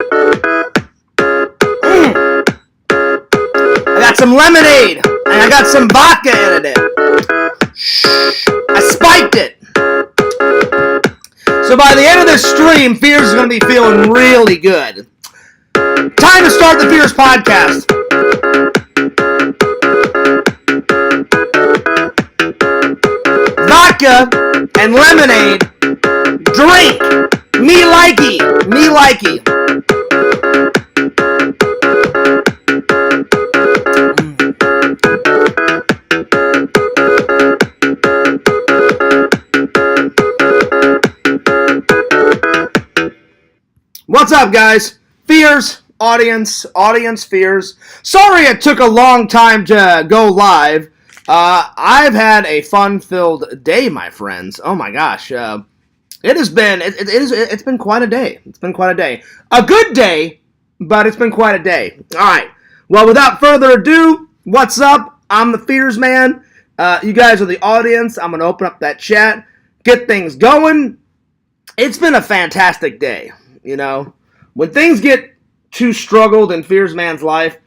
I got some lemonade, and I got some vodka in it. I spiked it. So by the end of this stream, Fears is going to be feeling really good. Time to start the Fears podcast. Vodka and lemonade. Drink. Me likey. Me likey. What's up, guys? Fears, audience, Fears. Sorry it took a long time to go live. I've had a fun-filled day, my friends. Oh my gosh, it's been quite a day. It's been quite a day. A good day, but it's been quite a day. All right. Well, without further ado, what's up? I'm the Fears man. You guys are the audience. I'm gonna open up that chat, get things going. It's been a fantastic day. You know, when things get too struggled in Fears Man's life,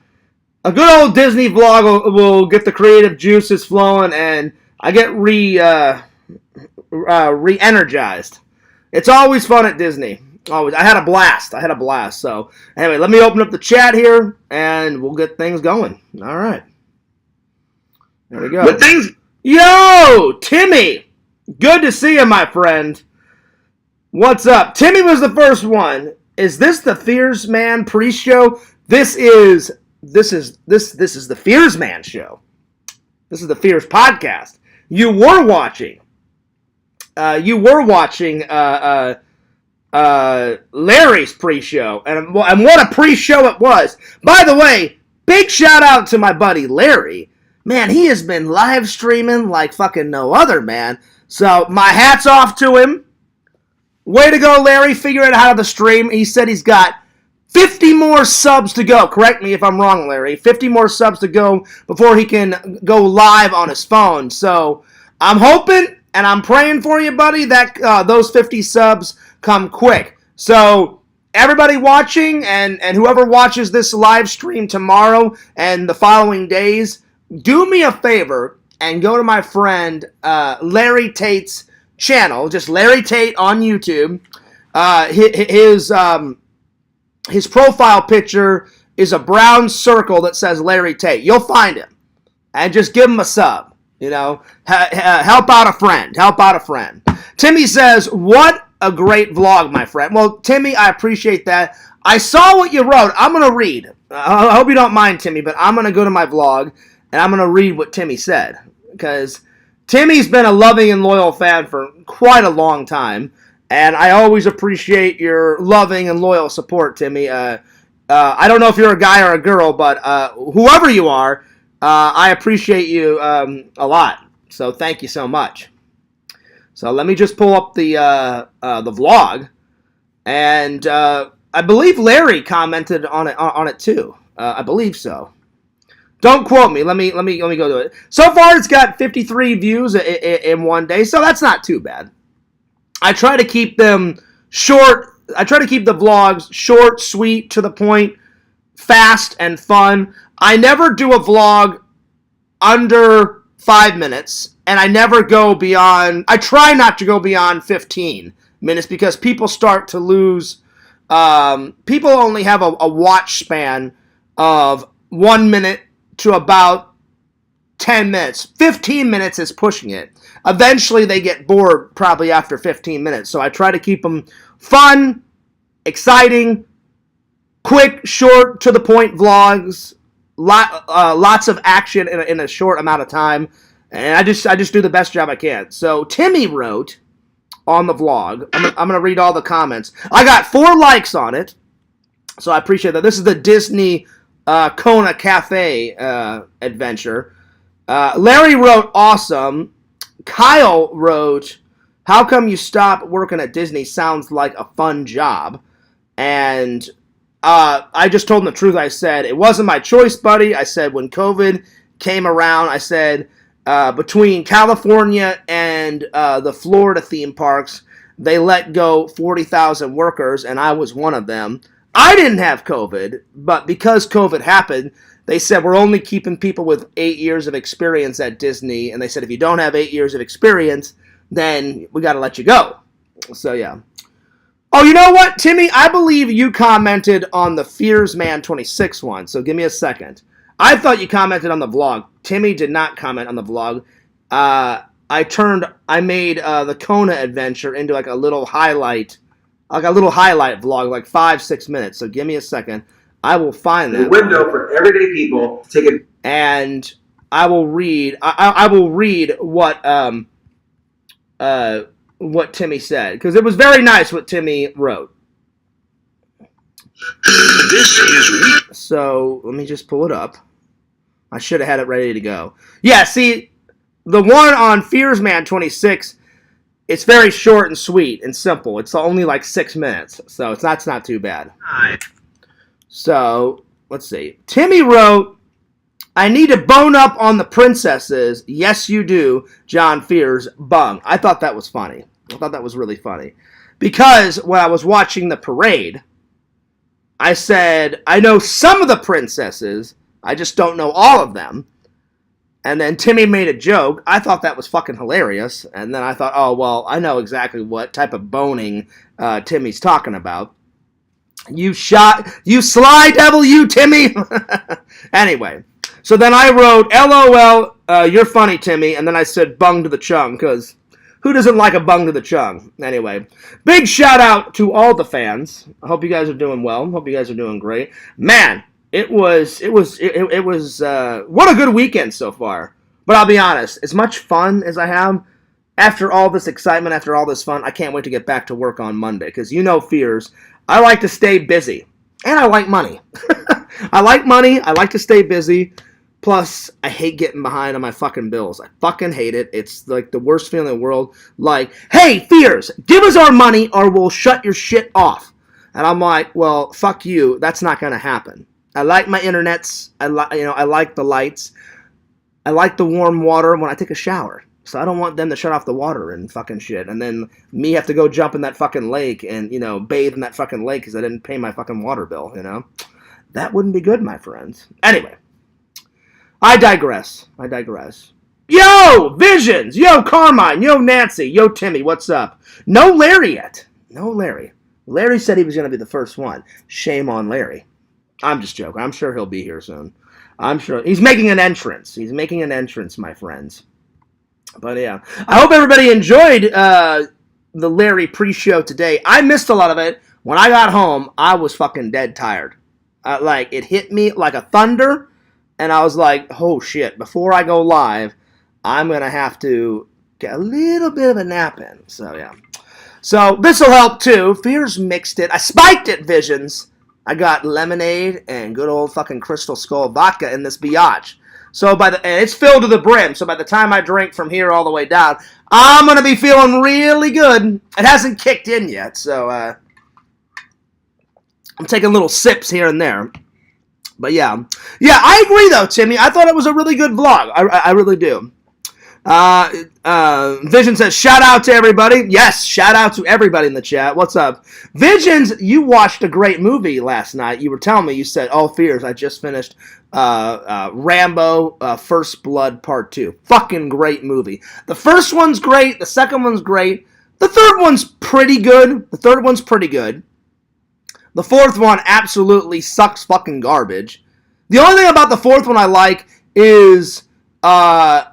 a good old Disney vlog will get the creative juices flowing, and I get re-energized. It's always fun at Disney. Always. I had a blast. So, anyway, let me open up the chat here, and we'll get things going. All right. There we go. Yo, Timmy! Good to see you, my friend. What's up? Timmy was the first one. Is this the Fears Man pre-show? This is the Fears Man show. This is the Fears podcast. You were watching Larry's pre-show, and what a pre-show it was. By the way, big shout out to my buddy Larry. Man, he has been live streaming like fucking no other, man. So my hat's off to him. Way to go, Larry, figuring out how to stream. He said he's got 50 more subs to go. Correct me if I'm wrong, Larry. 50 more subs to go before he can go live on his phone. So I'm hoping and I'm praying for you, buddy, that those 50 subs come quick. So everybody watching and whoever watches this live stream tomorrow and the following days, do me a favor and go to my friend Larry Tate's channel, just Larry Tate on YouTube. His profile picture is a brown circle that says Larry Tate. You'll find him, and just give him a sub. You know, help out a friend. Timmy says, "What a great vlog, my friend." Well, Timmy, I appreciate that. I saw what you wrote. I'm gonna read. I hope you don't mind, Timmy, but I'm gonna go to my vlog and I'm gonna read what Timmy said, because Timmy's been a loving and loyal fan for quite a long time, and I always appreciate your loving and loyal support, Timmy. I don't know if you're a guy or a girl, but whoever you are, I appreciate you a lot. So thank you so much. So let me just pull up the vlog, and I believe Larry commented on it too. I believe so. Don't quote me. Let me go to it. So far, it's got 53 views in one day, so that's not too bad. I try to keep them short. I try to keep the vlogs short, sweet, to the point, fast, and fun. I never do a vlog under 5 minutes, and I never go beyond. I try not to go beyond 15 minutes because people start to lose. People only have a watch span of 1 minute to about 10 minutes. 15 minutes is pushing it. Eventually they get bored probably after 15 minutes. So I try to keep them fun, exciting, quick, short, to the point vlogs. Lots of action in a short amount of time. And I just do the best job I can. So Timmy wrote on the vlog, I'm going to read all the comments. I got 4 likes on it. So I appreciate that. This is the Disney Kona Cafe adventure. Larry wrote, awesome. Kyle wrote, how come you stopped working at Disney? Sounds like a fun job. And I just told him the truth. I said, it wasn't my choice, buddy. I said, when COVID came around, I said, between California and the Florida theme parks, they let go 40,000 workers, and I was one of them. I didn't have COVID, but because COVID happened, they said we're only keeping people with 8 years of experience at Disney, and they said if you don't have 8 years of experience, then we got to let you go. So yeah. Oh, you know what, Timmy? I believe you commented on the Fears Man 26 one, so give me a second. I thought you commented on the vlog. Timmy did not comment on the vlog. I made the Kona adventure into like a little highlight vlog, like 5-6 minutes. So give me a second. I will find that. The window for everyday people to take it. And I will read. I will read what Timmy said, because it was very nice what Timmy wrote. This is so let me just pull it up. I should have had it ready to go. Yeah, see, the one on Fears Man 26, it's very short and sweet and simple. It's only like 6 minutes, so that's not too bad. So let's see. Timmy wrote, I need to bone up on the princesses. Yes, you do, John Fears. Bung. I thought that was funny. I thought that was really funny. Because when I was watching the parade, I said, I know some of the princesses. I just don't know all of them. And then Timmy made a joke. I thought that was fucking hilarious. And then I thought, oh, well, I know exactly what type of boning Timmy's talking about. You sly devil, you, Timmy. Anyway. So then I wrote, LOL, you're funny, Timmy. And then I said bung to the chung, because who doesn't like a bung to the chung? Anyway, big shout out to all the fans. I hope you guys are doing well. Hope you guys are doing great. Man, it was what a good weekend so far. But I'll be honest, as much fun as I have, after all this excitement, after all this fun, I can't wait to get back to work on Monday. Because you know, Fears, I like to stay busy. And I like money. I like money. I like to stay busy. Plus, I hate getting behind on my fucking bills. I fucking hate it. It's like the worst feeling in the world. Like, hey, Fears, give us our money or we'll shut your shit off. And I'm like, well, fuck you. That's not going to happen. I like my internets. I like the lights. I like the warm water when I take a shower. So I don't want them to shut off the water and fucking shit. And then me have to go jump in that fucking lake and, bathe in that fucking lake because I didn't pay my fucking water bill, That wouldn't be good, my friends. Anyway. I digress. Yo, Visions! Yo, Carmine! Yo, Nancy! Yo, Timmy, what's up? No Larry yet. No Larry. Larry said he was going to be the first one. Shame on Larry. I'm just joking. I'm sure he'll be here soon. I'm sure. He's making an entrance. My friends. But yeah. I hope everybody enjoyed the Larry pre-show today. I missed a lot of it. When I got home, I was fucking dead tired. It hit me like a thunder. And I was like, oh shit, before I go live, I'm going to have to get a little bit of a nap in. So, yeah. So, this will help too. Fears mixed it. I spiked it, Visions. I got lemonade and good old fucking Crystal Skull vodka in this biatch. So, and it's filled to the brim. So, by the time I drink from here all the way down, I'm going to be feeling really good. It hasn't kicked in yet. So, I'm taking little sips here and there. But yeah, I agree though, Timmy. I thought it was a really good vlog. I really do. Vision says, shout out to everybody. Yes, shout out to everybody in the chat. What's up? Visions, you watched a great movie last night. You were telling me, you said, oh, Fears, I just finished Rambo First Blood Part 2. Fucking great movie. The first one's great. The second one's great. The third one's pretty good. The fourth one absolutely sucks fucking garbage. The only thing about the fourth one I like is the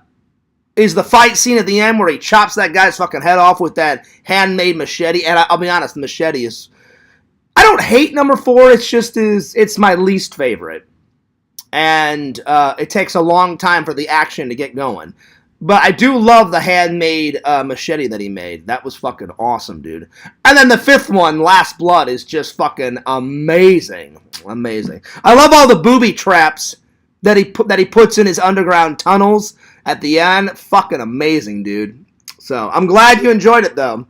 fight scene at the end where he chops that guy's fucking head off with that handmade machete. And I'll be honest, the machete is... I don't hate number 4. It's my least favorite. And it takes a long time for the action to get going. But I do love the handmade machete that he made. That was fucking awesome, dude. And then the fifth one, Last Blood, is just fucking amazing. Amazing. I love all the booby traps that he puts in his underground tunnels at the end. Fucking amazing, dude. So, I'm glad you enjoyed it, though.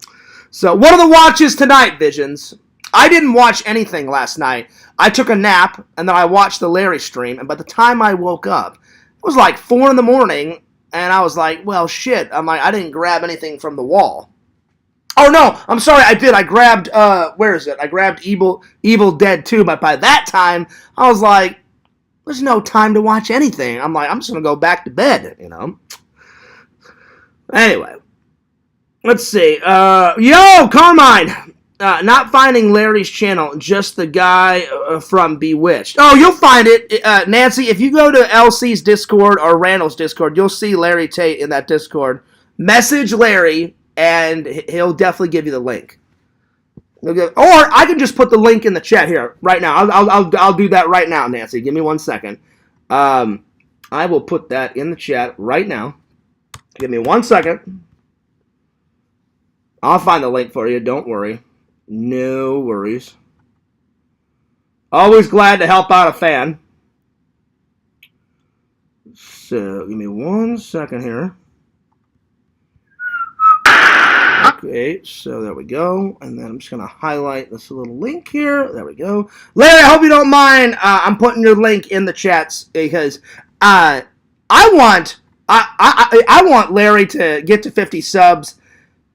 So, what are the watches tonight, Visions? I didn't watch anything last night. I took a nap, and then I watched the Larry stream, and by the time I woke up, it was like 4 in the morning, and I was like, well, shit. I'm like, I didn't grab anything from the wall. Oh no, I'm sorry, I did. I grabbed where is it? I grabbed Evil Dead 2, but by that time I was like, there's no time to watch anything. I'm like, I'm just gonna go back to bed, you know. Anyway, let's see. Yo, Carmine! Not finding Larry's channel, just the guy from Bewitched. Oh, you'll find it, Nancy. If you go to LC's Discord or Randall's Discord, you'll see Larry Tate in that Discord. Message Larry, and he'll definitely give you the link. Or I can just put the link in the chat here right now. I'll do that right now, Nancy. Give me 1 second. I will put that in the chat right now. Give me 1 second. I'll find the link for you. Don't worry. No worries. Always glad to help out a fan. So, give me 1 second here. Okay, so there we go. And then I'm just going to highlight this little link here. There we go. Larry, I hope you don't mind. I'm putting your link in the chats because I want Larry to get to 50 subs.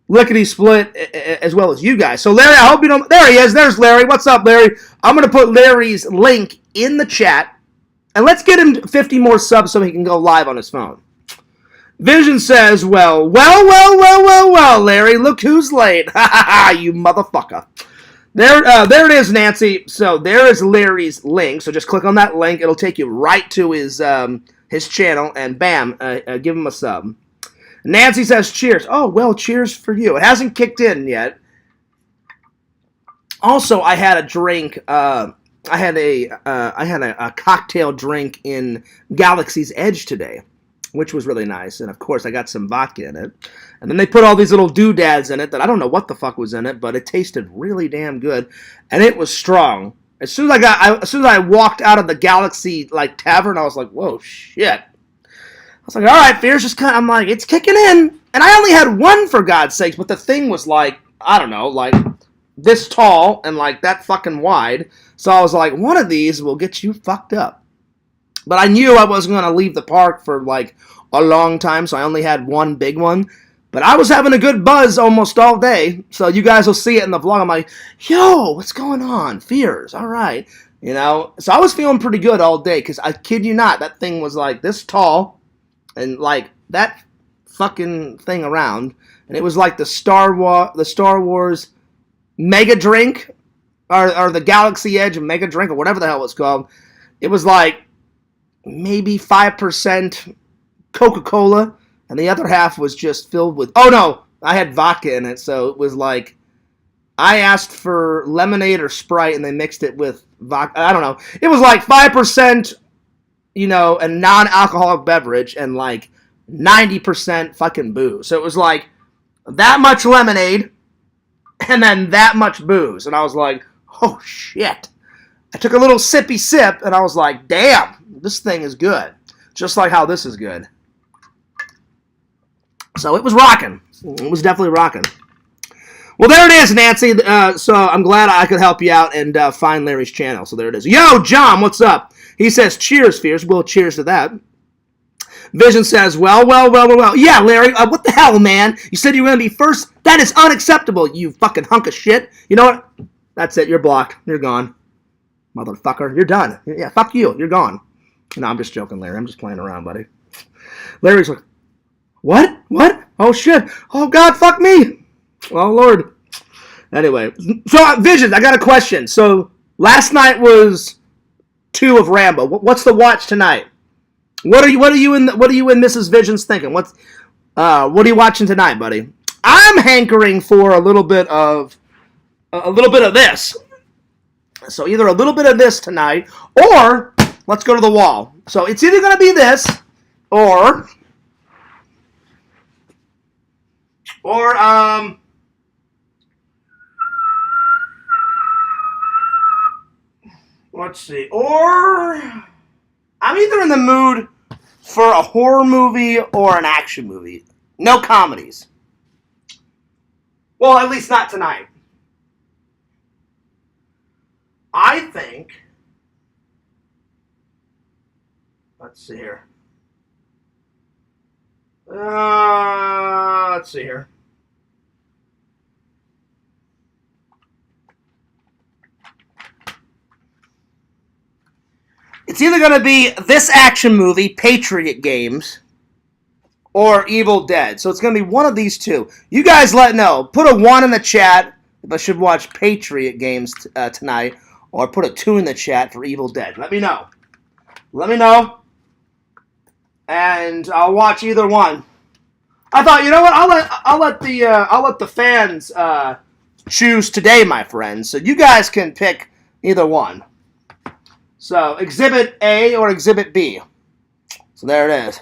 Lickety split as well as you guys. So Larry, I hope you don't. There he is. There's Larry. What's up, Larry? I'm gonna put Larry's link in the chat, and let's get him 50 more subs so he can go live on his phone. Vision says, well, Larry, look who's late. Ha ha ha, you motherfucker. There it is, Nancy. So there is Larry's link. So just click on that link. It'll take you right to his channel, and bam, give him a sub. Nancy says, cheers. Oh, well, cheers for you. It hasn't kicked in yet. Also, I had a drink. I had a cocktail drink in Galaxy's Edge today, which was really nice. And, of course, I got some vodka in it. And then they put all these little doodads in it that I don't know what the fuck was in it, but it tasted really damn good. And it was strong. As soon as I walked out of the Galaxy tavern, I was like, whoa, shit. I was like, all right, Fear's just I'm like, it's kicking in. And I only had one, for God's sakes, but the thing was I don't know, this tall and that fucking wide. So I was like, one of these will get you fucked up. But I knew I wasn't going to leave the park for a long time, so I only had one big one. But I was having a good buzz almost all day. So you guys will see it in the vlog. I'm like, yo, what's going on? Fears, all right. You know, so I was feeling pretty good all day because I kid you not, that thing was this tall. And that fucking thing around, and it was the Star Wars Mega Drink, or the Galaxy Edge Mega Drink, or whatever the hell it's called. It was maybe 5% Coca-Cola, and the other half was just filled with. Oh no, I had vodka in it, so it was I asked for lemonade or Sprite, and they mixed it with vodka. I don't know. It was 5%. You know, a non-alcoholic beverage and 90% fucking booze. So it was that much lemonade and then that much booze. And I was like, oh shit. I took a little sippy sip and I was like, damn, this thing is good. Just like how this is good. So it was rocking. It was definitely rocking. Well, there it is, Nancy. So I'm glad I could help you out and find Larry's channel. So there it is. Yo, John, what's up? He says, cheers, Fears. Well, cheers to that. Vision says, well. Yeah, Larry, what the hell, man? You said you were going to be first? That is unacceptable, you fucking hunk of shit. You know what? That's it. You're blocked. You're gone. Motherfucker. You're done. Yeah, fuck you. You're gone. No, I'm just joking, Larry. I'm just playing around, buddy. Larry's like, what? What? Oh, shit. Oh, God, fuck me. Oh, Lord. Anyway. So, Vision, I got a question. So, last night was 2 of Rambo. What's the watch tonight? What are you in Mrs. Vision's thinking? What are you watching tonight, buddy? I'm hankering for a little bit of this. So either a little bit of this tonight, or let's go to the wall. So it's either going to be this, or let's see. Or I'm either in the mood for a horror movie or an action movie. No comedies. Well, at least not tonight. I think. Let's see here. Let's see here. It's either going to be this action movie, Patriot Games, or Evil Dead. So it's going to be one of these two. You guys let know. Put a 1 in the chat if I should watch Patriot Games tonight, or put a 2 in the chat for Evil Dead. Let me know. Let me know, and I'll watch either one. I thought, you know what? I'll let the fans choose today, my friends. So you guys can pick either one. So Exhibit A or Exhibit B. So there it is.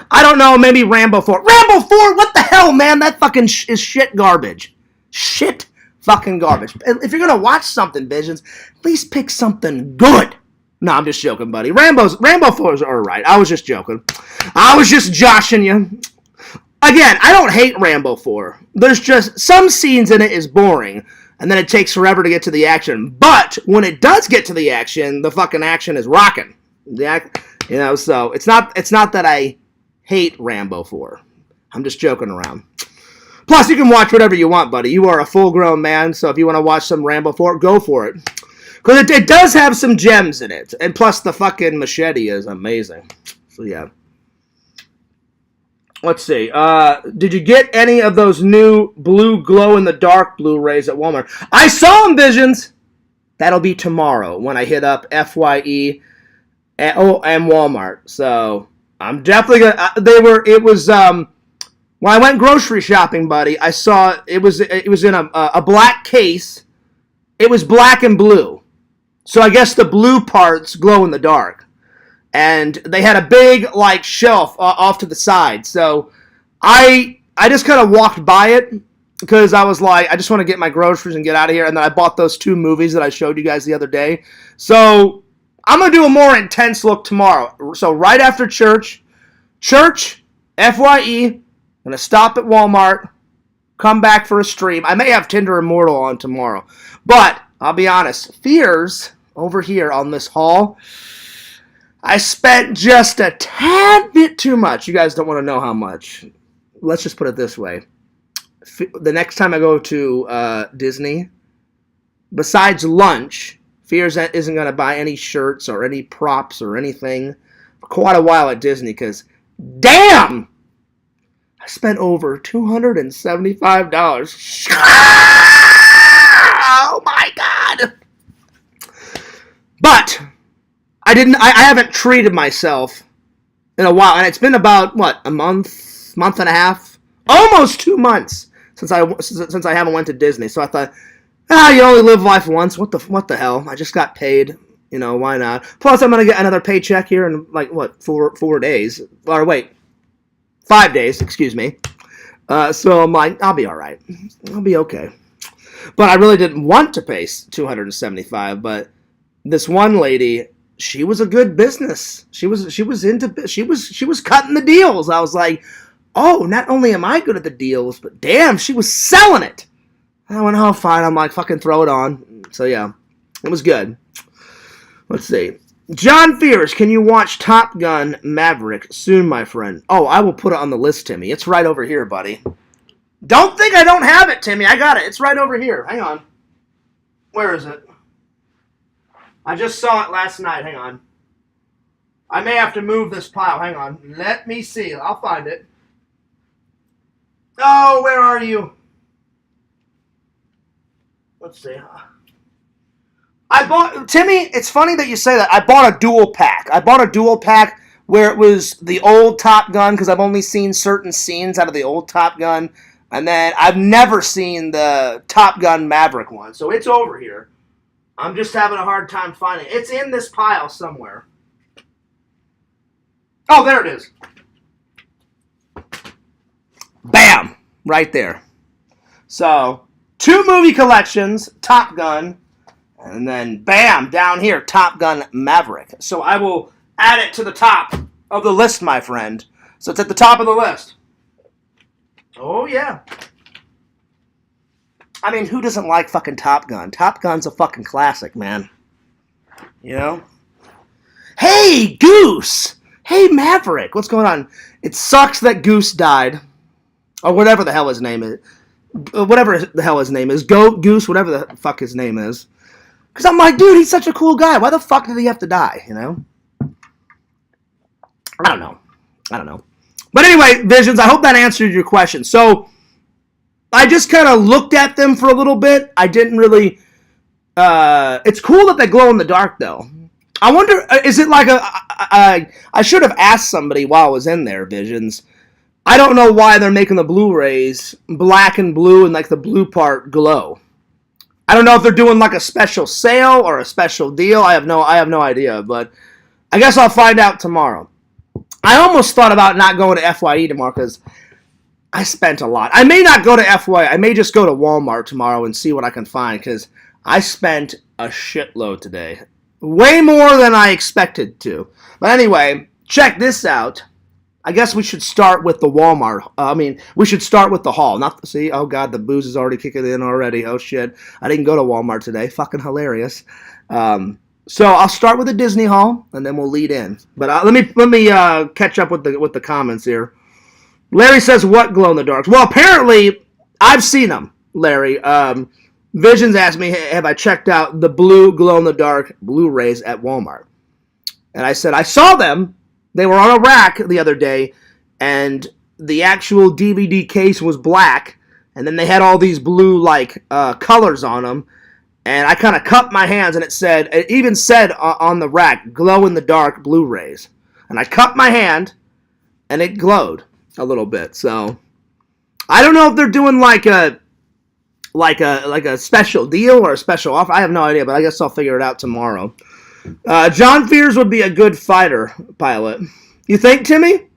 I don't know, maybe Rambo 4. Rambo 4? What the hell, man? That fucking is shit garbage. Shit fucking garbage. If you're gonna watch something, Visions, at least pick something good. No, I'm just joking, buddy. Rambo 4s are alright. I was just joking. I was just joshing you. Again, I don't hate Rambo 4. There's just some scenes in it is boring, and then it takes forever to get to the action. But when it does get to the action, the fucking action is rocking. So it's not that I hate Rambo 4. I'm just joking around. Plus, you can watch whatever you want, buddy. You are a full-grown man, so if you want to watch some Rambo 4, go for it. Because it does have some gems in it. And plus, the fucking machete is amazing. So, yeah. Let's see. Did you get any of those new blue glow-in-the-dark Blu-rays at Walmart? I saw them, Visions! That'll be tomorrow when I hit up FYE and Walmart. So, I'm definitely gonna... when I went grocery shopping, buddy, I saw it was in a black case. It was black and blue. So I guess the blue parts glow in the dark. And they had a big, like, shelf off to the side. So I just kind of walked by it because I was like, I just want to get my groceries and get out of here. And then I bought those 2 movies that I showed you guys the other day. So I'm going to do a more intense look tomorrow. So right after church, FYE, I'm going to stop at Walmart, come back for a stream. I may have Tinder Immortal on tomorrow. But I'll be honest, Fears over here on this haul, I spent just a tad bit too much. You guys don't want to know how much. Let's just put it this way. The next time I go to Disney, besides lunch, Fears isn't going to buy any shirts or any props or anything for quite a while at Disney because, damn! I spent over $275. Oh my God! But I haven't treated myself in a while, and it's been about a month and a half, almost 2 months since I haven't went to Disney. So I thought, you only live life once. What the hell? I just got paid. Why not? Plus, I'm gonna get another paycheck here in 4 days. Or wait, 5 days. Excuse me. So I'm like, I'll be all right. I'll be okay. But I really didn't want to pay $275. But this one lady, she was a good business. She was cutting the deals. I was like, oh, not only am I good at the deals, but damn, she was selling it. I went, oh, fine. I'm like, fucking throw it on. So yeah, it was good. Let's see. John Fears, can you watch Top Gun Maverick soon, my friend? Oh, I will put it on the list, Timmy. It's right over here, buddy. Don't think I don't have it, Timmy. I got it. It's right over here. Hang on. Where is it? I just saw it last night. Hang on. I may have to move this pile. Hang on. Let me see. I'll find it. Oh, where are you? Let's see. Timmy, it's funny that you say that. I bought a dual pack. Where it was the old Top Gun, because I've only seen certain scenes out of the old Top Gun. And then I've never seen the Top Gun Maverick one. So it's over here. I'm just having a hard time finding it. It's in this pile somewhere. Oh, there it is. Bam! Right there. So, 2 movie collections, Top Gun, and then bam, down here, Top Gun Maverick. So I will add it to the top of the list, my friend. So it's at the top of the list. Oh, yeah. I mean, who doesn't like fucking Top Gun? Top Gun's a fucking classic, man. Hey, Goose! Hey, Maverick! What's going on? It sucks that Goose died. Or whatever the hell his name is. Whatever the hell his name is. Goose, whatever the fuck his name is. Because I'm like, dude, he's such a cool guy. Why the fuck did he have to die, you know? I don't know. But anyway, Visions, I hope that answered your question. So I just kind of looked at them for a little bit. I didn't really... it's cool that they glow in the dark, though. I wonder, is it like I should have asked somebody while I was in there, Visions. I don't know why they're making the Blu-rays black and blue and like the blue part glow. I don't know if they're doing like a special sale or a special deal. I have no idea, but I guess I'll find out tomorrow. I almost thought about not going to FYE tomorrow because I spent a lot. I may not go to FYE. I may just go to Walmart tomorrow and see what I can find because I spent a shitload today. Way more than I expected to. But anyway, check this out. I guess we should start with the Walmart. We should start with the haul. See, oh God, the booze is already kicking in already. Oh shit, I didn't go to Walmart today. Fucking hilarious. So I'll start with the Disney haul, and then we'll lead in. But let me catch up with the comments here. Larry says, "What glow in the darks?" Well, apparently I've seen them, Larry. Visions asked me, have I checked out the blue glow in the dark Blu-rays at Walmart? And I said I saw them. They were on a rack the other day, and the actual DVD case was black, and then they had all these blue, colors on them, and I kind of cupped my hands, and it even said on the rack, glow-in-the-dark Blu-rays. And I cupped my hand, and it glowed a little bit, so I don't know if they're doing like a special deal or a special offer. I have no idea, but I guess I'll figure it out tomorrow. John Fears would be a good fighter pilot. You think, Timmy?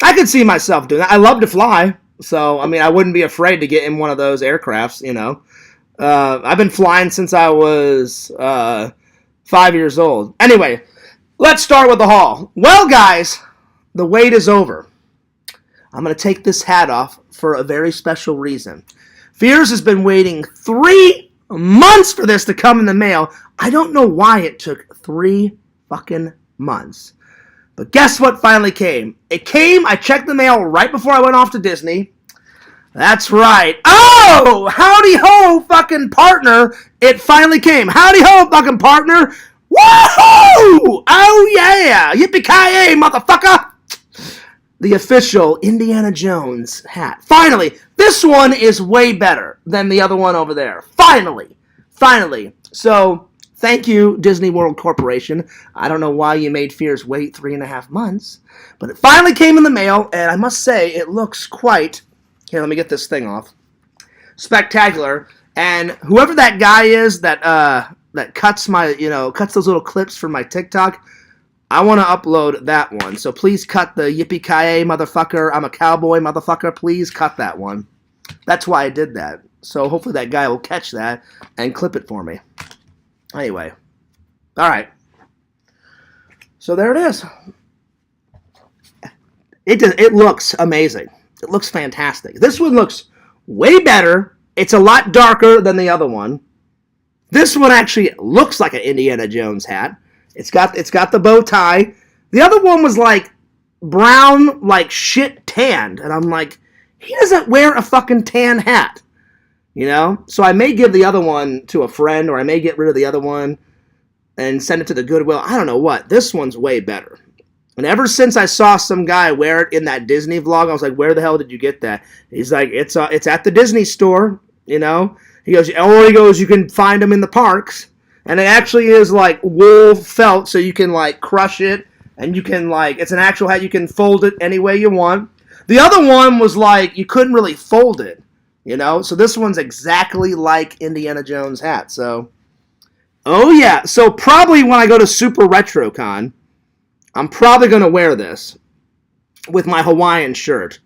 I could see myself doing that. I love to fly, so, I wouldn't be afraid to get in one of those aircrafts, you know. I've been flying since I was 5 years old. Anyway, let's start with the haul. Well, guys, the wait is over. I'm going to take this hat off for a very special reason. Fears has been waiting 3 months for this to come in the mail. I don't know why it took 3 fucking months. But guess what finally came? It came, I checked the mail right before I went off to Disney. That's right. Oh, howdy ho, fucking partner. It finally came. Howdy ho, fucking partner. Woohoo! Oh yeah! Yippee-ki-yay, motherfucker! The official Indiana Jones hat. Finally, this one is way better than the other one over there. Finally. So, thank you, Disney World Corporation. I don't know why you made Fears wait 3.5 months, but it finally came in the mail, and I must say, it looks quite... Here, let me get this thing off. Spectacular. And whoever that guy is that cuts cuts those little clips for my TikTok, I want to upload that one. So please cut the yippee-ki-yay, motherfucker, I'm a cowboy, motherfucker. Please cut that one. That's why I did that. So hopefully that guy will catch that and clip it for me. Anyway. All right. So there it is. It looks amazing. It looks fantastic. This one looks way better. It's a lot darker than the other one. This one actually looks like an Indiana Jones hat. It's got the bow tie. The other one was like brown, like shit tanned. And I'm like, he doesn't wear a fucking tan hat. You know? So I may give the other one to a friend, or I may get rid of the other one and send it to the Goodwill. I don't know what. This one's way better. And ever since I saw some guy wear it in that Disney vlog, I was like, where the hell did you get that? He's like, it's at the Disney store, you know? He goes, you can find them in the parks. And it actually is like wool felt, so you can like crush it, and you can like, it's an actual hat, you can fold it any way you want. The other one was like, you couldn't really fold it, you know? So this one's exactly like Indiana Jones hat, so. Oh yeah, so probably when I go to Super RetroCon, I'm probably going to wear this with my Hawaiian shirt.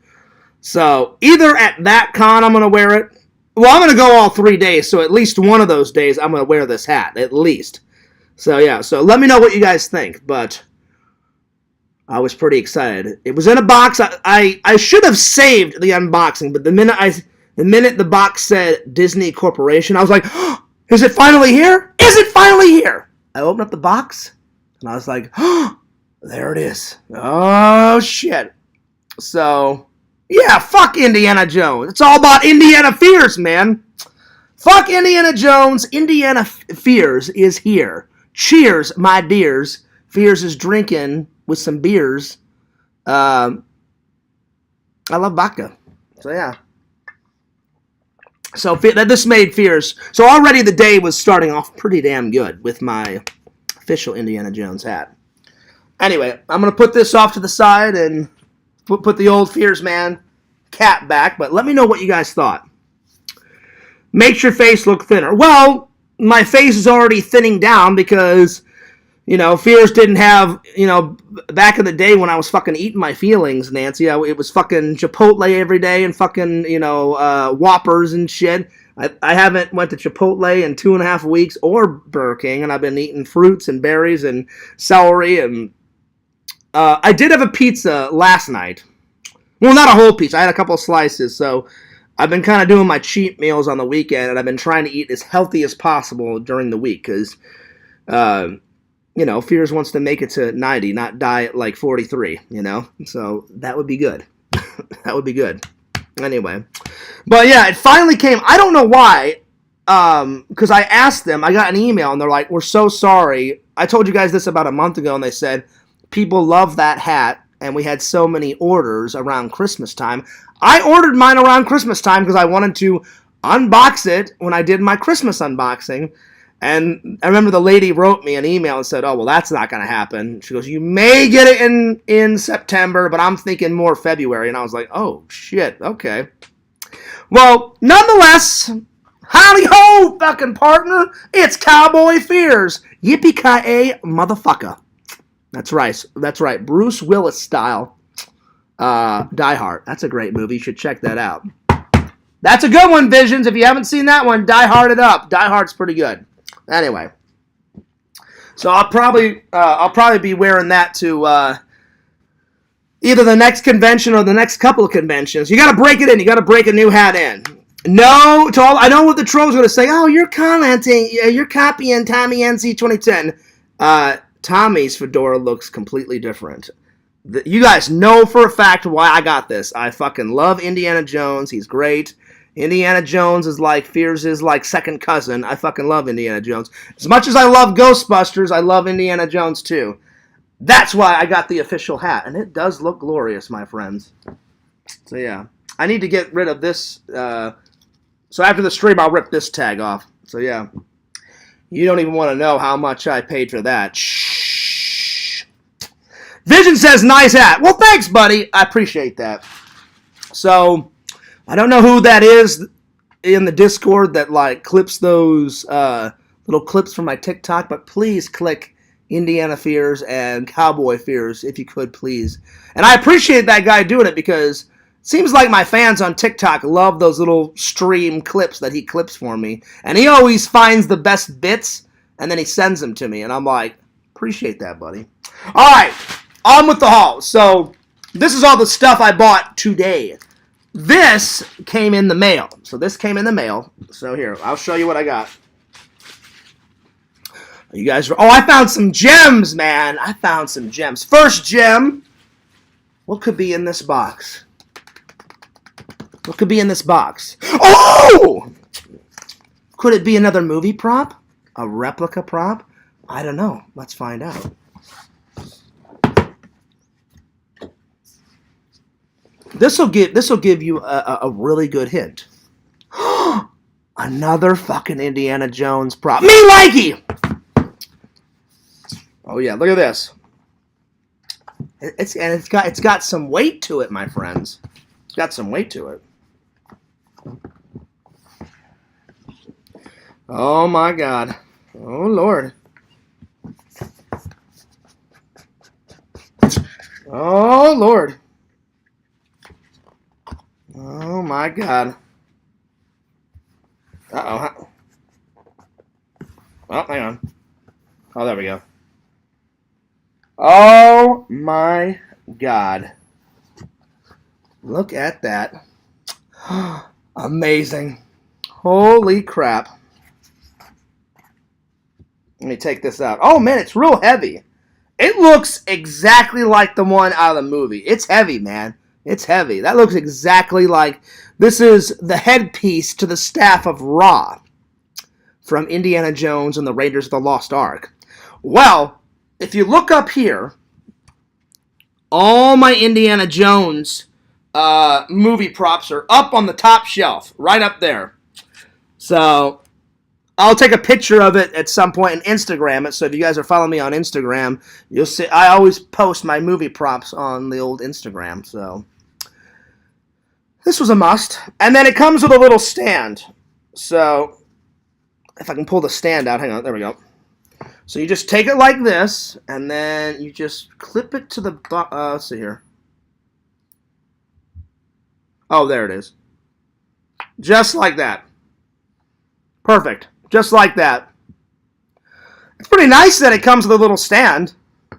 So either at that con I'm going to wear it. Well, I'm going to go all 3 days, so at least one of those days I'm going to wear this hat, at least. So yeah, so let me know what you guys think, but I was pretty excited. It was in a box. I should have saved the unboxing, but the minute the box said Disney Corporation, I was like, oh, is it finally here? Is it finally here? I opened up the box, and I was like, oh, there it is. Oh, shit. So, yeah, fuck Indiana Jones. It's all about Indiana Fears, man. Fuck Indiana Jones. Indiana Fears is here. Cheers, my dears. Fears is drinking with some beers. I love vodka. So, yeah. So, this made Fears. So, already the day was starting off pretty damn good with my official Indiana Jones hat. Anyway, I'm going to put this off to the side and put the old Fears Man cap back. But let me know what you guys thought. Makes your face look thinner. Well, my face is already thinning down because, you know, Fears didn't have, you know, back in the day when I was fucking eating my feelings, Nancy, it was fucking Chipotle every day and fucking, you know, Whoppers and shit. I haven't went to Chipotle in 2.5 weeks or Burger King, and I've been eating fruits and berries and celery, and I did have a pizza last night. Well, not a whole pizza. I had a couple of slices, so I've been kind of doing my cheat meals on the weekend, and I've been trying to eat as healthy as possible during the week, because, you know, Fears wants to make it to 90, not die at like 43, you know? So that would be good. That would be good. Anyway. But yeah, it finally came. I don't know why, because I asked them, I got an email, and they're like, we're so sorry. I told you guys this about a month ago, and they said, people love that hat, and we had so many orders around Christmas time. I ordered mine around Christmas time because I wanted to unbox it when I did my Christmas unboxing. And I remember the lady wrote me an email and said, oh, well, that's not going to happen. She goes, you may get it in September, but I'm thinking more February. And I was like, oh, shit, okay. Well, nonetheless, howdy ho, fucking partner. It's Cowboy Fears. Yippee-ki-yay, motherfucker. That's right. That's right. Bruce Willis style. Die Hard. That's a great movie. You should check that out. That's a good one, Visions. If you haven't seen that one, Die Hard it up. Die Hard's pretty good. Anyway, so I'll probably be wearing that to either the next convention or the next couple of conventions. You got to break it in. You got to break a new hat in. No, to all, I know what the trolls are going to say. Oh, you're commenting. You're copying Tommy NC 2010. Tommy's fedora looks completely different. You guys know for a fact why I got this. I fucking love Indiana Jones. He's great. Indiana Jones is like Fears' like second cousin. I fucking love Indiana Jones. As much as I love Ghostbusters, I love Indiana Jones too. That's why I got the official hat. And it does look glorious, my friends. So yeah. I need to get rid of this. So after the stream, I'll rip this tag off. So yeah. You don't even want to know how much I paid for that. Shh. Vision says, nice hat. Well, thanks, buddy. I appreciate that. So I don't know who that is in the Discord that like clips those little clips from my TikTok, but please click Indiana Fears and Cowboy Fears if you could, please. And I appreciate that guy doing it because it seems like my fans on TikTok love those little stream clips that he clips for me. And he always finds the best bits and then he sends them to me. And I'm like, appreciate that, buddy. All right, on with the haul. So this is all the stuff I bought today. This came in the mail. So this came in the mail. So here, I'll show you what I got. You guys are... Oh, I found some gems, man. I found some gems. First gem. What could be in this box? What could be in this box? Oh! Could it be another movie prop? A replica prop? I don't know. Let's find out. This will give you a really good hint. Another fucking Indiana Jones prop. Me likey! Oh yeah, look at this. It's got some weight to it, my friends. It's got some weight to it. Oh my God. Oh Lord. Oh Lord. Oh my God. Uh-oh. Oh, hang on. Oh, there we go. Oh my God. Look at that. Amazing. Holy crap. Let me take this out. Oh man, it's real heavy. It looks exactly like the one out of the movie. It's heavy, man. It's heavy. That looks exactly like... This is the headpiece to the staff of Ra. from Indiana Jones and the Raiders of the Lost Ark. Well, if you look up here, all my Indiana Jones movie props are up on the top shelf, right up there. So I'll take a picture of it at some point and Instagram it. So if you guys are following me on Instagram, you'll see I always post my movie props on the old Instagram. So this was a must. And then it comes with a little stand. So if I can pull the stand out, hang on, there we go. So you just take it like this, and then you just clip it to the let's see here. Oh, there it is. Just like that. Perfect. Just like that. It's pretty nice that it comes with a little stand.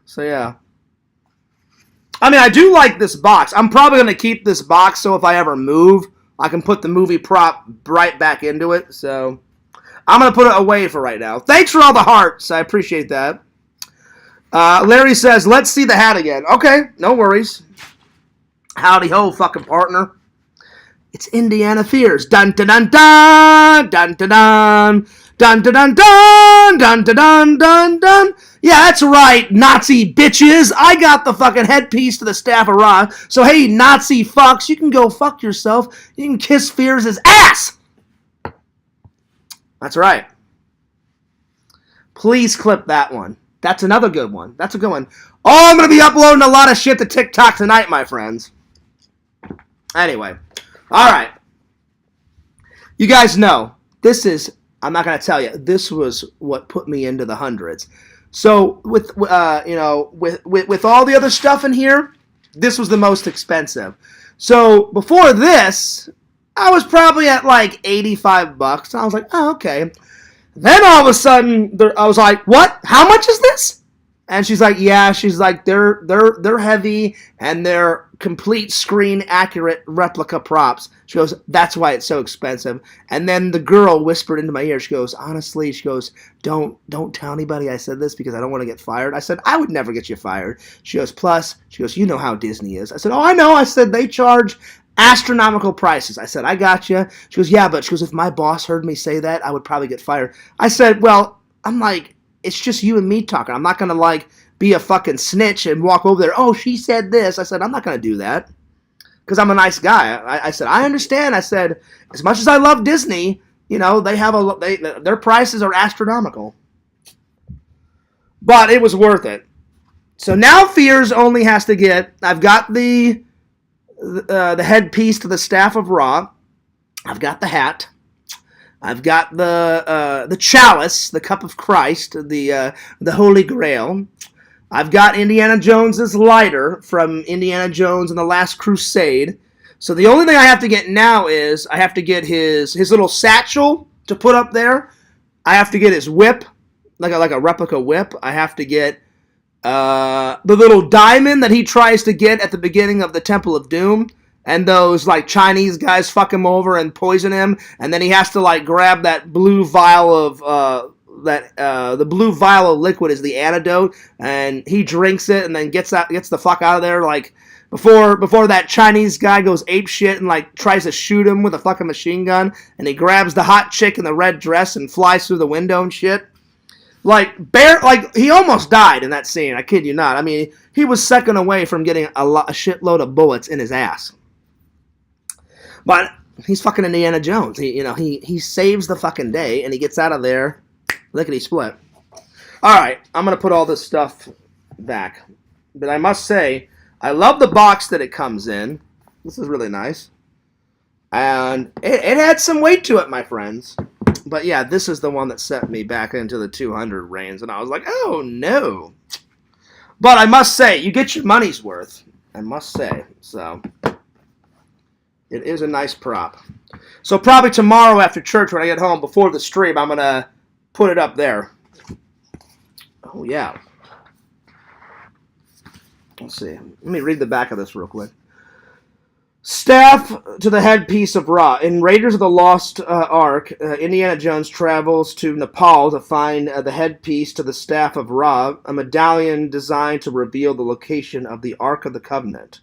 So, yeah. I mean, I do like this box. I'm probably going to keep this box so if I ever move, I can put the movie prop right back into it. So, I'm going to put it away for right now. Thanks for all the hearts. I appreciate that. Larry says, let's see the hat again. Okay, no worries. Howdy ho, fucking partner. It's Indiana Fears. Dun dun dun dun dun dun dun dun dun dun dun dun dun dun dun. Yeah, that's right, Nazi bitches. I got the fucking headpiece to the Staff of Ra. So hey, Nazi fucks, you can go fuck yourself. You can kiss Fears' ass. That's right. Please clip that one. That's another good one. That's a good one. Oh, I'm gonna be uploading a lot of shit to TikTok tonight, my friends. Anyway. Alright. You guys know, this is, I'm not going to tell you, this was what put me into the hundreds. So, with all the other stuff in here, this was the most expensive. So, before this, I was probably at like $85. I was like, oh, okay. Then all of a sudden, I was like, what? How much is this? And she's like, yeah, she's like, they're heavy and they're complete screen accurate replica props. She goes, that's why it's so expensive. And then the girl whispered into my ear, she goes, honestly, she goes, don't tell anybody I said this because I don't want to get fired. I said, I would never get you fired. She goes, plus, she goes, you know how Disney is. I said, oh, I know. I said, they charge astronomical prices. I said, I got you. She goes, yeah, but she goes, if my boss heard me say that, I would probably get fired. I said, well, I'm like, it's just you and me talking. I'm not going to, like, be a fucking snitch and walk over there. Oh, she said this. I said, I'm not going to do that because I'm a nice guy. I said, I understand. I said, as much as I love Disney, you know, their prices are astronomical. But it was worth it. So now Fears only has to get, I've got the headpiece to the Staff of Ra. I've got the hat. I've got the chalice, the cup of Christ, the Holy Grail. I've got Indiana Jones's lighter from Indiana Jones and the Last Crusade. So the only thing I have to get now is I have to get his little satchel to put up there. I have to get his whip, like a replica whip. I have to get the little diamond that he tries to get at the beginning of the Temple of Doom. And those, like, Chinese guys fuck him over and poison him. And then he has to, like, grab that blue vial of, the blue vial of liquid is the antidote. And he drinks it and then gets the fuck out of there, like, before that Chinese guy goes apeshit and, like, tries to shoot him with a fucking machine gun. And he grabs the hot chick in the red dress and flies through the window and shit. Like, he almost died in that scene, I kid you not. I mean, he was second away from getting a shitload of bullets in his ass. But he's fucking Indiana Jones. He saves the fucking day, and he gets out of there lickety-split. All right, I'm going to put all this stuff back. But I must say, I love the box that it comes in. This is really nice. And it had some weight to it, my friends. But yeah, this is the one that set me back into the 200 range. And I was like, oh, no. But I must say, you get your money's worth. I must say, so... It is a nice prop. So probably tomorrow after church when I get home, before the stream, I'm going to put it up there. Oh, yeah. Let's see. Let me read the back of this real quick. Staff to the headpiece of Ra. In Raiders of the Lost Ark, Indiana Jones travels to Nepal to find the headpiece to the Staff of Ra, a medallion designed to reveal the location of the Ark of the Covenant.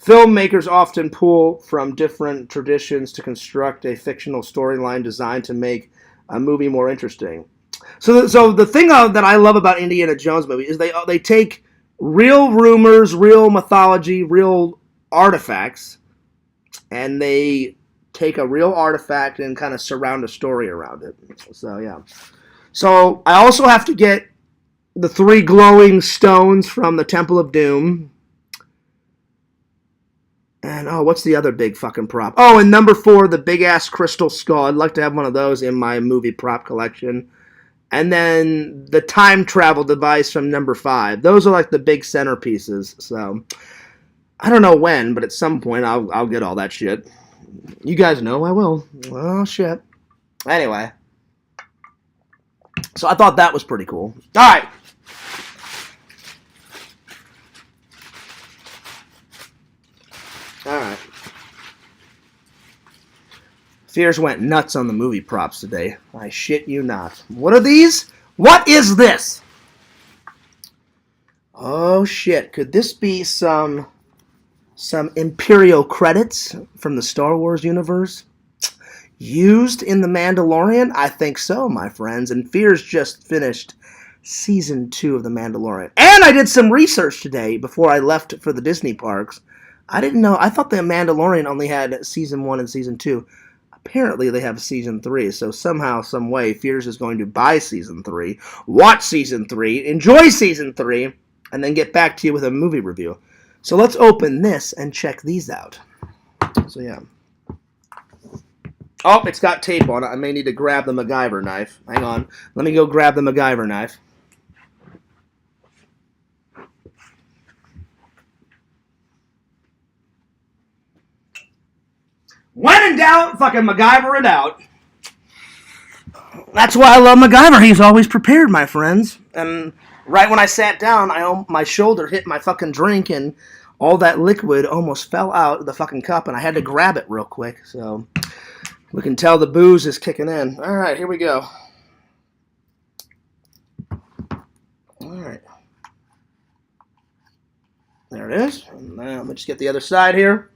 Filmmakers often pull from different traditions to construct a fictional storyline designed to make a movie more interesting. So the thing that I love about Indiana Jones movie is they take real rumors, real mythology, real artifacts, and they take a real artifact and kind of surround a story around it. So yeah. So I also have to get the 3 glowing stones from the Temple of Doom. And what's the other big fucking prop? Oh, and number 4, the big ass crystal skull. I'd like to have one of those in my movie prop collection. And then the time travel device from number 5. Those are like the big centerpieces. So I don't know when, but at some point I'll get all that shit. You guys know I will. Oh shit. Anyway. So I thought that was pretty cool. Alright. Alright. Fears went nuts on the movie props today. I shit you not. What are these? What is this? Oh shit. Could this be some Imperial credits from the Star Wars universe? Used in The Mandalorian? I think so, my friends. And Fears just finished Season 2 of The Mandalorian. And I did some research today before I left for the Disney parks. I didn't know. I thought The Mandalorian only had Season 1 and Season 2. Apparently they have Season 3, so somehow, some way, Fears is going to buy Season 3, watch Season 3, enjoy Season 3, and then get back to you with a movie review. So let's open this and check these out. So yeah. Oh, it's got tape on it. I may need to grab the MacGyver knife. Hang on. Let me go grab the MacGyver knife. When in doubt, fucking MacGyver it out. That's why I love MacGyver. He's always prepared, my friends. And right when I sat down, my shoulder hit my fucking drink, and all that liquid almost fell out of the fucking cup, and I had to grab it real quick. So we can tell the booze is kicking in. All right, here we go. All right. There it is. And now let me just get the other side here.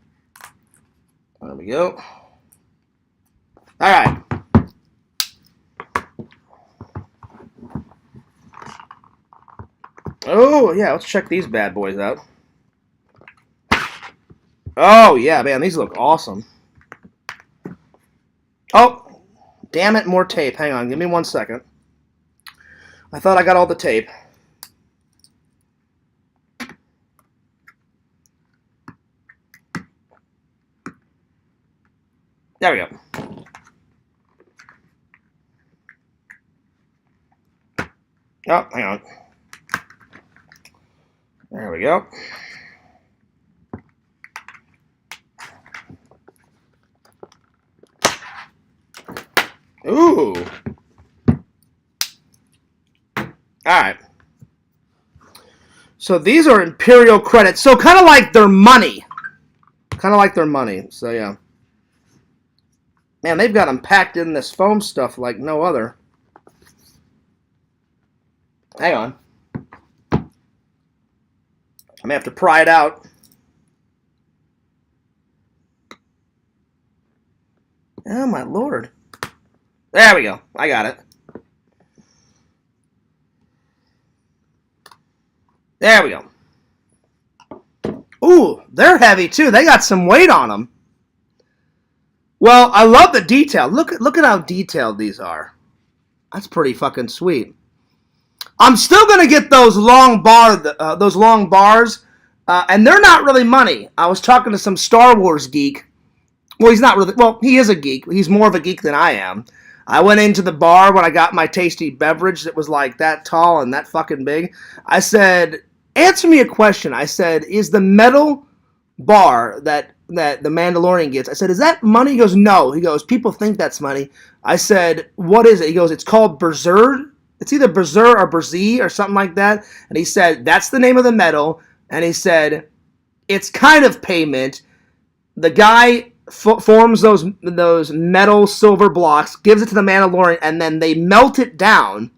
There we go. All right. Oh, yeah, let's check these bad boys out. Oh, yeah, man, these look awesome. Oh, damn it, more tape. Hang on, give me 1 second. I thought I got all the tape. There we go. Oh, hang on. There we go. Ooh. Alright. So these are Imperial credits. So kind of like their money. Kind of like their money. So yeah. Man, they've got them packed in this foam stuff like no other. Hang on. I may have to pry it out. Oh, my Lord. There we go. I got it. There we go. Ooh, they're heavy, too. They got some weight on them. Well, I love the detail. Look at how detailed these are. That's pretty fucking sweet. I'm still gonna get those long bars, and they're not really money. I was talking to some Star Wars geek. Well, he's not really. Well, he is a geek. He's more of a geek than I am. I went into the bar when I got my tasty beverage that was like that tall and that fucking big. I said, "Answer me a question." I said, "Is the metal bar that the Mandalorian gets?" I said, "Is that money?" He goes, "No." He goes, "People think that's money." I said, "What is it?" He goes, "It's called Berzer. It's either Berzer or Berzee or something like that." And he said, "That's the name of the metal." And he said, "It's kind of payment. The guy forms those metal silver blocks, gives it to the Mandalorian, and then they melt it down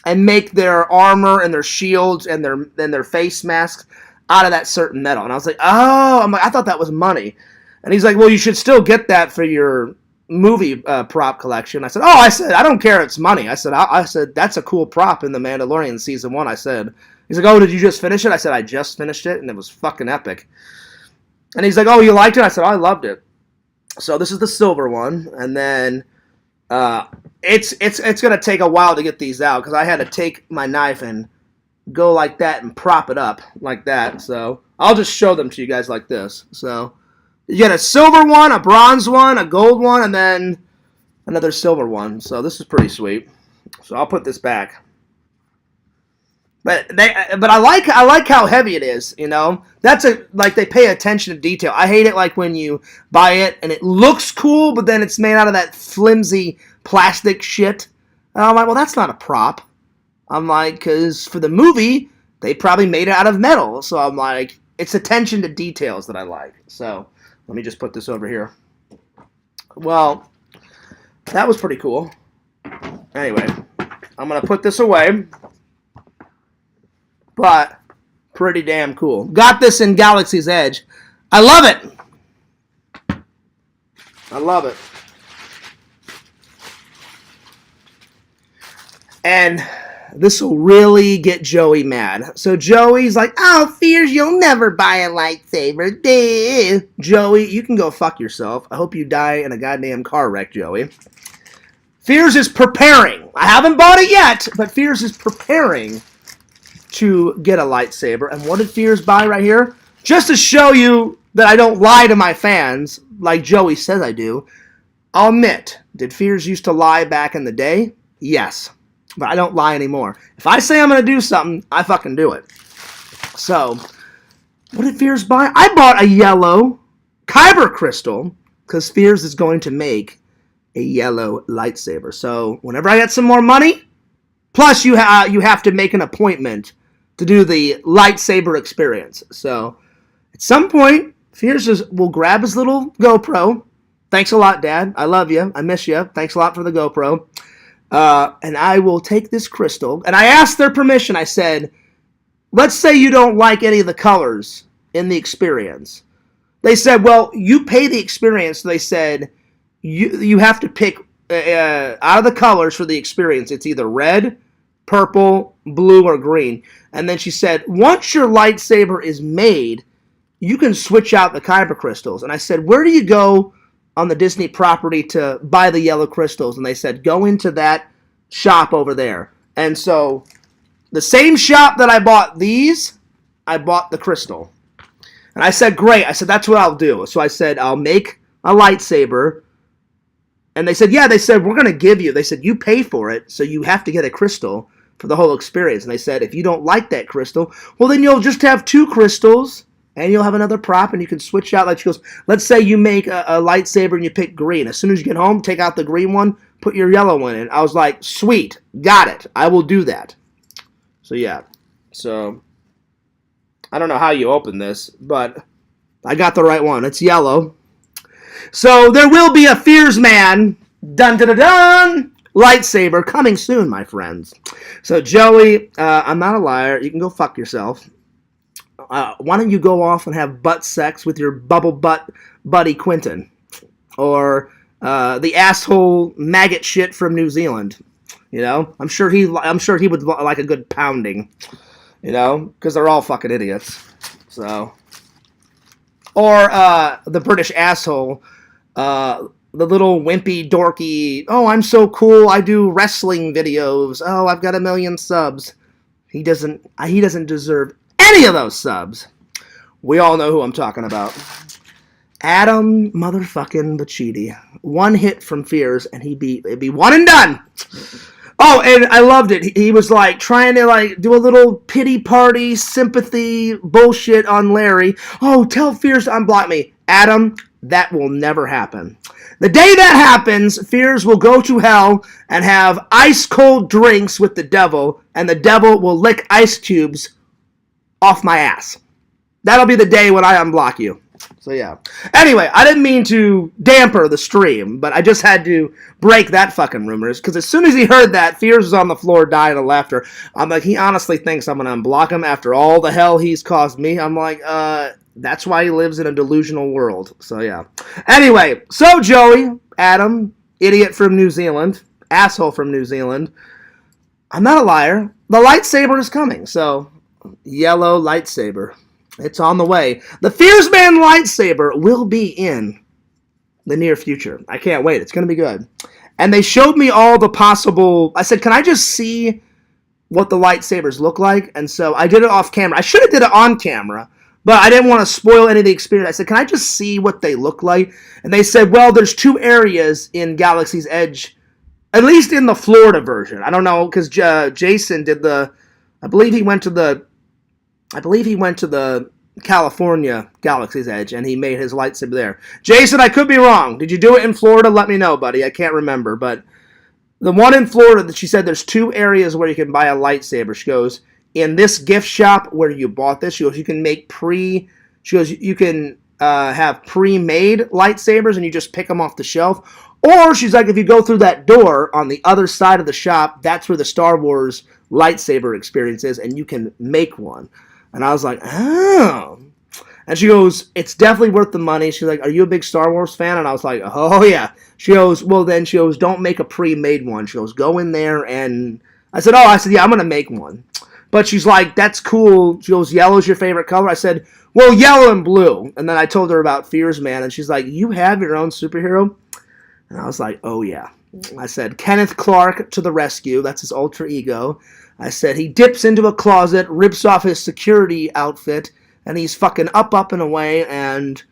and make their armor and their shields and their face masks out of that certain metal." And I was like, "Oh," I thought that was money. And he's like, "Well, you should still get that for your movie prop collection. I said, I don't care. It's money. I said, that's a cool prop in The Mandalorian season 1. I said, he's like, oh, did you just finish it? I said, I just finished it, and it was fucking epic. And he's like, oh, you liked it? I said, oh, I loved it. So this is the silver one, and then it's gonna take a while to get these out because I had to take my knife and go like that and prop it up like that. So I'll just show them to you guys like this. So you get a silver one, a bronze one, a gold one, and then another silver one. So this is pretty sweet. So I'll put this back. But I like how heavy it is, you know. That's they pay attention to detail. I hate it like when you buy it and it looks cool, but then it's made out of that flimsy plastic shit. And I'm like, well, that's not a prop. I'm like, because for the movie, they probably made it out of metal. So I'm like, it's attention to details that I like. So let me just put this over here. Well, that was pretty cool. Anyway, I'm going to put this away. But pretty damn cool. Got this in Galaxy's Edge. I love it. I love it. And this will really get Joey mad. So Joey's like, oh, Fears, you'll never buy a lightsaber. Duh. Joey, you can go fuck yourself. I hope you die in a goddamn car wreck, Joey. Fears is preparing. I haven't bought it yet, but Fears is preparing to get a lightsaber. And what did Fears buy right here? Just to show you that I don't lie to my fans like Joey says I do. I'll admit, did Fears used to lie back in the day? Yes. But I don't lie anymore. If I say I'm going to do something, I fucking do it. So, what did Fears buy? I bought a yellow kyber crystal because Fears is going to make a yellow lightsaber. So, whenever I get some more money, plus you have to make an appointment to do the lightsaber experience. So, at some point, Fears will grab his little GoPro. Thanks a lot, Dad. I love you. I miss you. Thanks a lot for the GoPro. And I will take this crystal. And I asked their permission. I said, let's say you don't like any of the colors in the experience. They said, well, you pay the experience. So they said, you have to pick out of the colors for the experience. It's either red, purple, blue, or green. And then she said, once your lightsaber is made, you can switch out the kyber crystals. And I said, where do you go on the Disney property to buy the yellow crystals? And they said, go into that shop over there. And so the same shop that I bought these, I bought the crystal. And I said, great. I said, that's what I'll do. So I said, I'll make a lightsaber. And they said, yeah, they said, we're going to give you. They said, you pay for it, so you have to get a crystal for the whole experience. And they said, if you don't like that crystal, well, then you'll just have 2 crystals. And you'll have another prop, and you can switch out. Like she goes, let's say you make a lightsaber and you pick green. As soon as you get home, take out the green one, put your yellow one in. I was like, sweet, got it. I will do that. So, yeah. So, I don't know how you open this, but I got the right one. It's yellow. So, there will be a Fears Man, dun-dun-dun-dun, lightsaber coming soon, my friends. So, Joey, I'm not a liar. You can go fuck yourself. Why don't you go off and have butt sex with your bubble butt buddy Quentin, or the asshole maggot shit from New Zealand? You know, I'm sure he would like a good pounding. You know, because they're all fucking idiots. So, or the British asshole, the little wimpy dorky. Oh, I'm so cool. I do wrestling videos. Oh, I've got 1 million subs. He doesn't deserve any of those subs. We all know who I'm talking about. Adam motherfucking Bachidi. 1 hit from Fears, and it'd be one and done. Oh, and I loved it. He was like trying to like do a little pity party, sympathy bullshit on Larry. Oh, tell Fears to unblock me. Adam, that will never happen. The day that happens, Fears will go to hell and have ice cold drinks with the devil, and the devil will lick ice cubes off my ass. That'll be the day when I unblock you. So yeah. Anyway, I didn't mean to damper the stream, but I just had to break that fucking rumors, because as soon as he heard that, Fears was on the floor dying of laughter. I'm like, he honestly thinks I'm going to unblock him after all the hell he's caused me? I'm like, That's why he lives in a delusional world. So, yeah. Anyway, so Joey, Adam, idiot from New Zealand, asshole from New Zealand, I'm not a liar. The lightsaber is coming. So, yellow lightsaber. It's on the way. The Fears Man lightsaber will be in the near future. I can't wait. It's going to be good. And they showed me all the possible... I said, can I just see what the lightsabers look like? And so I did it off camera. I should have did it on camera, but I didn't want to spoil any of the experience. I said, can I just see what they look like? And they said, well, there's 2 areas in Galaxy's Edge, at least in the Florida version. I don't know, because Jason did the... I believe he went to the California Galaxy's Edge, and he made his lightsaber there. Jason, I could be wrong. Did you do it in Florida? Let me know, buddy. I can't remember, but the one in Florida that she said there's 2 areas where you can buy a lightsaber. She goes, in this gift shop where you bought this, she goes, you can make you can have pre-made lightsabers and you just pick them off the shelf. Or she's like, if you go through that door on the other side of the shop, that's where the Star Wars lightsaber experience is, and you can make one. And I was like, oh. And she goes, it's definitely worth the money. She's like, are you a big Star Wars fan? And I was like, oh, yeah. She goes, well, then she goes, don't make a pre-made one. She goes, go in there. And I said, yeah, I'm going to make one. But she's like, that's cool. She goes, yellow's your favorite color? I said, well, yellow and blue. And then I told her about Fears Man. And she's like, you have your own superhero? And I was like, oh, yeah. I said, Kenneth Clark to the rescue. That's his alter ego. I said, he dips into a closet, rips off his security outfit, and he's fucking up and away, and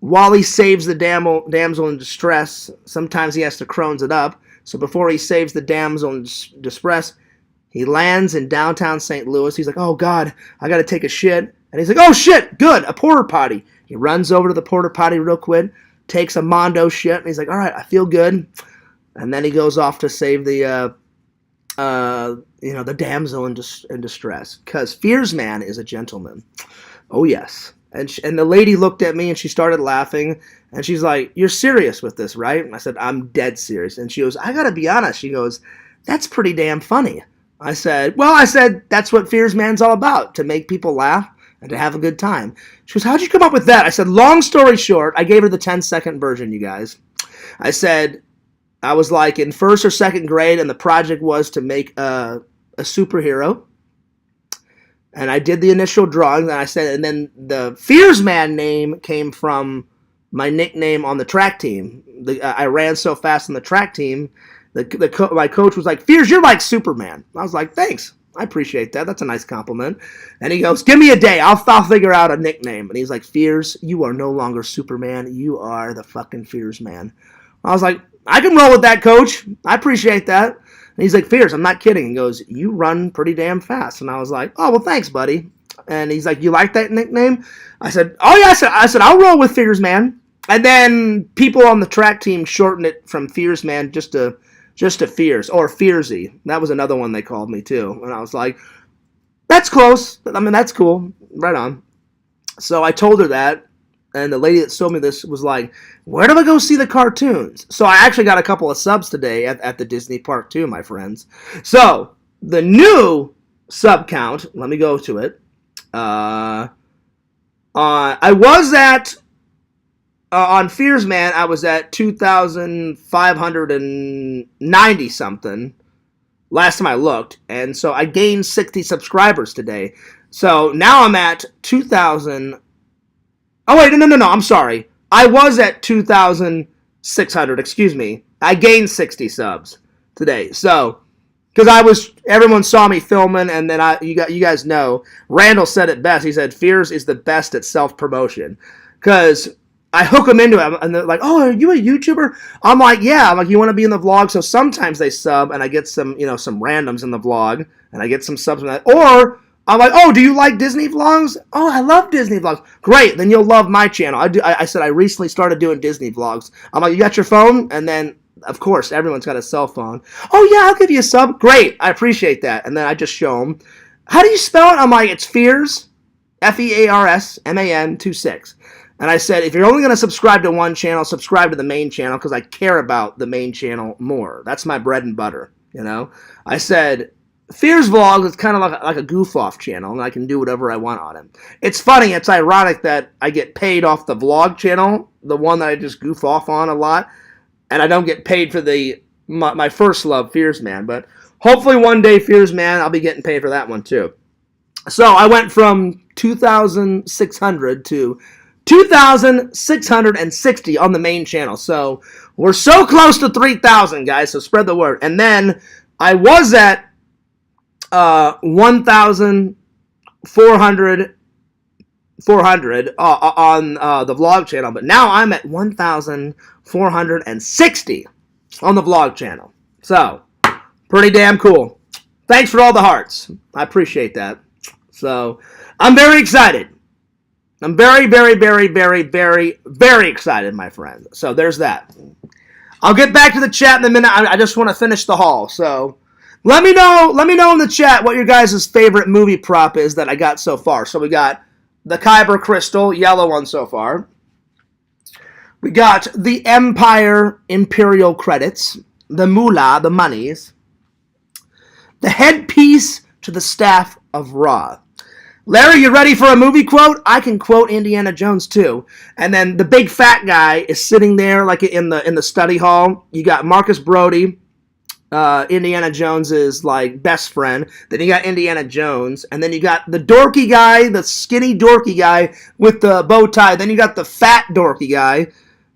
while he saves the damsel in distress, sometimes he has to crones it up, so before he saves the damsel in distress, he lands in downtown St. Louis. He's like, oh, God, I gotta take a shit. And he's like, oh, shit, good, a porta potty. He runs over to the porta potty real quick, takes a Mondo shit, and he's like, all right, I feel good. And then he goes off to save the damsel in distress. Because Fears Man is a gentleman. Oh, yes. And the lady looked at me and she started laughing. And she's like, you're serious with this, right? And I said, I'm dead serious. And she goes, I gotta be honest. She goes, that's pretty damn funny. I said, that's what Fears Man's all about. To make people laugh and to have a good time. She goes, how'd you come up with that? I said, long story short, I gave her the 10-second version, you guys. I said, I was like in 1st or 2nd grade, and the project was to make a superhero. And I did the initial drawings, and I said, and then the Fears Man name came from my nickname on the track team. I ran so fast on the track team, my coach was like, Fears, you're like Superman. I was like, thanks. I appreciate that. That's a nice compliment. And he goes, give me a day. I'll figure out a nickname. And he's like, Fears, you are no longer Superman. You are the fucking Fears Man. I was like, I can roll with that, coach. I appreciate that. And he's like, Fears, I'm not kidding. He goes, you run pretty damn fast. And I was like, oh, well, thanks, buddy. And he's like, you like that nickname? I said, oh, yeah. I said, I'll roll with Fears Man. And then people on the track team shortened it from Fears Man just to Fears, or Fearsy. That was another one they called me, too. And I was like, that's close. I mean, that's cool. Right on. So I told her that. And the lady that sold me this was like, where do I go see the cartoons? So I actually got a couple of subs today at the Disney park too, my friends. So the new sub count, let me go to it. I was at, on Fears Man, I was at 2,590 something last time I looked. And so I gained 60 subscribers today. So now I'm at 2,000. Oh, wait, no, I'm sorry. I was at 2,600, excuse me. I gained 60 subs today. So, because everyone saw me filming, and then you guys know, Randall said it best. He said, Fears is the best at self-promotion. Because I hook them into it, and they're like, oh, are you a YouTuber? I'm like, yeah. I'm like, you want to be in the vlog? So sometimes they sub, and I get some randoms in the vlog, and I get some subs from that. Or I'm like, oh, do you like Disney vlogs? Oh, I love Disney vlogs. Great, then you'll love my channel. I said I recently started doing Disney vlogs. I'm like, you got your phone? And then, of course, everyone's got a cell phone. Oh, yeah, I'll give you a sub. Great, I appreciate that. And then I just show them. How do you spell it? I'm like, it's Fears, FEARSMAN 26. And I said, if you're only going to subscribe to one channel, subscribe to the main channel, because I care about the main channel more. That's my bread and butter, you know? I said, Fears Vlog is kind of like a goof-off channel, and I can do whatever I want on it. It's funny, it's ironic that I get paid off the vlog channel, the one that I just goof off on a lot, and I don't get paid for my first love, Fears Man. But hopefully one day, Fears Man, I'll be getting paid for that one too. So I went from 2,600 to 2,660 on the main channel. So we're so close to 3,000, guys, so spread the word. And then I was at 1,400 on the vlog channel, but now I'm at 1,460 on the vlog channel. So, pretty damn cool. Thanks for all the hearts. I appreciate that. So, I'm very excited. I'm very, very, very, very, very, very excited, my friend. So, there's that. I'll get back to the chat in a minute. I just want to finish the haul. So, let me know in the chat what your guys' favorite movie prop is that I got so far. So, we got the Kyber Crystal, yellow one so far. We got the Empire Imperial credits, the moolah, the monies, the headpiece to the Staff of Ra. Larry, you ready for a movie quote? I can quote Indiana Jones too. And then the big fat guy is sitting there like in the study hall. You got Marcus Brody, Indiana Jones's like best friend. Then you got Indiana Jones, and then you got the dorky guy, the skinny dorky guy with the bow tie. Then you got the fat dorky guy.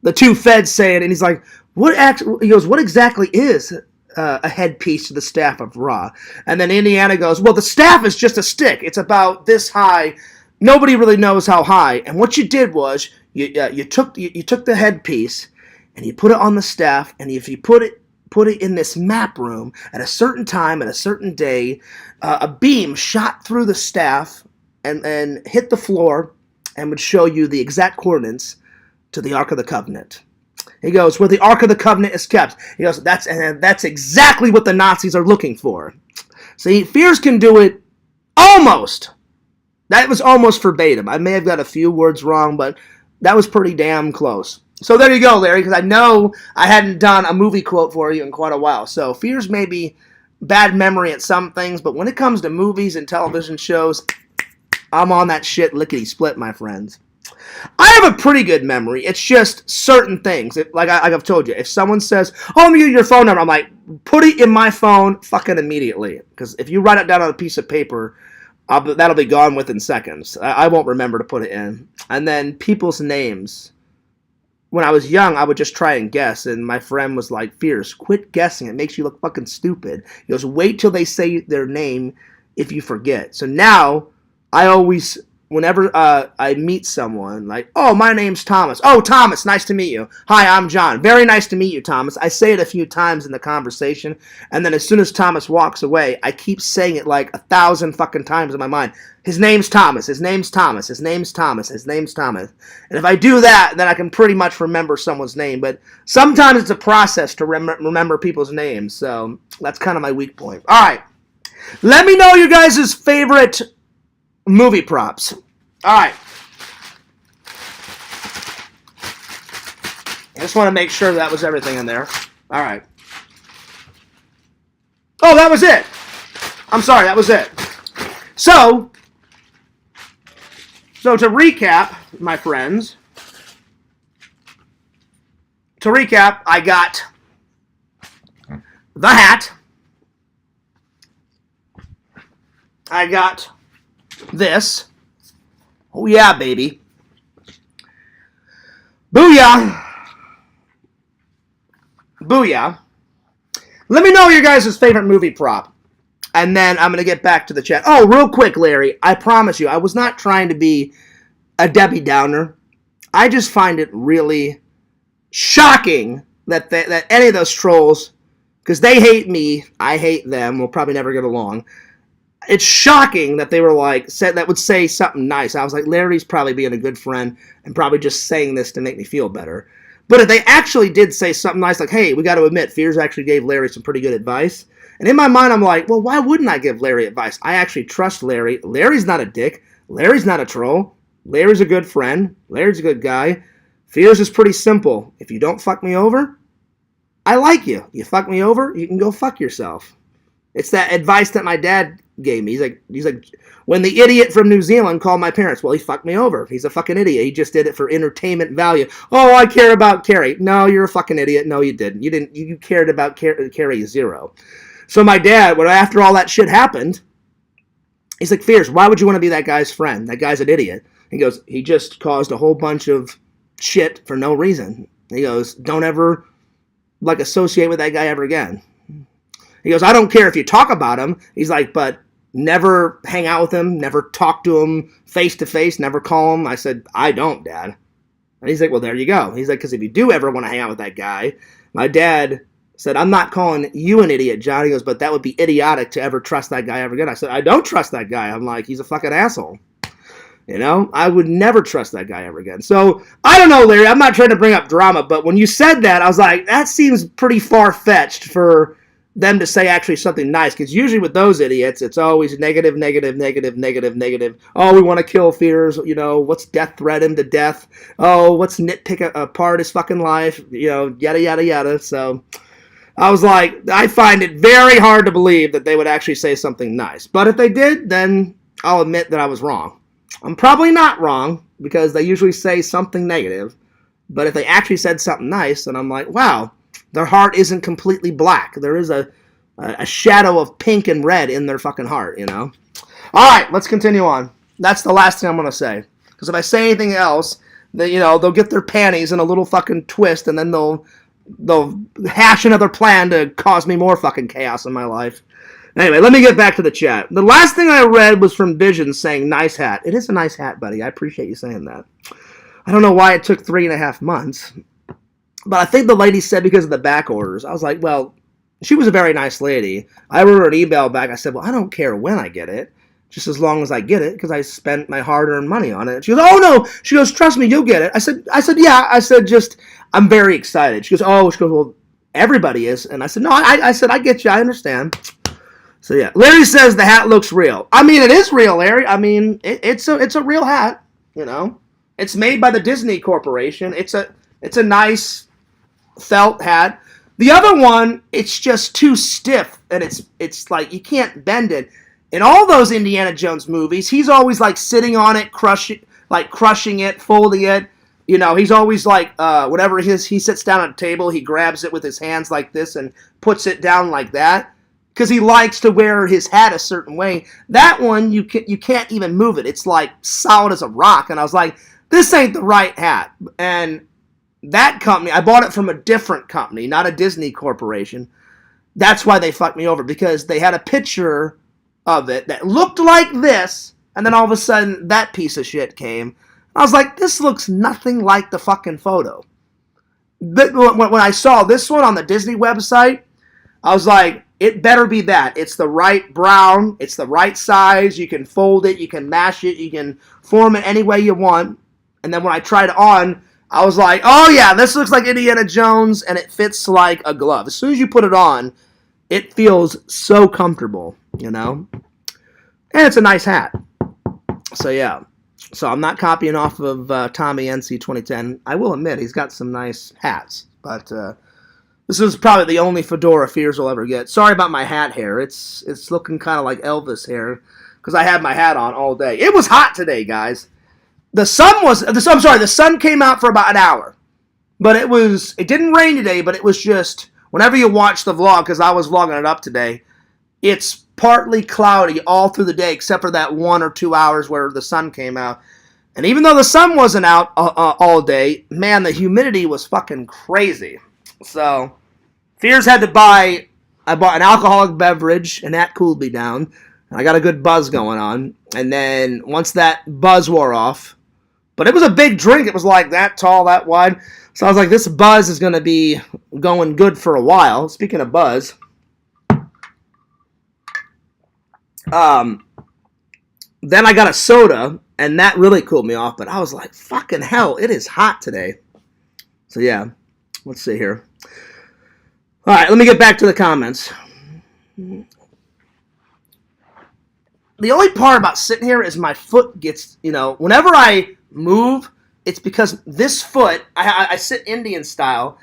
The two feds saying, and he's like, he goes, what exactly is a headpiece to the Staff of Ra? And then Indiana goes, well, the staff is just a stick. It's about this high. Nobody really knows how high. And what you did was you took the headpiece and you put it on the staff, and if you put it in this map room at a certain time, at a certain day, a beam shot through the staff and hit the floor and would show you the exact coordinates to the Ark of the Covenant. He goes, where the Ark of the Covenant is kept. He goes, that's exactly what the Nazis are looking for. See, Fears can do it almost. That was almost verbatim. I may have got a few words wrong, but that was pretty damn close. So there you go, Larry, because I know I hadn't done a movie quote for you in quite a while. So Fears may be bad memory at some things, but when it comes to movies and television shows, I'm on that shit lickety-split, my friends. I have a pretty good memory. It's just certain things. Like I've told you, if someone says, oh, let me give you your phone number, I'm like, put it in my phone fucking immediately. Because if you write it down on a piece of paper, that'll be gone within seconds. I won't remember to put it in. And then people's names. When I was young, I would just try and guess, and my friend was like, Fears, quit guessing. It makes you look fucking stupid. He goes, wait till they say their name if you forget. So now, I always, whenever I meet someone, like, oh, my name's Thomas. Oh, Thomas, nice to meet you. Hi, I'm John. Very nice to meet you, Thomas. I say it a few times in the conversation, and then as soon as Thomas walks away, I keep saying it like 1,000 fucking times in my mind. His name's Thomas. His name's Thomas. His name's Thomas. His name's Thomas. And if I do that, then I can pretty much remember someone's name. But sometimes it's a process to remember people's names. So that's kind of my weak point. All right. Let me know your guys' favorite movie props. All right. I just want to make sure that was everything in there. All right. Oh, that was it. I'm sorry, that was it. So to recap, my friends, I got the hat. I got this. Oh yeah, baby. Booyah. Booyah. Let me know your guys' favorite movie prop. And then I'm going to get back to the chat. Oh, real quick, Larry. I promise you, I was not trying to be a Debbie Downer. I just find it really shocking that any of those trolls, because they hate me, I hate them, we'll probably never get along. It's shocking that they were like, that would say something nice. I was like, Larry's probably being a good friend and probably just saying this to make me feel better. But if they actually did say something nice, like, hey, we got to admit, Fears actually gave Larry some pretty good advice. And in my mind, I'm like, well, why wouldn't I give Larry advice? I actually trust Larry. Larry's not a dick. Larry's not a troll. Larry's a good friend. Larry's a good guy. Fears is pretty simple. If you don't fuck me over, I like you. You fuck me over, you can go fuck yourself. It's that advice that my dad gave me. He's like, when the idiot from New Zealand called my parents, well, he fucked me over. He's a fucking idiot. He just did it for entertainment value. Oh, I care about Carrie. No, you're a fucking idiot. No, you didn't. You cared about Carrie zero. So my dad, when after all that shit happened, he's like, Fears, why would you want to be that guy's friend? That guy's an idiot. He goes, he just caused a whole bunch of shit for no reason. He goes, don't ever like associate with that guy ever again. He goes, I don't care if you talk about him. He's like, but never hang out with him, never talk to him face to face, never call him. I said, I don't, Dad. And he's like, well, there you go. He's like, because if you do ever want to hang out with that guy, my dad said, I'm not calling you an idiot, John. He goes, but that would be idiotic to ever trust that guy ever again. I said, I don't trust that guy. I'm like, he's a fucking asshole. You know, I would never trust that guy ever again. So, I don't know, Larry. I'm not trying to bring up drama, but when you said that, I was like, that seems pretty far-fetched for them to say actually something nice, because usually with those idiots, it's always negative, negative, negative, negative, negative. Oh, we want to kill Fears, you know, what's death threat him to death? Oh, what's nitpick apart his fucking life? You know, yada, yada, yada. So, I was like, I find it very hard to believe that they would actually say something nice. But if they did, then I'll admit that I was wrong. I'm probably not wrong, because they usually say something negative. But if they actually said something nice, then I'm like, wow, their heart isn't completely black. There is a shadow of pink and red in their fucking heart, you know? All right, let's continue on. That's the last thing I'm going to say. Because if I say anything else, then, you know, they'll get their panties in a little fucking twist, and then they'll hash another plan to cause me more fucking chaos in my life. Anyway, let me get back to the chat. The last thing I read was from Vision saying, nice hat. It is a nice hat, buddy. I appreciate you saying that. I don't know why it took 3.5 months. But I think the lady said because of the back orders. I was like, well, she was a very nice lady. I wrote her an email back. I said, well, I don't care when I get it, just as long as I get it, because I spent my hard-earned money on it. She goes, oh, no. She goes, trust me, you'll get it. I said, yeah. I said, just, I'm very excited. She goes, well, everybody is. And I said, no, I said, I get you. I understand. So, yeah. Larry says the hat looks real. I mean, it is real, Larry. I mean, it's a real hat, you know. It's made by the Disney Corporation. It's a nice felt hat. The other one, it's just too stiff, and it's like you can't bend it. In all those Indiana Jones movies, he's always like sitting on it, crushing it, folding it. You know, he's always like whenever he sits down at a table, he grabs it with his hands like this and puts it down like that, because he likes to wear his hat a certain way. That one, you can't even move it. It's like solid as a rock. And I was like, this ain't the right hat. And that company, I bought it from a different company, not a Disney Corporation. That's why they fucked me over, because they had a picture of it that looked like this, and then all of a sudden that piece of shit came. I was like, this looks nothing like the fucking photo. But when I saw this one on the Disney website, I was like, it better be that. It's the right brown, it's the right size, you can fold it, you can mash it, you can form it any way you want. And then when I tried it on, I was like, oh yeah, this looks like Indiana Jones, and it fits like a glove. As soon as you put it on, it feels so comfortable, you know? And it's a nice hat. So yeah. So I'm not copying off of Tommy NC 2010. I will admit, he's got some nice hats. But this is probably the only fedora Fears will ever get. Sorry about my hat hair. It's looking kind of like Elvis hair, because I had my hat on all day. It was hot today, guys. The sun came out for about an hour. But it didn't rain today, but it was just, whenever you watch the vlog, because I was vlogging it up today, it's partly cloudy all through the day, except for that 1 or 2 hours where the sun came out. And even though the sun wasn't out all day, man, the humidity was fucking crazy. So, Fears had to I bought an alcoholic beverage, and that cooled me down. And I got a good buzz going on. And then, once that buzz wore off, but it was a big drink. It was like that tall, that wide. So I was like, this buzz is going to be going good for a while. Speaking of buzz. Then I got a soda, and that really cooled me off. But I was like, fucking hell, it is hot today. So yeah, let's see here. All right, let me get back to the comments. The only part about sitting here is my foot gets, whenever I move, it's because this foot, I sit Indian style,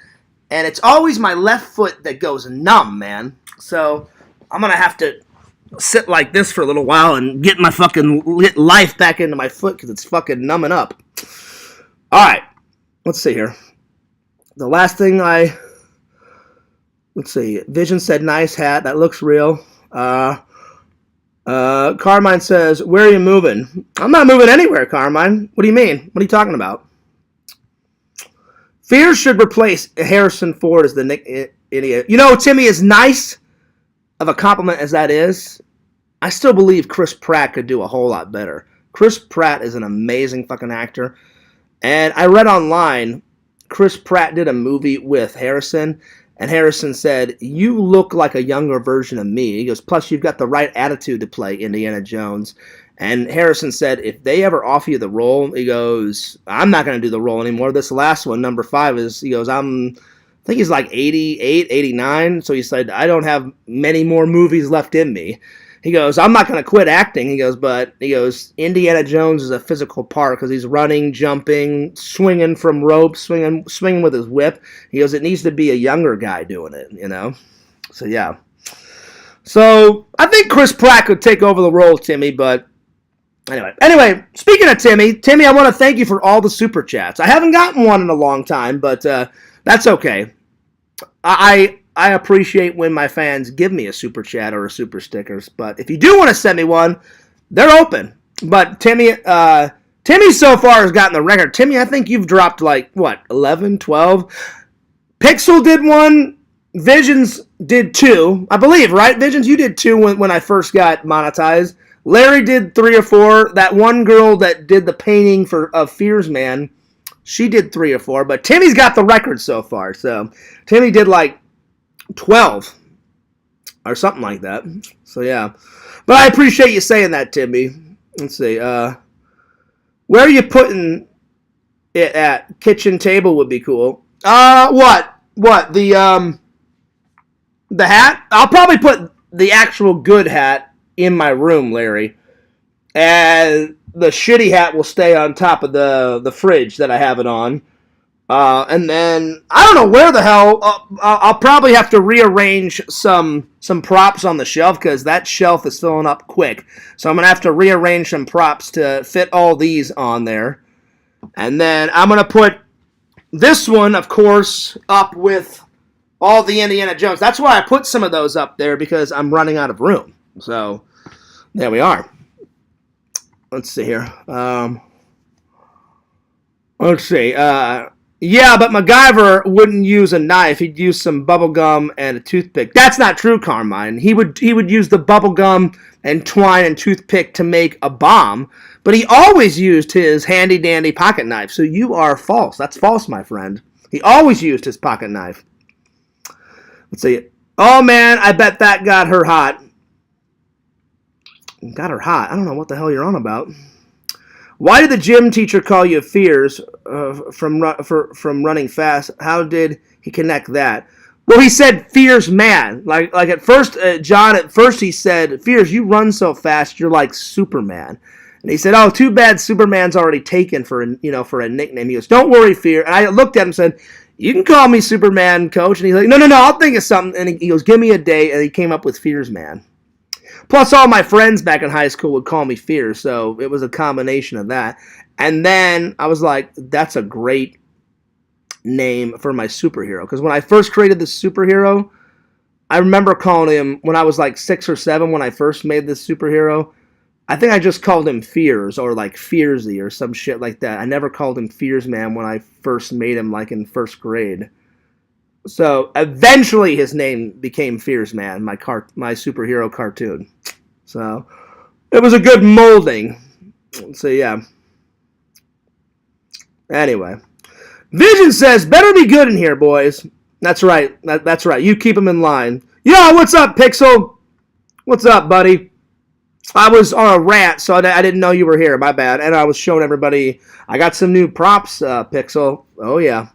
and it's always my left foot that goes numb, man. So I'm gonna have to sit like this for a little while and get my fucking life back into my foot because it's fucking numbing up. All right, let's see here. The last thing let's see. Vision said, "Nice hat. That looks real." Carmine says, "Where are you moving?" I'm not moving anywhere, Carmine. What do you mean? What are you talking about? Fears should replace Harrison Ford as the Nick idiot. You know, Timmy, as nice of a compliment as that is, I still believe Chris Pratt could do a whole lot better. Chris Pratt is an amazing fucking actor. And I read online, Chris Pratt did a movie with Harrison, and Harrison said, "You look like a younger version of me." He goes, "Plus you've got the right attitude to play Indiana Jones." And Harrison said, "If they ever offer you the role," he goes, "I'm not going to do the role anymore. This last one, number 5, he goes, I think he's like 88, 89. So he said, "I don't have many more movies left in me." He goes, "I'm not going to quit acting." He goes, "But," he goes, "Indiana Jones is a physical part because he's running, jumping, swinging from ropes, swinging with his whip." He goes, "It needs to be a younger guy doing it, you know?" So, yeah. So, I think Chris Pratt could take over the role, Timmy, but Anyway, speaking of Timmy, I want to thank you for all the super chats. I haven't gotten one in a long time, but that's okay. I appreciate when my fans give me a super chat or a super stickers, but if you do want to send me one, they're open. But Timmy so far has gotten the record. Timmy, I think you've dropped like, what, 11, 12? Pixel did one. Visions did 2. I believe, right? Visions, you did 2 when I first got monetized. Larry did 3 or 4. That one girl that did the painting of Fears Man, she did 3 or 4. But Timmy's got the record so far. So Timmy did like 12 or something like that. So yeah. But I appreciate you saying that, Timmy. Let's see. Where are you putting it at? Kitchen table would be cool. What? The hat? I'll probably put the actual good hat in my room, Larry, and the shitty hat will stay on top of the fridge that I have it on, and then I don't know where the hell. I'll probably have to rearrange some props on the shelf because that shelf is filling up quick. So I'm gonna have to rearrange some props to fit all these on there, and then I'm gonna put this one, of course, up with all the Indiana Jones. That's why I put some of those up there because I'm running out of room. So, there we are. Let's see here. Let's see. Yeah, but MacGyver wouldn't use a knife. He'd use some bubble gum and a toothpick. That's not true, Carmine. He would use the bubble gum and twine and toothpick to make a bomb, but he always used his handy-dandy pocket knife. So you are false. That's false, my friend. He always used his pocket knife. Let's see. Oh, man, I bet that got her hot. Got her hot. I don't know what the hell you're on about. Why did the gym teacher call you Fears from running fast? How did he connect that? Well, he said Fears Man. Like at first, John. At first, he said, "Fears, you run so fast, you're like Superman." And he said, "Oh, too bad Superman's already taken for a nickname." He goes, "Don't worry, Fear." And I looked at him and said, "You can call me Superman, Coach." And he's like, "No, I'll think of something." And he goes, "Give me a day," and he came up with Fears Man. Plus, all my friends back in high school would call me Fear, so it was a combination of that. And then I was like, that's a great name for my superhero. Because when I first created this superhero, I remember calling him, when I was like 6 or 7, when I first made this superhero, I think I just called him Fears or like Fearsy or some shit like that. I never called him Fears Man when I first made him like in first grade. So eventually his name became Fears Man, my superhero cartoon. So it was a good molding. So yeah. Anyway. Vision says, better be good in here, boys. That's right. That's right. You keep them in line. Yo, what's up, Pixel? What's up, buddy? I was on a rant, so I didn't know you were here. My bad. And I was showing everybody. I got some new props, Pixel. Oh, yeah.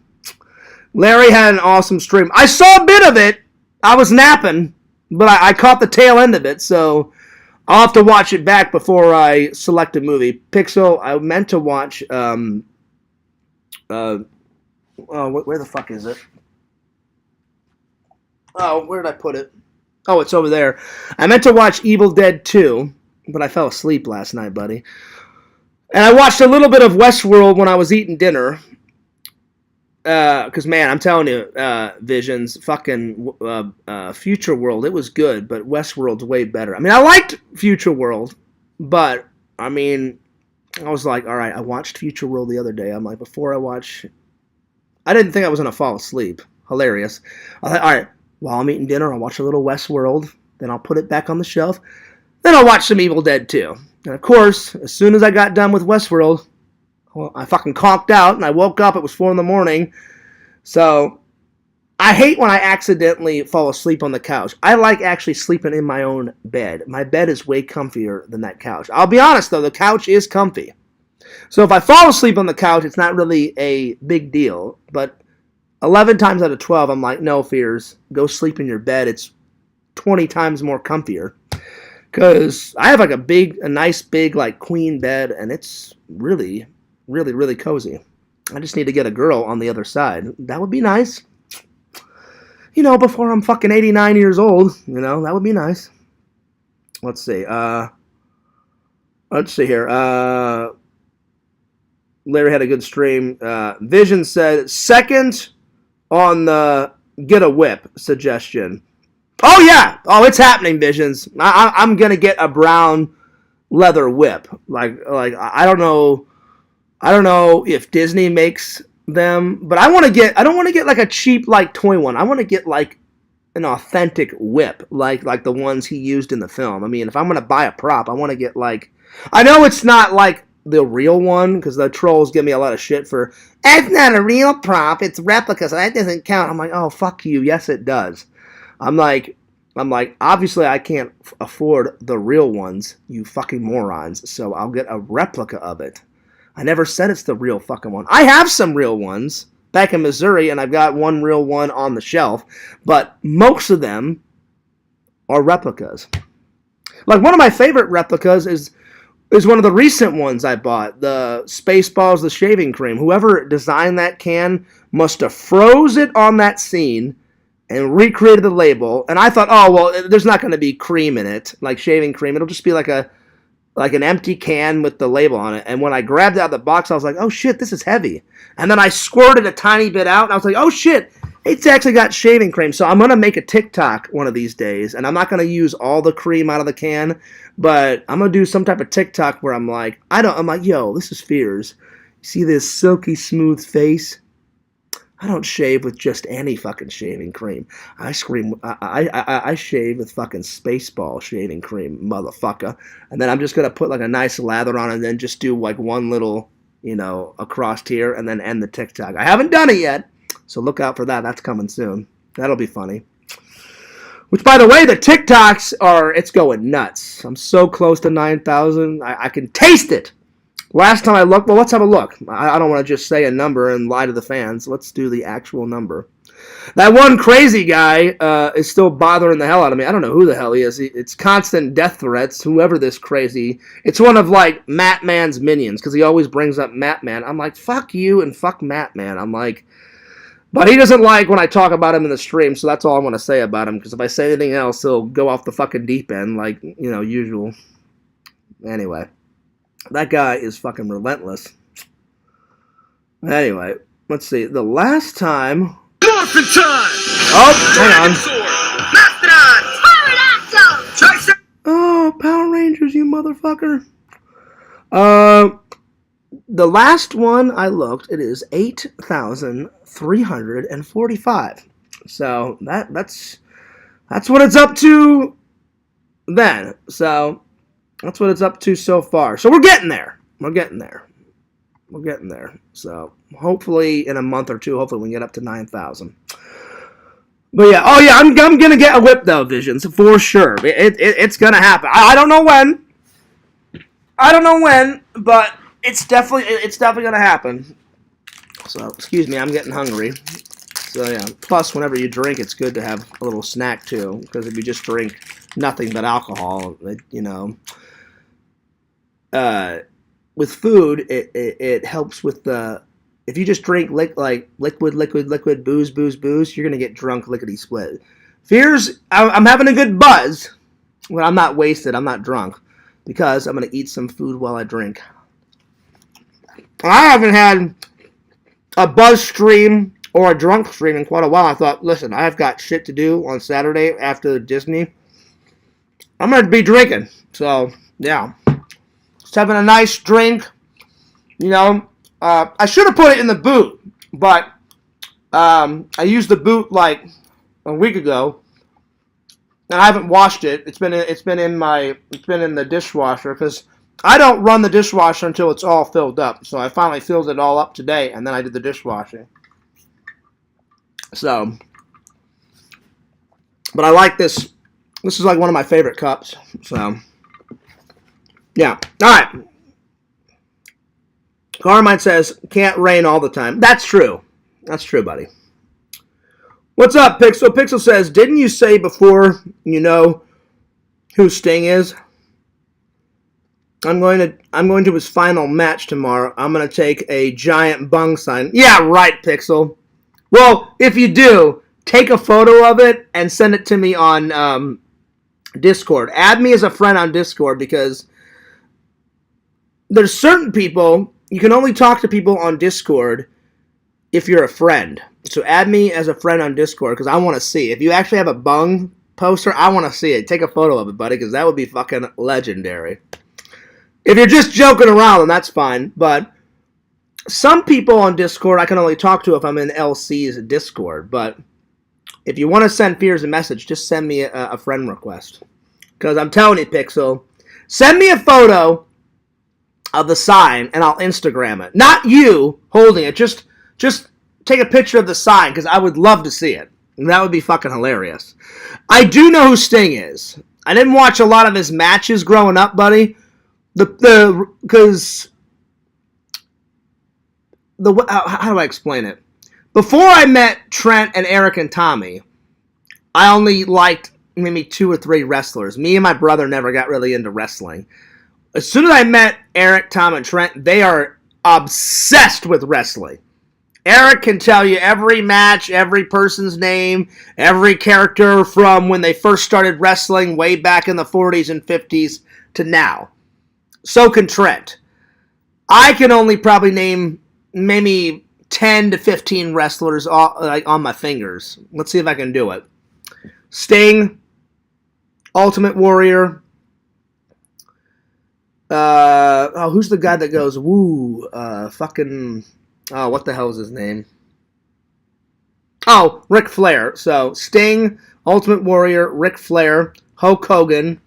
Larry had an awesome stream. I saw a bit of it. I was napping, but I caught the tail end of it, so I'll have to watch it back before I select a movie. Pixel, I meant to watch, where the fuck is it? Oh, where did I put it? Oh, it's over there. I meant to watch Evil Dead 2, but I fell asleep last night, buddy. And I watched a little bit of Westworld when I was eating dinner. Because, man, I'm telling you, Visions, fucking Future World, it was good, but Westworld's way better. I mean, I liked Future World, but, I mean, I was like, all right, I watched Future World the other day. I'm like, before I watch... I didn't think I was going to fall asleep. Hilarious. I was like, all right, while I'm eating dinner, I'll watch a little Westworld, then I'll put it back on the shelf, then I'll watch some Evil Dead 2. And, of course, as soon as I got done with Westworld... Well, I fucking conked out, and I woke up, it was 4 in the morning. So, I hate when I accidentally fall asleep on the couch. I like actually sleeping in my own bed. My bed is way comfier than that couch. I'll be honest, though, the couch is comfy. So, if I fall asleep on the couch, it's not really a big deal. But 11 times out of 12, I'm like, no fears. Go sleep in your bed. It's 20 times more comfier. Because I have like a nice big like queen bed, and it's really... really, really cozy. I just need to get a girl on the other side. That would be nice. You know, before I'm fucking 89 years old. You know, that would be nice. Let's see. Let's see here. Larry had a good stream. Vision said, second on the get a whip suggestion. Oh, yeah. Oh, it's happening, Visions. I'm going to get a brown leather whip. Like I don't know... I don't know if Disney makes them, but I don't want to get like a cheap like toy one. I want to get like an authentic whip, like the ones he used in the film. I mean, if I'm going to buy a prop, I want to get like, I know it's not like the real one, because the trolls give me a lot of shit for, it's not a real prop, it's replica, so that doesn't count. I'm like, oh, fuck you. Yes, it does. I'm like, obviously I can't afford the real ones, you fucking morons, so I'll get a replica of it. I never said it's the real fucking one. I have some real ones back in Missouri, and I've got one real one on the shelf, but most of them are replicas. Like, one of my favorite replicas is one of the recent ones I bought, the Spaceballs, the shaving cream. Whoever designed that can must have froze it on that scene and recreated the label, and I thought, oh, well, there's not going to be cream in it, like shaving cream. It'll just be like an empty can with the label on it. And when I grabbed it out of the box, I was like, oh shit, this is heavy. And then I squirted a tiny bit out, and I was like, oh shit, it's actually got shaving cream. So I'm going to make a TikTok one of these days, and I'm not going to use all the cream out of the can, but I'm going to do some type of TikTok where I'm like, yo, this is Fears. See this silky smooth face? I don't shave with just any fucking shaving cream. I shave with fucking Spaceball shaving cream, motherfucker. And then I'm just gonna put like a nice lather on, and then just do like one little, across here, and then end the TikTok. I haven't done it yet, so look out for that. That's coming soon. That'll be funny. Which, by the way, the TikToks it's going nuts. I'm so close to 9,000. I can taste it. Last time I looked, well, let's have a look. I don't want to just say a number and lie to the fans. Let's do the actual number. That one crazy guy is still bothering the hell out of me. I don't know who the hell he is. It's constant death threats, whoever this crazy. It's one of, like, Matt Man's minions, because he always brings up Matt Man. I'm like, fuck you and fuck Matt Man. I'm like, but he doesn't like when I talk about him in the stream, so that's all I'm going to say about him, because if I say anything else, he'll go off the fucking deep end, like, usual. Anyway. That guy is fucking relentless. Anyway, let's see. The last time... Morphin' time! Oh, hang on. Mastodon! Oh, Power Rangers, you motherfucker. The last one I looked, it is 8,345. So, that's what it's up to then. So... that's what it's up to so far. So we're getting there. So hopefully in a month or two, hopefully we can get up to 9,000. But yeah, I'm going to get a whip though, Visions, for sure. It's going to happen. I don't know when. But it's definitely going to happen. So, excuse me, I'm getting hungry. So yeah, plus whenever you drink, it's good to have a little snack too. Because if you just drink nothing but alcohol, with food, it helps with the... if you just drink liquid, booze, you're going to get drunk lickety-split. Fears, I'm having a good buzz. Well, I'm not wasted. I'm not drunk. Because I'm going to eat some food while I drink. I haven't had a buzz stream or a drunk stream in quite a while. I thought, listen, I've got shit to do on Saturday after Disney. I'm going to be drinking. So, yeah. Just having a nice drink. You know, I should have put it in the boot. But I used the boot like a week ago. And I haven't washed it. It's been in the dishwasher because I don't run the dishwasher until it's all filled up. So I finally filled it all up today, and then I did the dishwashing. So, but I like this. This is like one of my favorite cups. So, yeah. All right. Carmine says, can't rain all the time. That's true. That's true, buddy. What's up, Pixel? Pixel says, didn't you say before you know who Sting is? I'm going to his final match tomorrow. I'm going to take a giant bung sign. Yeah, right, Pixel. Well, if you do, take a photo of it and send it to me on Discord. Add me as a friend on Discord because there's certain people, you can only talk to people on Discord if you're a friend. So add me as a friend on Discord because I want to see. If you actually have a bung poster, I want to see it. Take a photo of it, buddy, because that would be fucking legendary. If you're just joking around, then that's fine. But some people on Discord I can only talk to if I'm in LC's Discord. But if you want to send Fears a message, just send me a friend request. Because I'm telling you, Pixel, send me a photo of the sign and I'll Instagram it. Not you holding it. Just take a picture of the sign because I would love to see it. And that would be fucking hilarious. I do know who Sting is. I didn't watch a lot of his matches growing up, buddy. Because how do I explain it? Before I met Trent and Eric and Tommy, I only liked maybe 2 or 3 wrestlers. Me and my brother never got really into wrestling. As soon as I met Eric, Tom, and Trent, they are obsessed with wrestling. Eric can tell you every match, every person's name, every character from when they first started wrestling way back in the 40s and 50s to now. So can Trent. I can only probably name maybe 10 to 15 wrestlers on my fingers. Let's see if I can do it. Sting, Ultimate Warrior. Who's the guy that goes, woo, what the hell is his name? Oh, Ric Flair. So, Sting, Ultimate Warrior, Ric Flair, Hulk Hogan,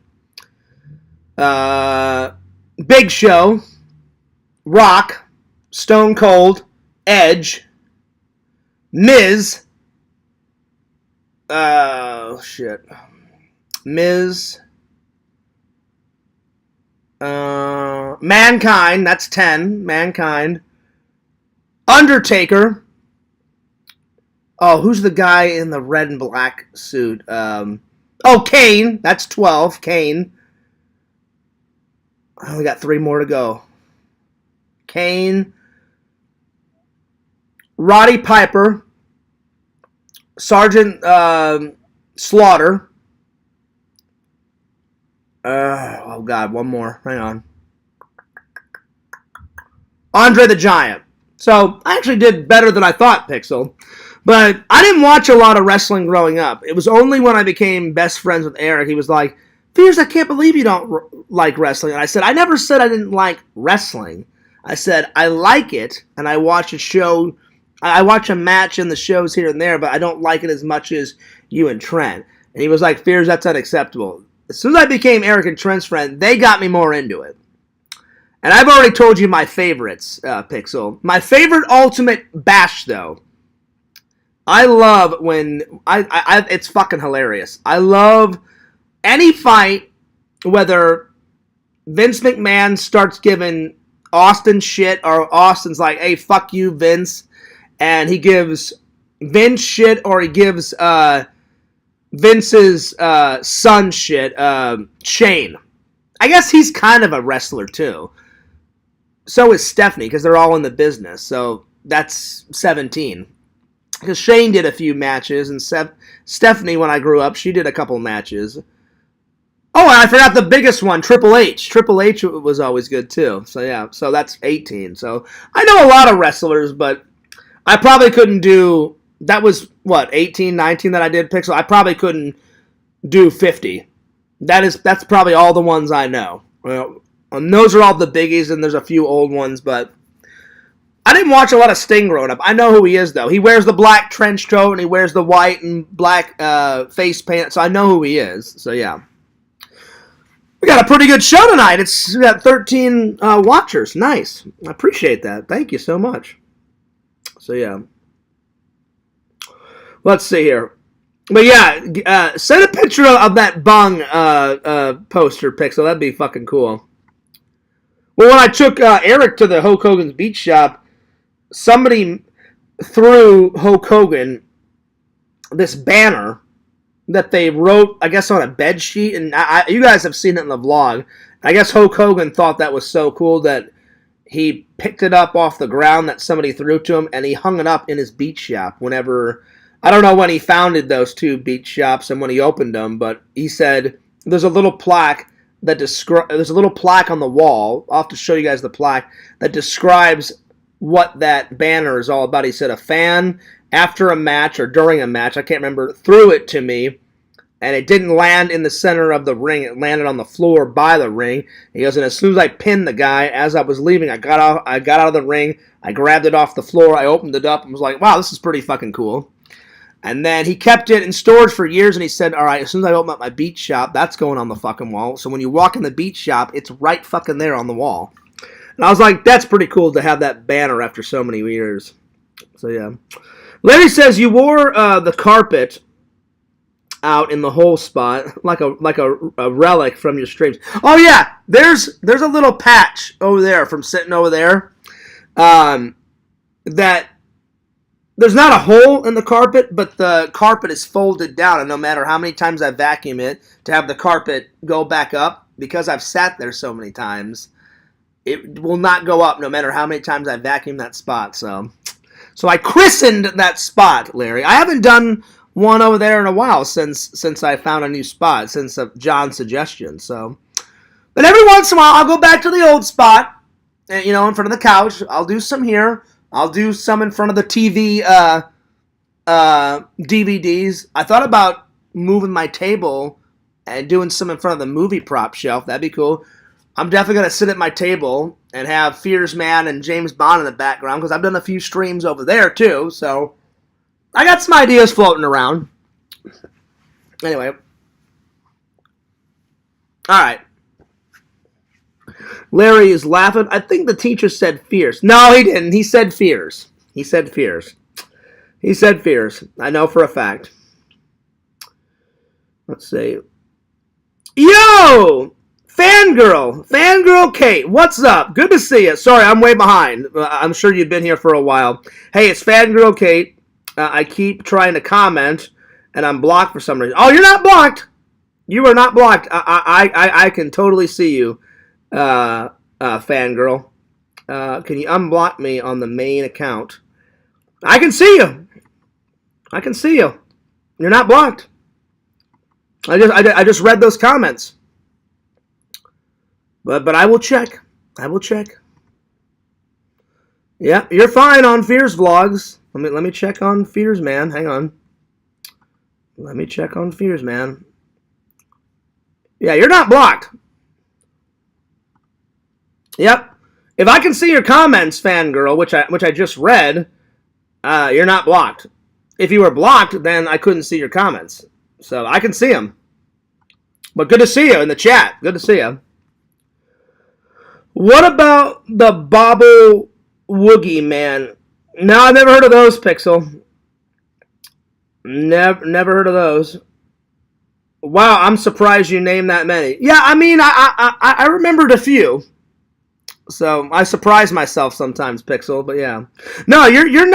Big Show, Rock, Stone Cold, Edge, Miz, Miz, Mankind, that's 10, Mankind, Undertaker. Oh, who's the guy in the red and black suit? Kane, that's 12, Kane. I only got 3 more to go. Kane, Roddy Piper, Sergeant Slaughter. Oh, God, one more. Hang on. Andre the Giant. So, I actually did better than I thought, Pixel. But I didn't watch a lot of wrestling growing up. It was only when I became best friends with Eric, he was like, Fears, I can't believe you don't like wrestling. And I said, I never said I didn't like wrestling. I said, I like it, and I watch a show. I watch a match in the shows here and there, but I don't like it as much as you and Trent. And he was like, Fears, that's unacceptable. As soon as I became Eric and Trent's friend, they got me more into it. And I've already told you my favorites, Pixel. My favorite Ultimate Bash, though. I love when... it's fucking hilarious. I love any fight, whether Vince McMahon starts giving Austin shit, or Austin's like, hey, fuck you, Vince. And he gives Vince shit, or he gives Vince's son shit, Shane. I guess he's kind of a wrestler, too. So is Stephanie, because they're all in the business. So that's 17. because Shane did a few matches, and Stephanie, when I grew up, she did a couple matches. Oh, and I forgot the biggest one, Triple H. Triple H was always good, too. So, yeah, so that's 18. So, I know a lot of wrestlers, but I probably couldn't do, that was, 18, 19 that I did, Pixel? I probably couldn't do 50. That's probably all the ones I know. Well, and those are all the biggies, and there's a few old ones, but I didn't watch a lot of Sting growing up. I know who he is, though. He wears the black trench coat, and he wears the white and black face paint, so I know who he is. So, yeah. We got a pretty good show tonight. We got 13 watchers. Nice. I appreciate that. Thank you so much. So, yeah. Let's see here. But, yeah, send a picture of that bung poster, Pixel. That'd be fucking cool. Well, when I took Eric to the Hulk Hogan's Beach Shop, somebody threw Hulk Hogan this banner that they wrote, I guess, on a bed sheet, and you guys have seen it in the vlog. I guess Hulk Hogan thought that was so cool that he picked it up off the ground that somebody threw to him, and he hung it up in his beach shop whenever, I don't know when he founded those two beach shops and when he opened them, but he said there's a little plaque there's a little plaque on the wall. I'll have to show you guys the plaque that describes what that banner is all about. He said a fan after a match or during a match, I can't remember, threw it to me, and it didn't land in the center of the ring. It landed on the floor by the ring. He goes, and as soon as I pinned the guy, as I was leaving, I got out of the ring, I grabbed it off the floor, I opened it up, and was like, wow, this is pretty fucking cool. And then he kept it in storage for years, and he said, all right, as soon as I open up my beach shop, that's going on the fucking wall. So when you walk in the beach shop, it's right fucking there on the wall. And I was like, that's pretty cool to have that banner after so many years. So, yeah. Larry says you wore the carpet out in the hole spot like a relic from your streams. Oh yeah, there's a little patch over there from sitting over there. That there's not a hole in the carpet, but the carpet is folded down, and no matter how many times I vacuum it to have the carpet go back up, because I've sat there so many times, it will not go up no matter how many times I vacuum that spot. So I christened that spot, Larry. I haven't done one over there in a while since I found a new spot, since John's suggestion. So, but every once in a while, I'll go back to the old spot, in front of the couch. I'll do some here. I'll do some in front of the TV DVDs. I thought about moving my table and doing some in front of the movie prop shelf. That'd be cool. I'm definitely going to sit at my table and have Fears Man and James Bond in the background, because I've done a few streams over there, too. So, I got some ideas floating around. Anyway. Alright. Larry is laughing. I think the teacher said Fears. No, he didn't. He said Fears. He said Fears. He said Fears. I know for a fact. Let's see. Yo! Fangirl Kate, what's up? Good to see you. Sorry, I'm way behind. I'm sure you've been here for a while. Hey, it's Fangirl Kate. I keep trying to comment, and I'm blocked for some reason. Oh, you're not blocked. You are not blocked. I can totally see you, Fangirl. Can you unblock me on the main account? I can see you. I can see you. You're not blocked. I just read those comments. But I will check. I will check. Yeah, you're fine on Fears vlogs. Let me check on Fears Man. Hang on. Let me check on Fears Man. Yeah, you're not blocked. Yep. If I can see your comments, Fangirl, which I just read, you're not blocked. If you were blocked, then I couldn't see your comments. So I can see them. But good to see you in the chat. Good to see you. What about the Bobble Woogie Man? No, I've never heard of those, Pixel. Never heard of those. Wow, I'm surprised you named that many. Yeah, I mean, I remembered a few. So I surprise myself sometimes, Pixel. But yeah, no, you're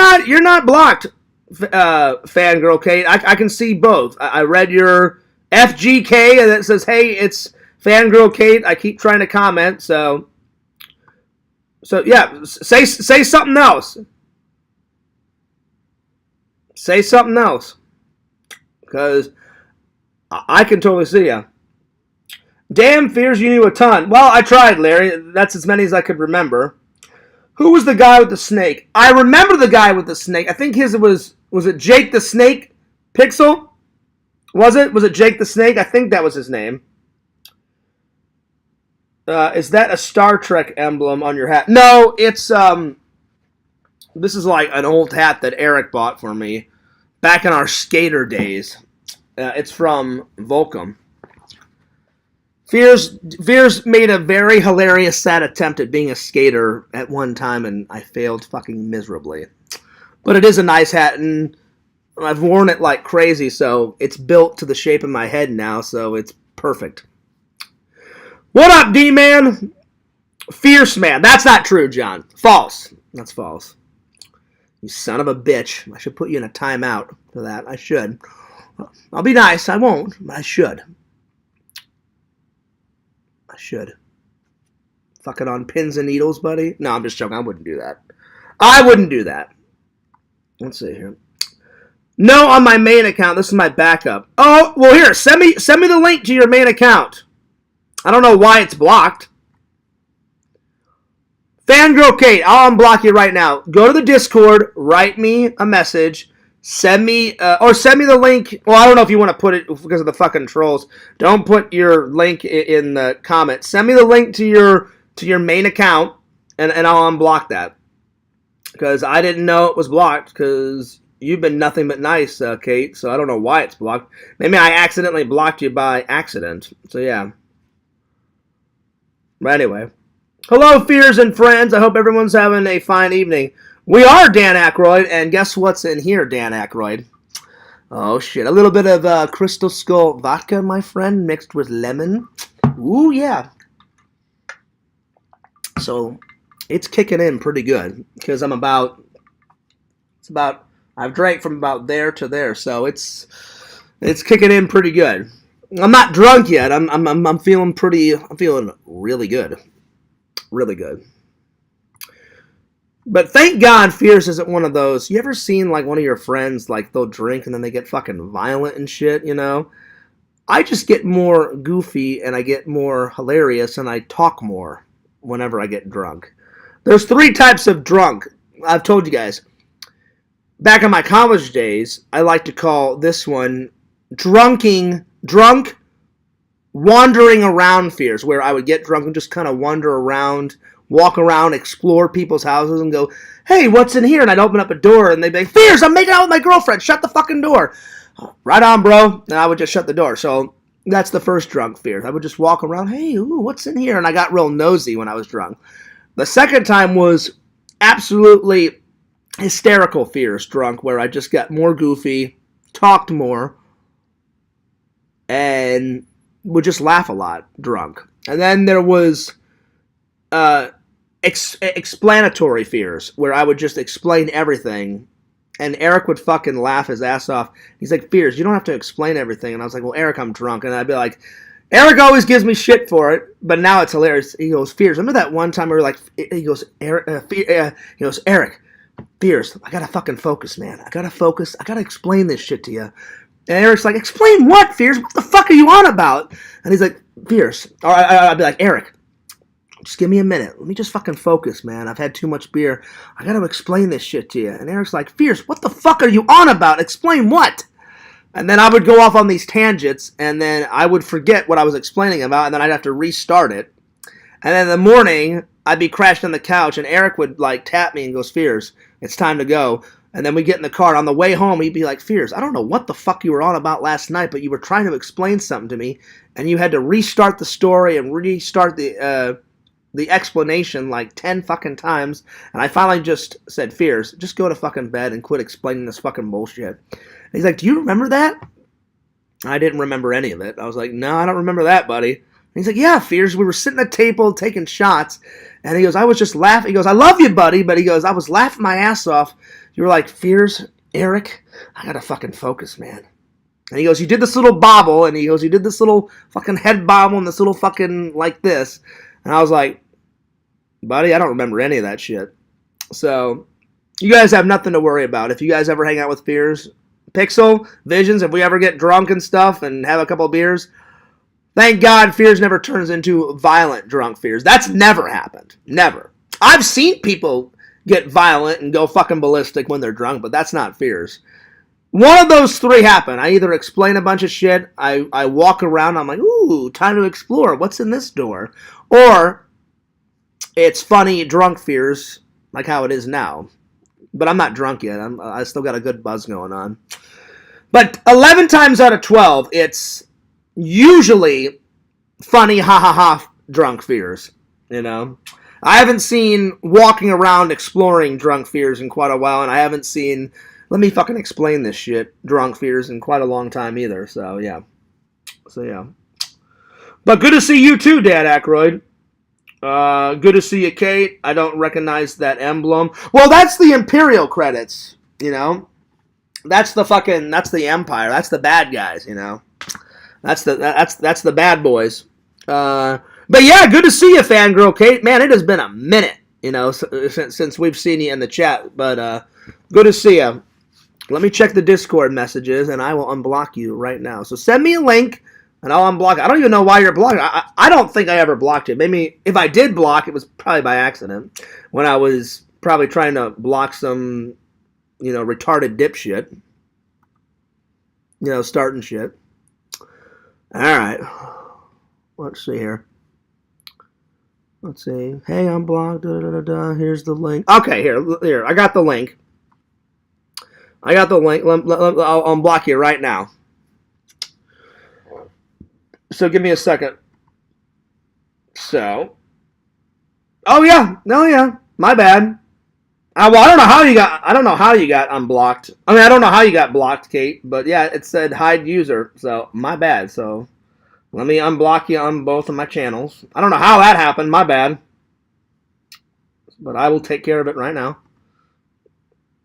not blocked, Fangirl Kate. I can see both. I read your FGK and it says, hey, it's Fangirl Kate. I keep trying to comment, so yeah, say something else. Say something else. Because I can totally see ya. Damn, Fears, you knew a ton. Well, I tried, Larry. That's as many as I could remember. Who was the guy with the snake? I remember the guy with the snake. I think his was it Jake the Snake Pixel? Was it? Was it Jake the Snake? I think that was his name. Is that a Star Trek emblem on your hat? No, it's this is like an old hat that Eric bought for me back in our skater days. It's from Volcom. Fears made a very hilarious, sad attempt at being a skater at one time, and I failed fucking miserably. But it is a nice hat, and I've worn it like crazy, so it's built to the shape of my head now, so it's perfect. What up, D-Man? Fierce man. That's not true, John. False. That's false. You son of a bitch. I should put you in a timeout for that. I should. I'll be nice. I won't, but I should. I should. Fucking on pins and needles, buddy? No, I'm just joking. I wouldn't do that. I wouldn't do that. Let's see here. No, on my main account. This is my backup. Oh, well, here. Send me the link to your main account. I don't know why it's blocked. Fangirl Kate, I'll unblock you right now. Go to the Discord, write me a message, send me the link. Well, I don't know if you want to put it because of the fucking trolls. Don't put your link in the comments. Send me the link to your main account, and I'll unblock that. Because I didn't know it was blocked, because you've been nothing but nice, Kate, so I don't know why it's blocked. Maybe I accidentally blocked you by accident. So, yeah. But anyway. Hello, Fears and friends. I hope everyone's having a fine evening. We are Dan Aykroyd, and guess what's in here, Dan Aykroyd? Oh, shit. A little bit of Crystal Skull vodka, my friend, mixed with lemon. Ooh, yeah. So, it's kicking in pretty good, because I've drank from about there to there, so it's kicking in pretty good. I'm not drunk yet. I'm feeling really good. Really good. But thank God Fierce isn't one of those. You ever seen like one of your friends, like they'll drink and then they get fucking violent and shit, you know? I just get more goofy and I get more hilarious and I talk more whenever I get drunk. There's 3 types of drunk. I've told you guys. Back in my college days, I like to call this one drunk wandering around Fears, where I would get drunk and just kind of wander around, walk around, explore people's houses and go, hey, what's in here? And I'd open up a door and they'd be like, Fears, I'm making out with my girlfriend. Shut the fucking door. Right on, bro. And I would just shut the door. So that's the first drunk Fears. I would just walk around, hey, ooh, what's in here? And I got real nosy when I was drunk. The second time was absolutely hysterical Fears drunk, where I just got more goofy, talked more, and would just laugh a lot drunk. And then there was explanatory Fears, where I would just explain everything, and Eric would fucking laugh his ass off. He's like, Fears, you don't have to explain everything. And I was like, well, Eric, I'm drunk. And I'd be like, Eric always gives me shit for it, but now it's hilarious. He goes, Fears, remember that one time we were like, he goes, Eric, Fears, I gotta fucking focus, man. I gotta focus. I gotta explain this shit to you. And Eric's like, explain what, Fears? What the fuck are you on about? And he's like, Fears. Or I'd be like, Eric, just give me a minute. Let me just fucking focus, man. I've had too much beer. I gotta explain this shit to you. And Eric's like, Fears, what the fuck are you on about? Explain what? And then I would go off on these tangents, and then I would forget what I was explaining about, and then I'd have to restart it. And then in the morning, I'd be crashed on the couch, and Eric would, like, tap me and goes, Fears, it's time to go. And then we get in the car. On the way home, he'd be like, Fears, I don't know what the fuck you were on about last night, but you were trying to explain something to me, and you had to restart the story and restart the explanation like 10 fucking times. And I finally just said, Fears, just go to fucking bed and quit explaining this fucking bullshit. And he's like, do you remember that? I didn't remember any of it. I was like, no, I don't remember that, buddy. And he's like, yeah, Fears, we were sitting at the table taking shots. And he goes, I was just laughing. He goes, I love you, buddy. But he goes, I was laughing my ass off. You were like, Fears, Eric, I gotta fucking focus, man. And he goes, you did this little bobble. And he goes, you did this little fucking head bobble and this little fucking like this. And I was like, buddy, I don't remember any of that shit. So You guys have nothing to worry about. If you guys ever hang out with Fears, Pixel, Visions, if we ever get drunk and stuff and have a couple of beers, thank God Fears never turns into violent drunk Fears. That's never happened. Never. I've seen people get violent and go fucking ballistic when they're drunk, but that's not Fears. One of those three happen. I either explain a bunch of shit, I walk around, I'm like, ooh, time to explore. What's in this door? Or it's funny drunk Fears, like how it is now. But I'm not drunk yet. I still got a good buzz going on. But 11 times out of 12, it's usually funny, ha ha ha, drunk Fears. You know? I haven't seen walking around exploring drunk Fears in quite a while, and I haven't seen, let me fucking explain this shit, drunk Fears in quite a long time either. So, yeah. But good to see you too, Dad Aykroyd. Good to see you, Kate. I don't recognize that emblem. Well, that's the Imperial credits, you know? That's the Empire. That's the bad guys, you know? That's the bad boys. But yeah, good to see you, Fangirl Kate. Man, it has been a minute, you know, since we've seen you in the chat. But good to see you. Let me check the Discord messages, and I will unblock you right now. So send me a link, and I'll unblock. I don't even know why you're blocked. I don't think I ever blocked you. Maybe if I did block, it was probably by accident when I was probably trying to block some, you know, retarded dipshit. You know, starting shit. All right. Let's see here. Let's see. Hey, I'm blocked. Here's the link. Okay, here. I got the link. I'll unblock you right now. So give me a second. So. Oh yeah. No, yeah. My bad. Well, I don't know how you got unblocked. I mean, I don't know how you got blocked, Kate. But yeah, it said hide user. So my bad. So let me unblock you on both of my channels. I don't know how that happened. My bad. But I will take care of it right now.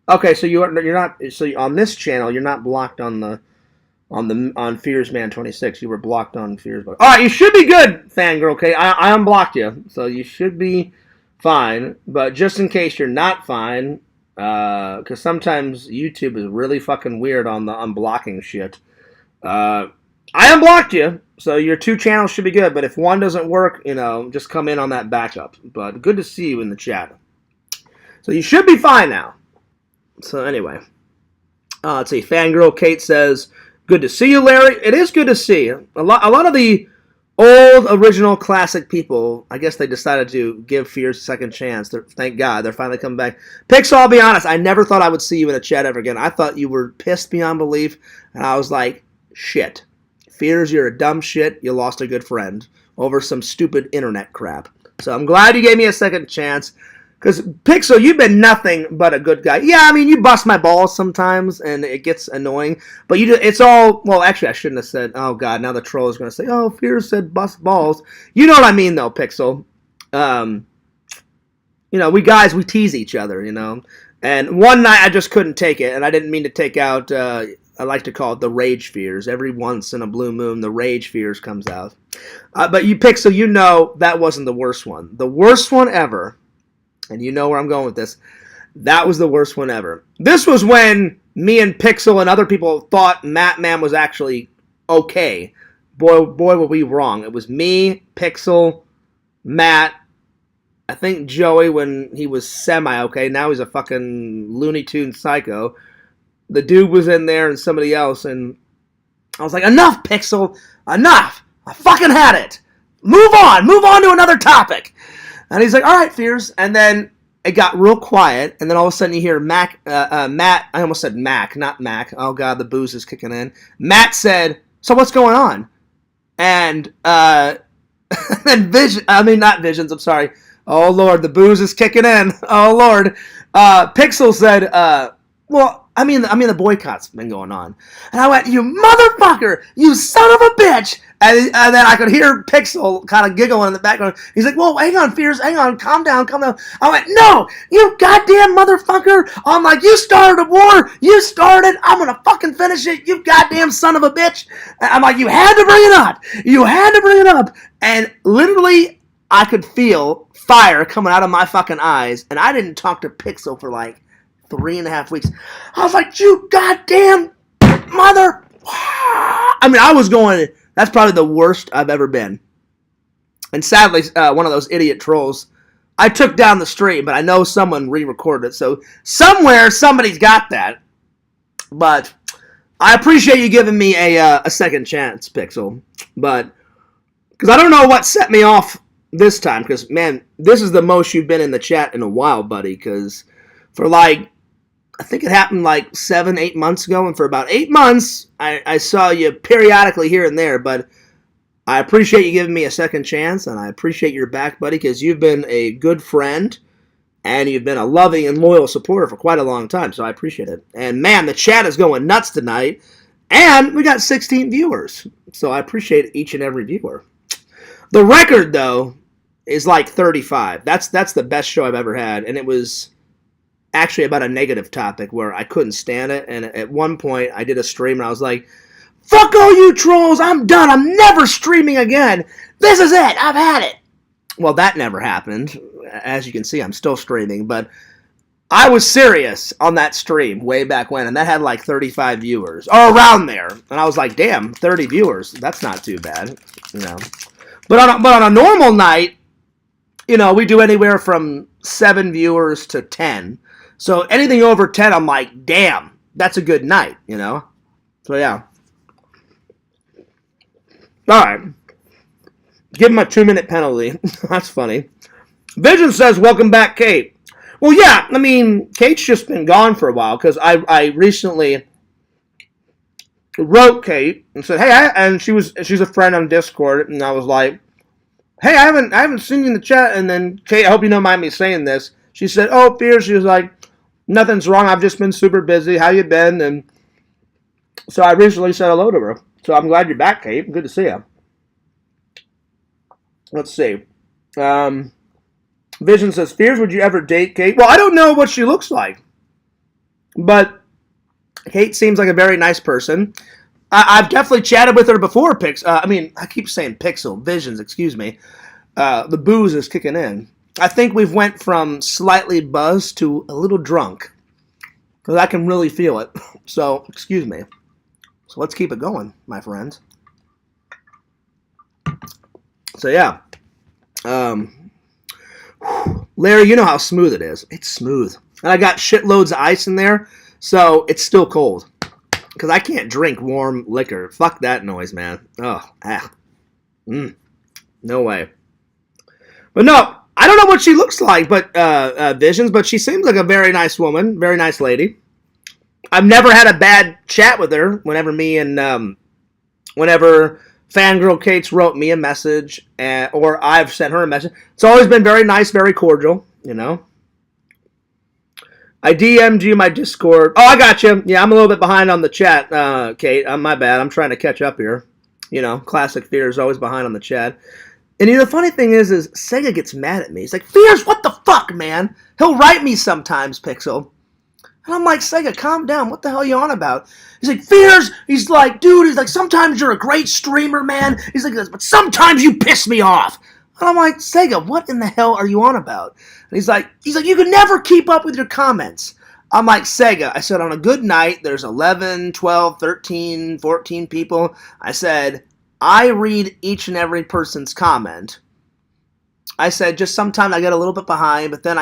Okay, so you're not, so on this channel you're not blocked on Fearsman 26. You were blocked on Fears. All right, you should be good, Fangirl. Okay, I unblocked you, so you should be fine. But just in case you're not fine, because sometimes YouTube is really fucking weird on the unblocking shit. I unblocked you, so your two channels should be good. But if one doesn't work, you know, just come in on that backup. But good to see you in the chat. So you should be fine now. So anyway, let's see. Fangirl Kate says, "Good to see you, Larry." It is good to see you. A lot of the old, original, classic people, I guess they decided to give Fears a second chance. Thank God they're finally coming back. Pixel, I'll be honest, I never thought I would see you in a chat ever again. I thought you were pissed beyond belief, and I was like, shit. Fears, you're a dumb shit. You lost a good friend over some stupid internet crap. So I'm glad you gave me a second chance. Because, Pixel, you've been nothing but a good guy. Yeah, I mean, you bust my balls sometimes, and it gets annoying. But it's all, well, actually, I shouldn't have said, oh, God, now the troll is going to say, oh, Fears said bust balls. You know what I mean, though, Pixel. You know, we tease each other, you know. And one night, I just couldn't take it, and I didn't mean to take out, I like to call it the rage Fears. Every once in a blue moon, the rage Fears comes out. But you, Pixel, you know that wasn't the worst one. The worst one ever, and you know where I'm going with this, that was the worst one ever. This was when me and Pixel and other people thought Matt Man was actually okay. Boy, were we wrong. It was me, Pixel, Matt, I think Joey when he was semi-okay. Now he's a fucking Looney Tunes psycho. The dude was in there and somebody else, and I was like, enough, Pixel, enough. I fucking had it. Move on to another topic. And he's like, all right, Fears. And then it got real quiet, and then all of a sudden you hear Matt, I almost said Mac, not Mac. Oh, God, the booze is kicking in. Matt said, so what's going on? And then not Visions, I'm sorry. Oh, Lord, the booze is kicking in. Oh, Lord. Pixel said, well, I mean, the boycott's been going on. And I went, you motherfucker, you son of a bitch. And then I could hear Pixel kind of giggling in the background. He's like, whoa, hang on, Fears, hang on, calm down. I went, no, you goddamn motherfucker. I'm like, you started a war. You started. I'm going to fucking finish it. You goddamn son of a bitch. And I'm like, you had to bring it up. And literally, I could feel fire coming out of my fucking eyes. And I didn't talk to Pixel for like 3.5 weeks. I was like, you goddamn mother. I mean, I was going, that's probably the worst I've ever been. And sadly, one of those idiot trolls, I took down the stream, but I know someone re-recorded it. So somewhere, somebody's got that. But I appreciate you giving me a second chance, Pixel. But, because I don't know what set me off this time. Because, man, this is the most you've been in the chat in a while, buddy. Because for like, I think it happened like 7-8 months ago. And for about 8 months, I saw you periodically here and there. But I appreciate you giving me a second chance. And I appreciate your back, buddy. Because you've been a good friend. And you've been a loving and loyal supporter for quite a long time, so I appreciate it. And, man, the chat is going nuts tonight. And we got 16 viewers, so I appreciate each and every viewer. The record, though, is like 35. That's the best show I've ever had, and it was actually about a negative topic where I couldn't stand it. And at one point, I did a stream, and I was like, fuck all you trolls, I'm done. I'm never streaming again. This is it. I've had it. Well, that never happened. As you can see, I'm still streaming, but I was serious on that stream way back when, and that had like 35 viewers, or around there. And I was like, damn, 30 viewers, that's not too bad, you know. But on a normal night, you know, we do anywhere from 7 viewers to 10. So anything over 10, I'm like, damn, that's a good night, you know. So yeah. All right. Give him a 2-minute penalty. That's funny. Vision says, welcome back, Kate. Well, yeah, I mean, Kate's just been gone for a while, because I recently wrote Kate and said, hey, and she's a friend on Discord, and I was like, hey, I haven't seen you in the chat, and then, Kate, I hope you don't mind me saying this. She said, oh, Fear, she was like, nothing's wrong, I've just been super busy, how you been? And so I recently said hello to her. So I'm glad you're back, Kate. Good to see you. Let's see. Vision says, Fears, would you ever date Kate? Well, I don't know what she looks like. But Kate seems like a very nice person. I've definitely chatted with her before, I keep saying Pixel. Visions, excuse me. The booze is kicking in. I think we've went from slightly buzzed to a little drunk. Because I can really feel it. So, excuse me. So let's keep it going, my friends. So, yeah. Larry, you know how smooth it is. It's smooth. And I got shitloads of ice in there, so it's still cold. Because I can't drink warm liquor. Fuck that noise, man. No way. But no, I don't know what she looks like, but Visions, but she seems like a very nice woman, very nice lady. I've never had a bad chat with her whenever Fangirl Kate's wrote me a message, or I've sent her a message. It's always been very nice, very cordial, you know. I DM'd you my Discord. Oh, I got you. Yeah, I'm a little bit behind on the chat, Kate. My bad. I'm trying to catch up here. You know, classic Fears, always behind on the chat. And you know, the funny thing is Sega gets mad at me. He's like, Fears, what the fuck, man? He'll write me sometimes, Pixel. And I'm like, Sega, calm down. What the hell are you on about? He's like, Fears. He's like, dude, he's like, sometimes you're a great streamer, man. He's like, but sometimes you piss me off. And I'm like, Sega, what in the hell are you on about? And he's like, you can never keep up with your comments. I'm like, Sega, I said, on a good night, there's 11, 12, 13, 14 people. I said, I read each and every person's comment. I said, just sometimes I get a little bit behind, but then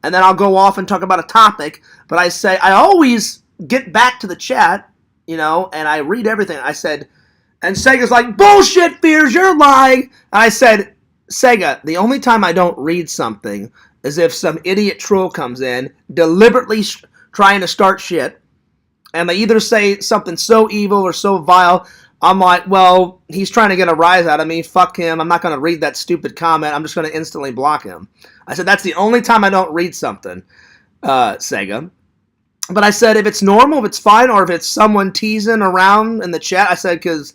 and then I'll go off and talk about a topic. But I say, I always get back to the chat, you know, and I read everything. I said, and Sega's like, bullshit, Fears, you're lying. And I said, Sega, the only time I don't read something is if some idiot troll comes in, deliberately trying to start shit, and they either say something so evil or so vile, I'm like, well, he's trying to get a rise out of me. Fuck him. I'm not going to read that stupid comment. I'm just going to instantly block him. I said, that's the only time I don't read something, Sega. But I said, if it's normal, if it's fine, or if it's someone teasing around in the chat, I said, because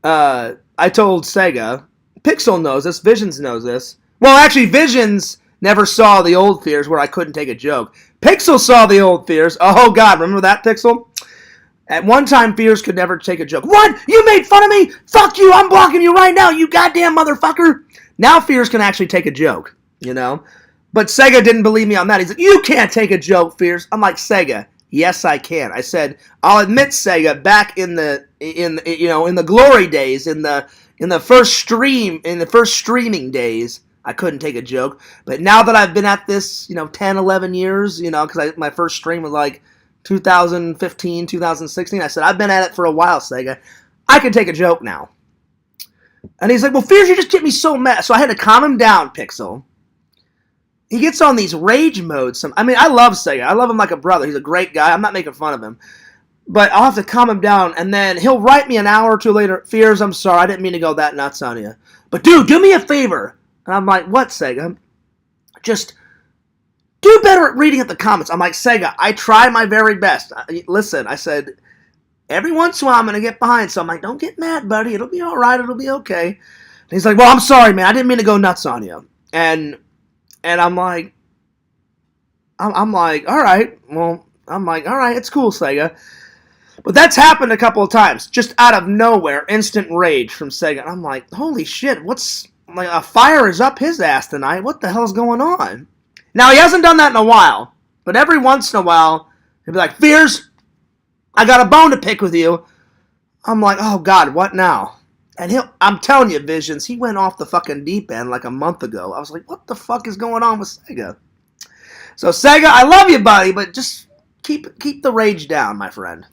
I told Sega, Pixel knows this, Visions knows this. Well, actually, Visions never saw the old Fears where I couldn't take a joke. Pixel saw the old Fears. Oh, God, remember that, Pixel? At one time, Fears could never take a joke. What? You made fun of me? Fuck you, I'm blocking you right now, you goddamn motherfucker. Now Fears can actually take a joke, you know? But Sega didn't believe me on that. He's like, you can't take a joke, Fierce. I'm like, Sega, yes, I can. I said, I'll admit, Sega, back in the glory days, in the first streaming days, I couldn't take a joke. But now that I've been at this, 10, 11 years, because my first stream was like 2015, 2016. I said, I've been at it for a while, Sega. I can take a joke now. And he's like, well, Fierce, you just get me so mad. So I had to calm him down, Pixel. He gets on these rage modes. I love Sega. I love him like a brother. He's a great guy. I'm not making fun of him. But I'll have to calm him down, and then he'll write me an hour or two later, Fears, I'm sorry, I didn't mean to go that nuts on you. But dude, do me a favor. And I'm like, what, Sega? Just do better at reading at the comments. I'm like, Sega, I try my very best. Listen, I said, every once in a while I'm going to get behind. So I'm like, don't get mad, buddy. It'll be all right. It'll be okay. And he's like, well, I'm sorry, man. I didn't mean to go nuts on you. And I'm like, all right. Well, I'm like, all right, it's cool, Sega. But that's happened a couple of times. Just out of nowhere, instant rage from Sega. And I'm like, holy shit, like a fire is up his ass tonight. What the hell's going on? Now, he hasn't done that in a while. But every once in a while, he'll be like, Fears, I got a bone to pick with you. I'm like, oh, God, what now? And I'm telling you, Visions, he went off the fucking deep end like a month ago. I was like, what the fuck is going on with Sega? So, Sega, I love you, buddy, but just keep the rage down, my friend.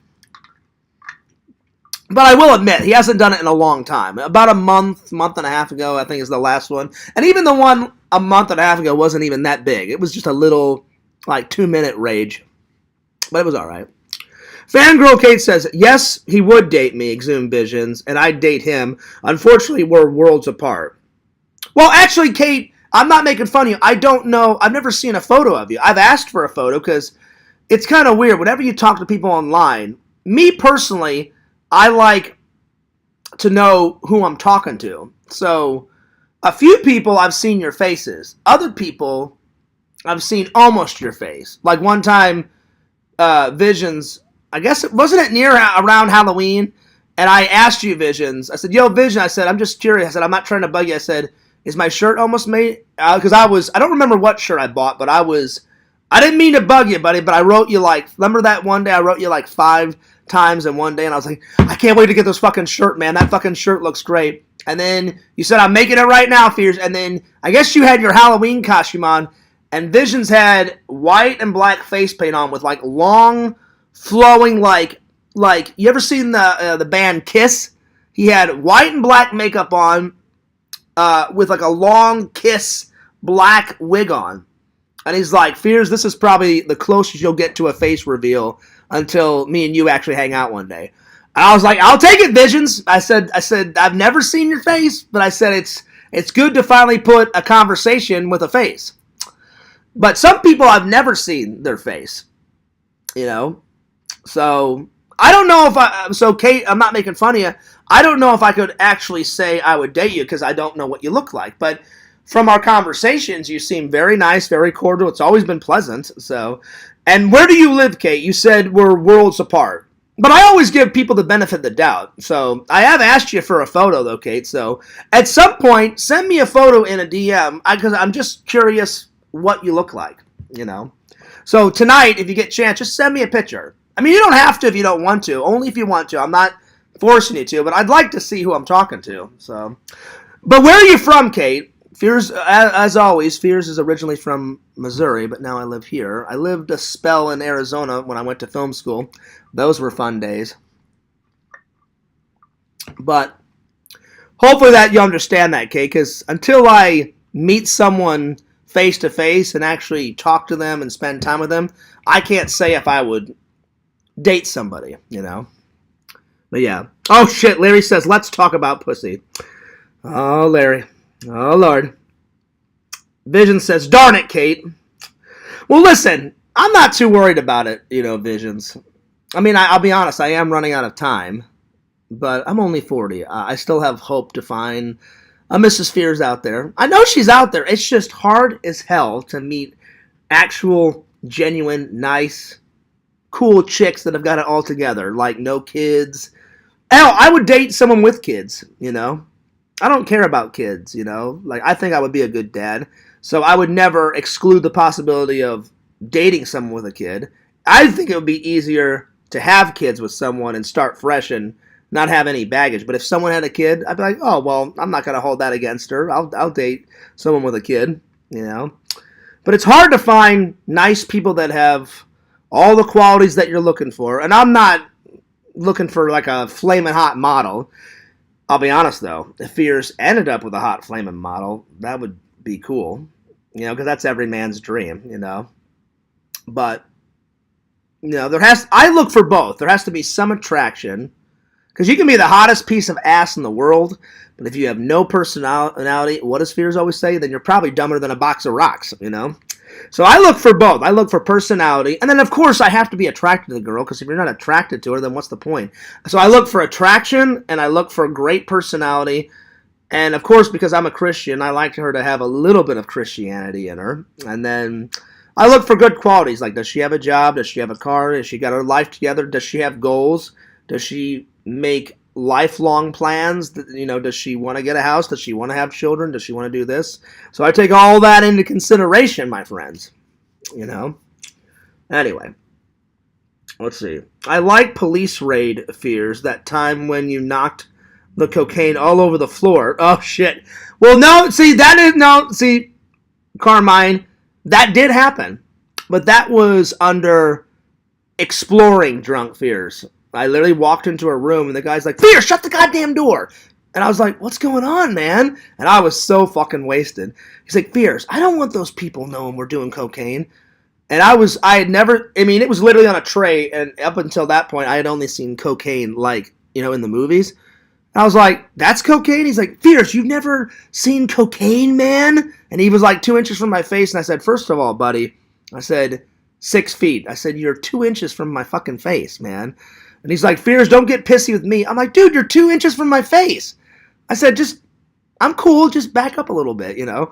But I will admit, he hasn't done it in a long time. About a month and a half ago, I think is the last one. And even the one a month and a half ago wasn't even that big. It was just a little, 2-minute rage. But it was alright. Fangirl Kate says, yes, he would date me, Exhumed Visions, and I'd date him. Unfortunately, we're worlds apart. Well, actually, Kate, I'm not making fun of you. I don't know. I've never seen a photo of you. I've asked for a photo because it's kind of weird. Whenever you talk to people online, me personally, I like to know who I'm talking to. So, a few people I've seen your faces. Other people, I've seen almost your face. Like one time, Visions, I guess, wasn't it around Halloween? And I asked you, Visions, I said, yo, Vision, I said, I'm just curious. I said, I'm not trying to bug you. I said, is my shirt almost made? Because I don't remember what shirt I bought, but I didn't mean to bug you, buddy, but I wrote you remember that one day I wrote you 5 times in one day, and I was like, I can't wait to get this fucking shirt, man. That fucking shirt looks great. And then you said, I'm making it right now, Fears. And then I guess you had your Halloween costume on, and Visions had white and black face paint on with long, flowing like you ever seen the band Kiss? He had white and black makeup on, with a long Kiss black wig on. And he's like, Fears, this is probably the closest you'll get to a face reveal until me and you actually hang out one day. And I was like, I'll take it, Visions. I said, I've never seen your face, but I said it's good to finally put a conversation with a face. But some people I've never seen their face, So I don't know so Kate, I'm not making fun of you. I don't know if I could actually say I would date you because I don't know what you look like. But from our conversations, you seem very nice, very cordial. It's always been pleasant. So, and where do you live, Kate? You said we're worlds apart. But I always give people the benefit of the doubt. So I have asked you for a photo, though, Kate. So at some point, send me a photo in a DM because I'm just curious what you look like, So tonight, if you get a chance, just send me a picture. I mean, you don't have to if you don't want to. Only if you want to. I'm not forcing you to, but I'd like to see who I'm talking to. So, but where are you from, Kate? Fears, as always, Fears is originally from Missouri, but now I live here. I lived a spell in Arizona when I went to film school. Those were fun days. But hopefully that you understand that, Kate, because until I meet someone face-to-face and actually talk to them and spend time with them, I can't say if I would date somebody, But yeah. Oh, shit, Larry says, let's talk about pussy. Oh, Larry. Oh, Lord. Vision says, darn it, Kate. Well, listen, I'm not too worried about it, Visions. I mean, I'll be honest, I am running out of time, but I'm only 40. I still have hope to find a Mrs. Fears out there. I know she's out there. It's just hard as hell to meet actual, genuine, nice, cool chicks that have got it all together, like no kids. Hell, I would date someone with kids, I don't care about kids, I think I would be a good dad. So I would never exclude the possibility of dating someone with a kid. I think it would be easier to have kids with someone and start fresh and not have any baggage. But if someone had a kid, I'd be like, oh, well, I'm not going to hold that against her. I'll date someone with a kid, you know. But it's hard to find nice people that have all the qualities that you're looking for. And I'm not looking for like a flaming hot model. I'll be honest, though. If Fierce ended up with a hot flaming model, that would be cool. You know, because that's every man's dream, you know. But, you know, I look for both. There has to be some attraction. Because you can be the hottest piece of ass in the world, but if you have no personality, what does Fierce always say? Then you're probably dumber than a box of rocks, you know? So I look for both. I look for personality. And then, of course, I have to be attracted to the girl, because if you're not attracted to her, then what's the point? So I look for attraction, and I look for great personality. And, of course, because I'm a Christian, I like her to have a little bit of Christianity in her. And then I look for good qualities, like does she have a job? Does she have a car? Has she got her life together? Does she have goals? Does she make lifelong plans? You know, does she want to get a house? Does she want to have children? Does she want to do this? So I take all that into consideration, my friends. You know? Anyway. Let's see. I like police raid fears, that time when you knocked the cocaine all over the floor. Oh, shit. Well, no, see, Carmine, that did happen. But that was under exploring drunk fears. I literally walked into a room, and the guy's like, Fierce, shut the goddamn door. And I was like, what's going on, man? And I was so fucking wasted. He's like, Fierce, I don't want those people knowing we're doing cocaine. And it was literally on a tray, and up until that point, I had only seen cocaine, like, you know, in the movies. And I was like, that's cocaine? He's like, Fierce, you've never seen cocaine, man? And he was like 2 inches from my face, and I said, first of all, buddy, I said, 6 feet. I said, you're 2 inches from my fucking face, man. And he's like, Fierce, don't get pissy with me. I'm like, dude, you're 2 inches from my face. I said, I'm cool, just back up a little bit, you know.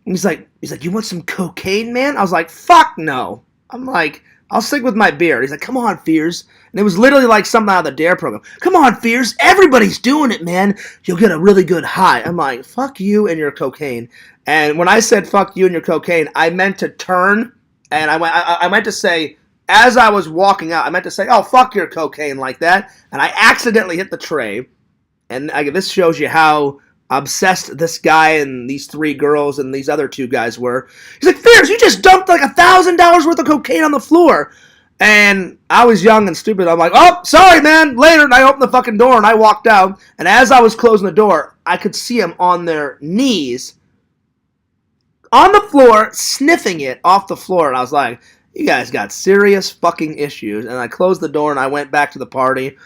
And he's like, you want some cocaine, man? I was like, fuck no. I'm like, I'll stick with my beer. He's like, come on, Fierce. And it was literally like something out of the DARE program. Come on, Fierce. Everybody's doing it, man. You'll get a really good high. I'm like, fuck you and your cocaine. And when I said fuck you and your cocaine, I meant to turn, and I meant to say, as I was walking out, I meant to say, oh, fuck your cocaine, like that. And I accidentally hit the tray. And this shows you how obsessed this guy and these 3 girls and these other 2 guys were. He's like, Fierce, you just dumped like $1,000 worth of cocaine on the floor. And I was young and stupid. I'm like, oh, sorry, man, later. And I opened the fucking door and I walked out. And as I was closing the door, I could see them on their knees on the floor, sniffing it off the floor. And I was like, you guys got serious fucking issues. And I closed the door and I went back to the party.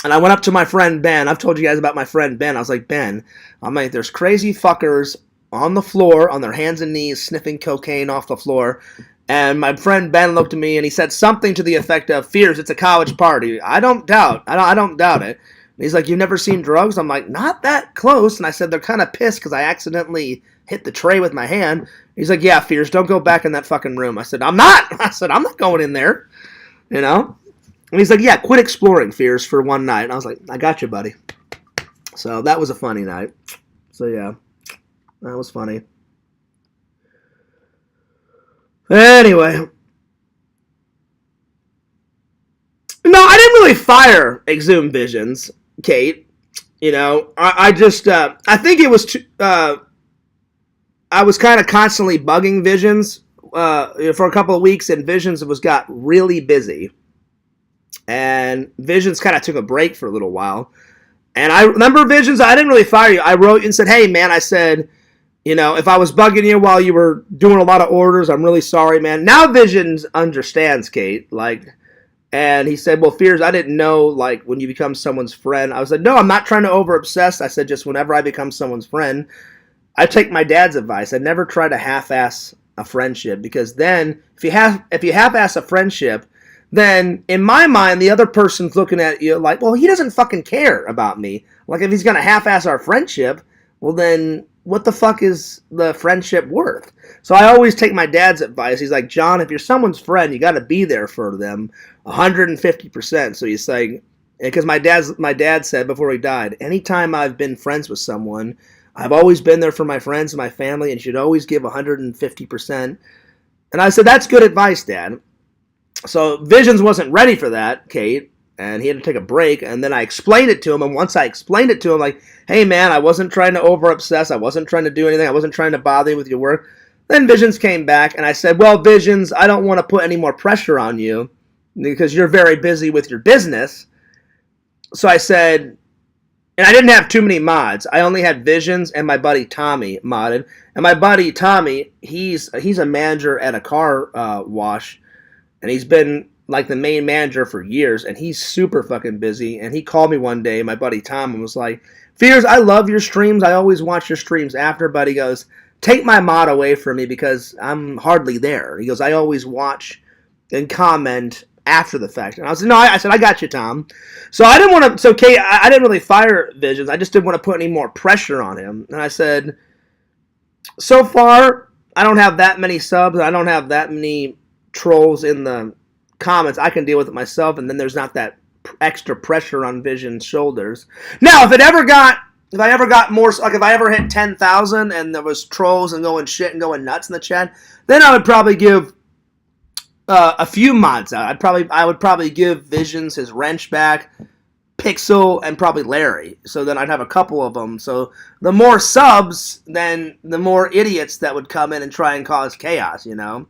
And I went up to my friend Ben. I've told you guys about my friend Ben. I was like, Ben, I'm like, there's crazy fuckers on the floor, on their hands and knees, sniffing cocaine off the floor. And my friend Ben looked at me and he said something to the effect of, Fierce, it's a college party. I don't doubt it. And he's like, you've never seen drugs? I'm like, not that close. And I said, they're kind of pissed because I accidentally hit the tray with my hand. He's like, yeah, Fierce, don't go back in that fucking room. I said, I'm not going in there, you know? And he's like, yeah, quit exploring, Fierce, for one night. And I was like, I got you, buddy. So that was a funny night. So, yeah, that was funny. Anyway. No, I didn't really fire Exhumed Visions, Kate. You know, I just, I think it was, I was kind of constantly bugging Visions for a couple of weeks, and Visions got really busy. And Visions kind of took a break for a little while. And I remember, Visions, I didn't really fire you. I wrote you and said, hey, man, I said, you know, if I was bugging you while you were doing a lot of orders, I'm really sorry, man. Now Visions understands, Kate. Like, and he said, well, Fierce, I didn't know, like, when you become someone's friend. I was like, no, I'm not trying to over-obsess. I said, just whenever I become someone's friend, I take my dad's advice. I never try to half-ass a friendship, because then if you half-ass a friendship, then in my mind, the other person's looking at you like, well, he doesn't fucking care about me. Like, if he's going to half-ass our friendship, well, then what the fuck is the friendship worth? So I always take my dad's advice. He's like, John, if you're someone's friend, you got to be there for them 150%. So he's saying, because my dad said before he died, anytime I've been friends with someone, I've always been there for my friends and my family, and you should always give 150%. And I said, that's good advice, Dad. So Visions wasn't ready for that, Kate, and he had to take a break. And then I explained it to him, and once I explained it to him, like, hey, man, I wasn't trying to over-obsess. I wasn't trying to do anything. I wasn't trying to bother you with your work. Then Visions came back, and I said, well, Visions, I don't want to put any more pressure on you because you're very busy with your business. So I said, and I didn't have too many mods. I only had Visions and my buddy Tommy modded. And my buddy Tommy, he's a manager at a car wash, and he's been like the main manager for years, and he's super fucking busy. And he called me one day, my buddy Tom, and was like, Fears, I love your streams. I always watch your streams after, but he goes, take my mod away from me because I'm hardly there. He goes, I always watch and comment after the fact. And I said, no, I said, I got you, Tom. So I didn't want to, so Kate, I didn't really fire Visions. I just didn't want to put any more pressure on him. And I said, so far, I don't have that many subs. I don't have that many trolls in the comments. I can deal with it myself. And then there's not that extra pressure on Vision's shoulders. Now, if I ever got more, like if I ever hit 10,000 and there was trolls and going shit and going nuts in the chat, then I would probably give a few mods out. I would probably give Visions his wrench back, Pixel, and probably Larry. So then I'd have a couple of them. So the more subs, then the more idiots that would come in and try and cause chaos, you know?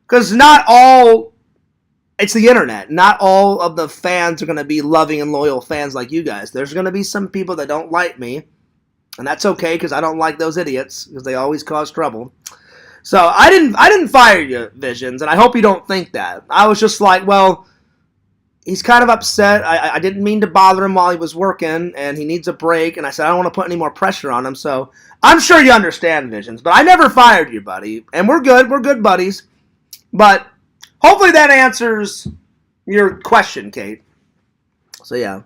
Because not all, it's the internet. Not all of the fans are going to be loving and loyal fans like you guys. There's going to be some people that don't like me. And that's okay because I don't like those idiots because they always cause trouble. So I didn't fire you, Visions, and I hope you don't think that. I was just like, well, he's kind of upset. I didn't mean to bother him while he was working, and he needs a break. And I said, I don't want to put any more pressure on him. So I'm sure you understand, Visions, but I never fired you, buddy. And we're good. We're good buddies. But hopefully that answers your question, Kate. So, yeah.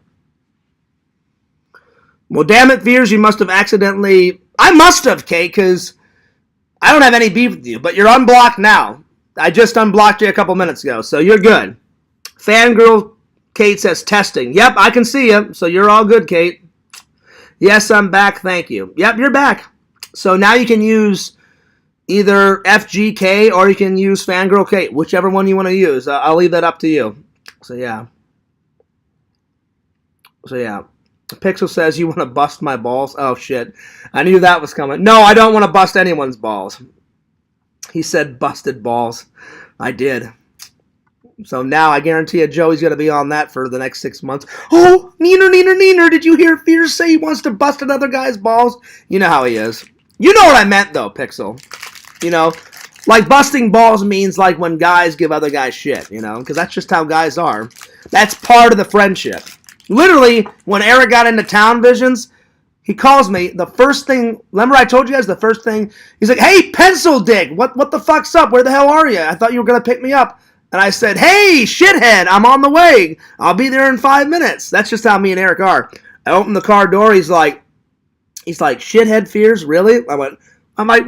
Well, damn it, Fears, you must have accidentally... I must have, Kate, because I don't have any beef with you, but you're unblocked now. I just unblocked you a couple minutes ago, so you're good. Fangirl Kate says testing. Yep, I can see you, so you're all good, Kate. Yes, I'm back, thank you. Yep, you're back. So now you can use either FGK or you can use Fangirl Kate, whichever one you want to use. I'll leave that up to you. So, yeah. Pixel says you want to bust my balls. Oh, shit. I knew that was coming. No, I don't want to bust anyone's balls. He said busted balls. I did. So now I guarantee you Joey's going to be on that for the next 6 months. Oh, Neener, did you hear Fears say he wants to bust another guy's balls? You know how he is. You know what I meant, though, Pixel. You know, like busting balls means like when guys give other guys shit, you know, because that's just how guys are. That's part of the friendship. Literally, when Eric got into Town Visions, he calls me. The first thing, remember I told you guys the first thing, he's like, hey, Pencil Dick, what the fuck's up? Where the hell are you? I thought you were going to pick me up. And I said, hey, shithead, I'm on the way. I'll be there in 5 minutes. That's just how me and Eric are. I opened the car door. He's like, shithead Fears, really? I'm like,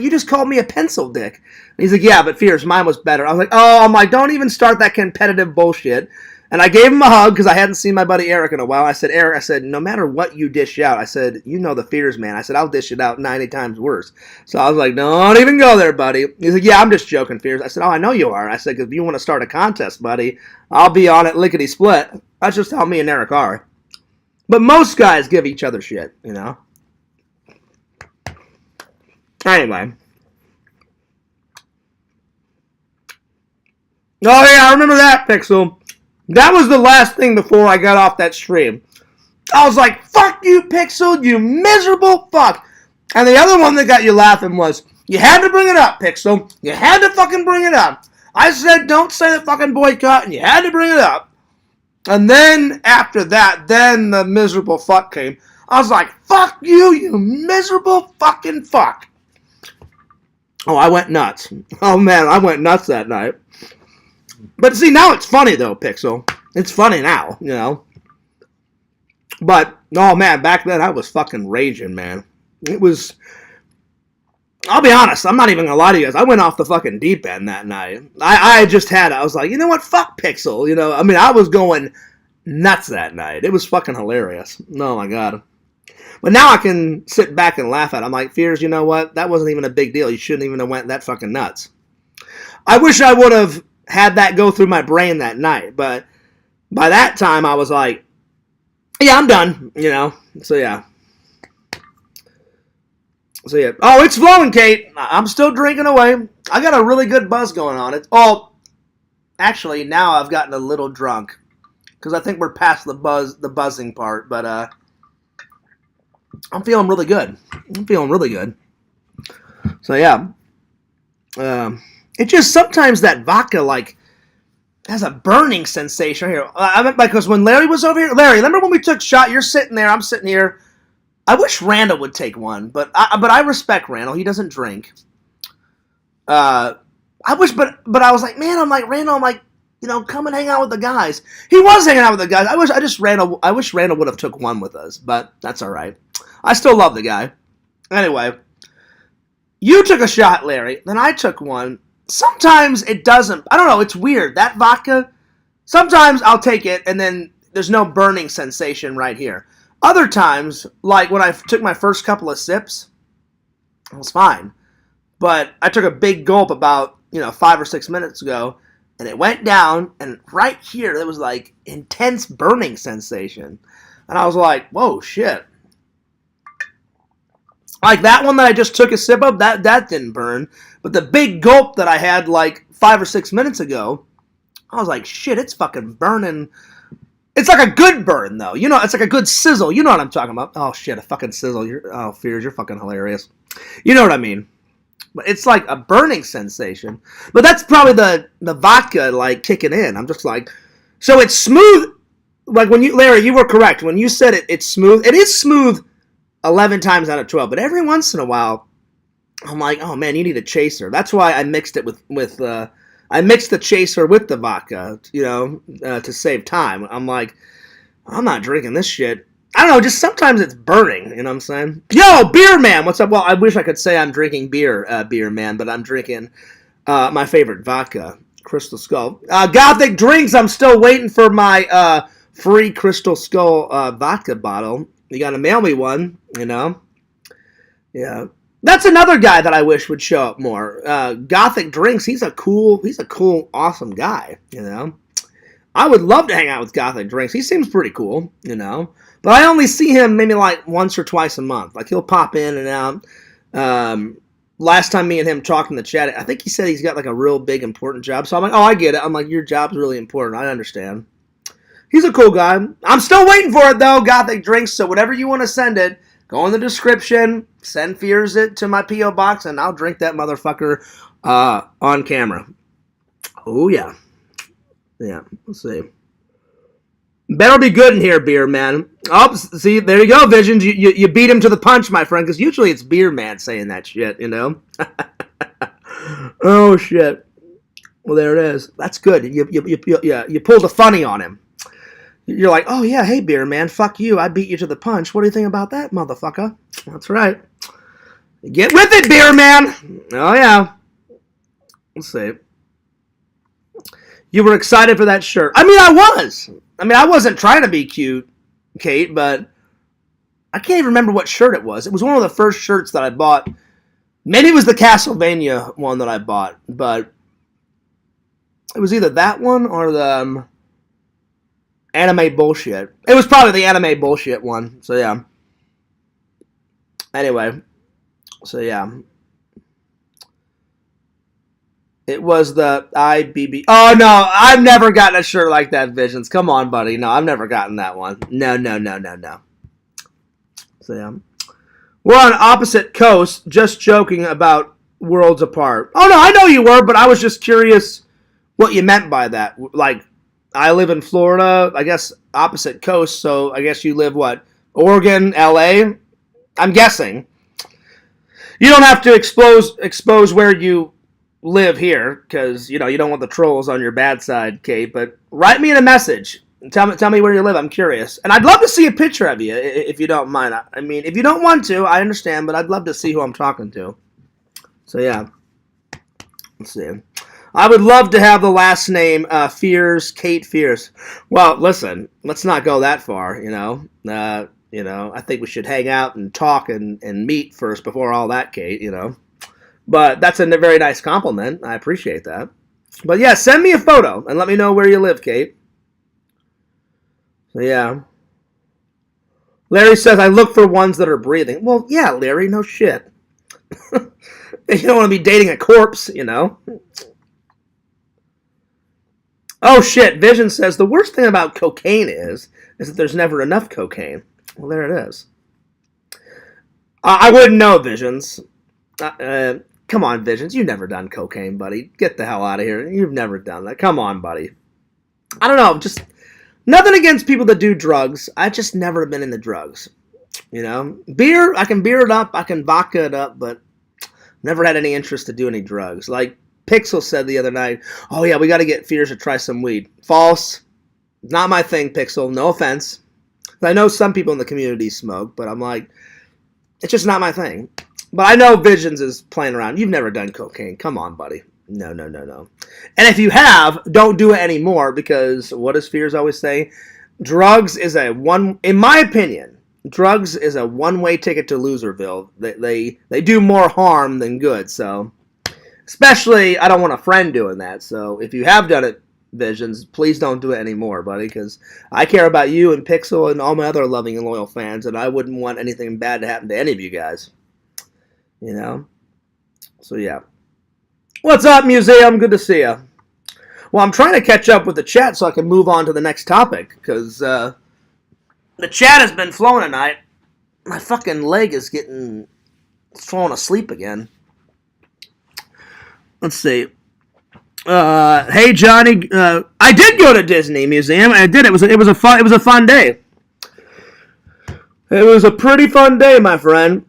you just called me a pencil dick. And he's like, yeah, but Fears, mine was better. I was like, don't even start that competitive bullshit. And I gave him a hug because I hadn't seen my buddy Eric in a while. I said, Eric, no matter what you dish out, I said, you know the Fears, man. I said, I'll dish it out 90 times worse. So I was like, don't even go there, buddy. He's like, yeah, I'm just joking, Fears. I said, I know you are. I said, because if you want to start a contest, buddy, I'll be on it lickety-split. That's just how me and Eric are. But most guys give each other shit, you know? Anyway. Oh, yeah, I remember that, Pixel. That was the last thing before I got off that stream. I was like, fuck you, Pixel, you miserable fuck. And the other one that got you laughing was, you had to bring it up, Pixel. You had to fucking bring it up. I said, don't say the fucking boycott, and you had to bring it up. And then, after that, then the miserable fuck came. I was like, fuck you, you miserable fucking fuck. Oh, I went nuts. Oh, man, I went nuts that night. But see, now it's funny, though, Pixel. It's funny now, you know. But, oh, man, back then I was fucking raging, man. It was... I'll be honest, I'm not even gonna lie to you guys. I went off the fucking deep end that night. I just had it. I was like, you know what? Fuck Pixel, you know. I mean, I was going nuts that night. It was fucking hilarious. Oh, my God. But now I can sit back and laugh at it. I'm like, Fears, you know what? That wasn't even a big deal. You shouldn't even have went that fucking nuts. I wish I would have had that go through my brain that night. But by that time, I was like, yeah, I'm done. You know? So, yeah. Oh, it's flowing, Kate. I'm still drinking away. I got a really good buzz going on. Actually, now I've gotten a little drunk. Because I think we're past the buzzing part. But, I'm feeling really good. So, yeah. It just sometimes that vodka, like, has a burning sensation here. Because when Larry was over here, Larry, remember when we took a shot? You're sitting there, I'm sitting here. I wish Randall would take one, but I respect Randall. He doesn't drink. I wish, but I was like, man, Randall, come and hang out with the guys. He was hanging out with the guys. I wish Randall would have took one with us, but that's all right. I still love the guy. Anyway, you took a shot, Larry. Then I took one. Sometimes it doesn't. I don't know. It's weird. That vodka, sometimes I'll take it, and then there's no burning sensation right here. Other times, like when I took my first couple of sips, it was fine. But I took a big gulp about, 5 or 6 minutes ago, and it went down, and right here, there was like intense burning sensation. And I was like, whoa, shit. Like that one that I just took a sip of, that didn't burn. But the big gulp that I had like 5 or 6 minutes ago, I was like, shit, it's fucking burning. It's like a good burn, though. It's like a good sizzle. You know what I'm talking about. Oh, shit, a fucking sizzle. Fears, you're fucking hilarious. You know what I mean. But it's like a burning sensation. But that's probably the vodka, like, kicking in. I'm just like, so it's smooth. Like, Larry, you were correct. When you said it's smooth, it is smooth 11 times out of 12. But every once in a while, I'm like, oh, man, you need a chaser. That's why I mixed it with I mixed the chaser with the vodka, to save time. I'm like, I'm not drinking this shit. I don't know, just sometimes it's burning, you know what I'm saying? Yo, Beer Man, what's up? Well, I wish I could say I'm drinking beer, Beer Man, but I'm drinking my favorite vodka, Crystal Skull. Gothic Drinks, I'm still waiting for my free Crystal Skull vodka bottle. You gotta mail me one, Yeah. That's another guy that I wish would show up more. Gothic Drinks, he's a cool, awesome guy, I would love to hang out with Gothic Drinks. He seems pretty cool, But I only see him maybe like once or twice a month. Like he'll pop in and out. Last time me and him talked in the chat, I think he said he's got like a real big important job. So I'm like, oh, I get it. I'm like, your job's really important. I understand. He's a cool guy. I'm still waiting for it though, Gothic Drinks. So whatever you want to send it, go in the description, send Fears it to my P.O. box, and I'll drink that motherfucker on camera. Oh, yeah. Yeah, let's see. Better be good in here, Beer Man. Oh, see, there you go, Visions. You beat him to the punch, my friend, because usually it's Beer Man saying that shit, Oh, shit. Well, there it is. That's good. You pulled a funny on him. You're like, oh, yeah, hey, Beer Man, fuck you. I beat you to the punch. What do you think about that, motherfucker? That's right. Get with it, Beer Man. Oh, yeah. Let's see. You were excited for that shirt. I mean, I was. I wasn't trying to be cute, Kate, but I can't even remember what shirt it was. It was one of the first shirts that I bought. Maybe it was the Castlevania one that I bought, but it was either that one or the anime bullshit. It was probably the anime bullshit one. So, yeah. Anyway. So, yeah. It was the IBB. Oh, no. I've never gotten a shirt like that, Visions. Come on, buddy. No, I've never gotten that one. No. So, yeah. We're on opposite coasts, just joking about worlds apart. Oh, no, I know you were, but I was just curious what you meant by that. Like, I live in Florida, I guess opposite coast, so I guess you live, what, Oregon, LA? I'm guessing. You don't have to expose where you live here, because, you don't want the trolls on your bad side, Kate, but write me in a message. Tell me where you live. I'm curious. And I'd love to see a picture of you, if you don't mind. I mean, if you don't want to, I understand, but I'd love to see who I'm talking to. So, yeah. Let's see. I would love to have the last name Fears, Kate Fears. Well, listen, let's not go that far, You know, I think we should hang out and talk and meet first before all that, Kate, you know. But that's a very nice compliment. I appreciate that. But yeah, send me a photo and let me know where you live, Kate. So yeah. Larry says, I look for ones that are breathing. Well, yeah, Larry, no shit. You don't want to be dating a corpse, you know. Oh shit, Vision says, the worst thing about cocaine is that there's never enough cocaine. Well, there it is. I wouldn't know, Visions. Come on, Visions. You've never done cocaine, buddy. Get the hell out of here. You've never done that. Come on, buddy. I don't know. Just nothing against people that do drugs. I just never been into drugs. You know? Beer, I can beer it up. I can vodka it up, but never had any interest to do any drugs. Like Pixel said the other night, oh yeah, we got to get Fears to try some weed. False. Not my thing, Pixel. No offense. I know some people in the community smoke, but I'm like, it's just not my thing. But I know Visions is playing around. You've never done cocaine. Come on, buddy. No. And if you have, don't do it anymore because what does Fears always say? Drugs is in my opinion, drugs is a one-way ticket to Loserville. They do more harm than good. So, especially, I don't want a friend doing that. So, if you have done it, Visions, please don't do it anymore, buddy, because I care about you and Pixel and all my other loving and loyal fans, and I wouldn't want anything bad to happen to any of you guys. You know? So, yeah. What's up, Museum? Good to see you. Well, I'm trying to catch up with the chat so I can move on to the next topic, because the chat has been flowing tonight. My fucking leg is falling asleep again. Let's see. Hey Johnny, I did go to Disney Museum. I did. It was a fun day. It was a pretty fun day, my friend.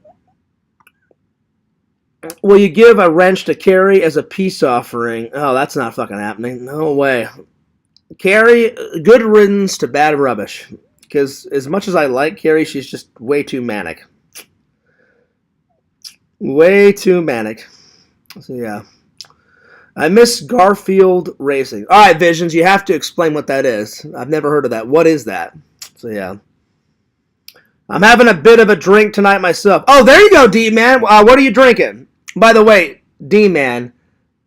Will you give a wrench to Carrie as a peace offering? Oh, that's not fucking happening. No way. Carrie, good riddance to bad rubbish. Because as much as I like Carrie, she's just way too manic. Way too manic. So yeah. I miss Garfield Racing. All right, Visions, you have to explain what that is. I've never heard of that. What is that? So, yeah. I'm having a bit of a drink tonight myself. Oh, there you go, D-Man. What are you drinking? By the way, D-Man,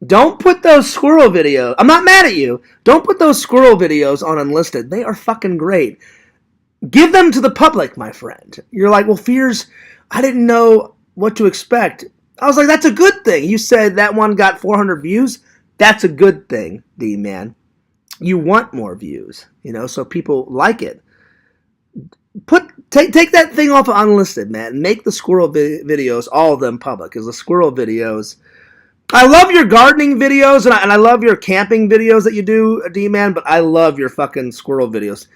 don't put those squirrel videos. I'm not mad at you. Don't put those squirrel videos on Unlisted. They are fucking great. Give them to the public, my friend. You're like, well, Fears, I didn't know what to expect. I was like, that's a good thing. You said that one got 400 views. That's a good thing, D-Man. You want more views, you know, so people like it. Take that thing off of Unlisted, man. Make the squirrel videos, all of them, public. Because the squirrel videos, I love your gardening videos, and I love your camping videos that you do, D-Man, but I love your fucking squirrel videos.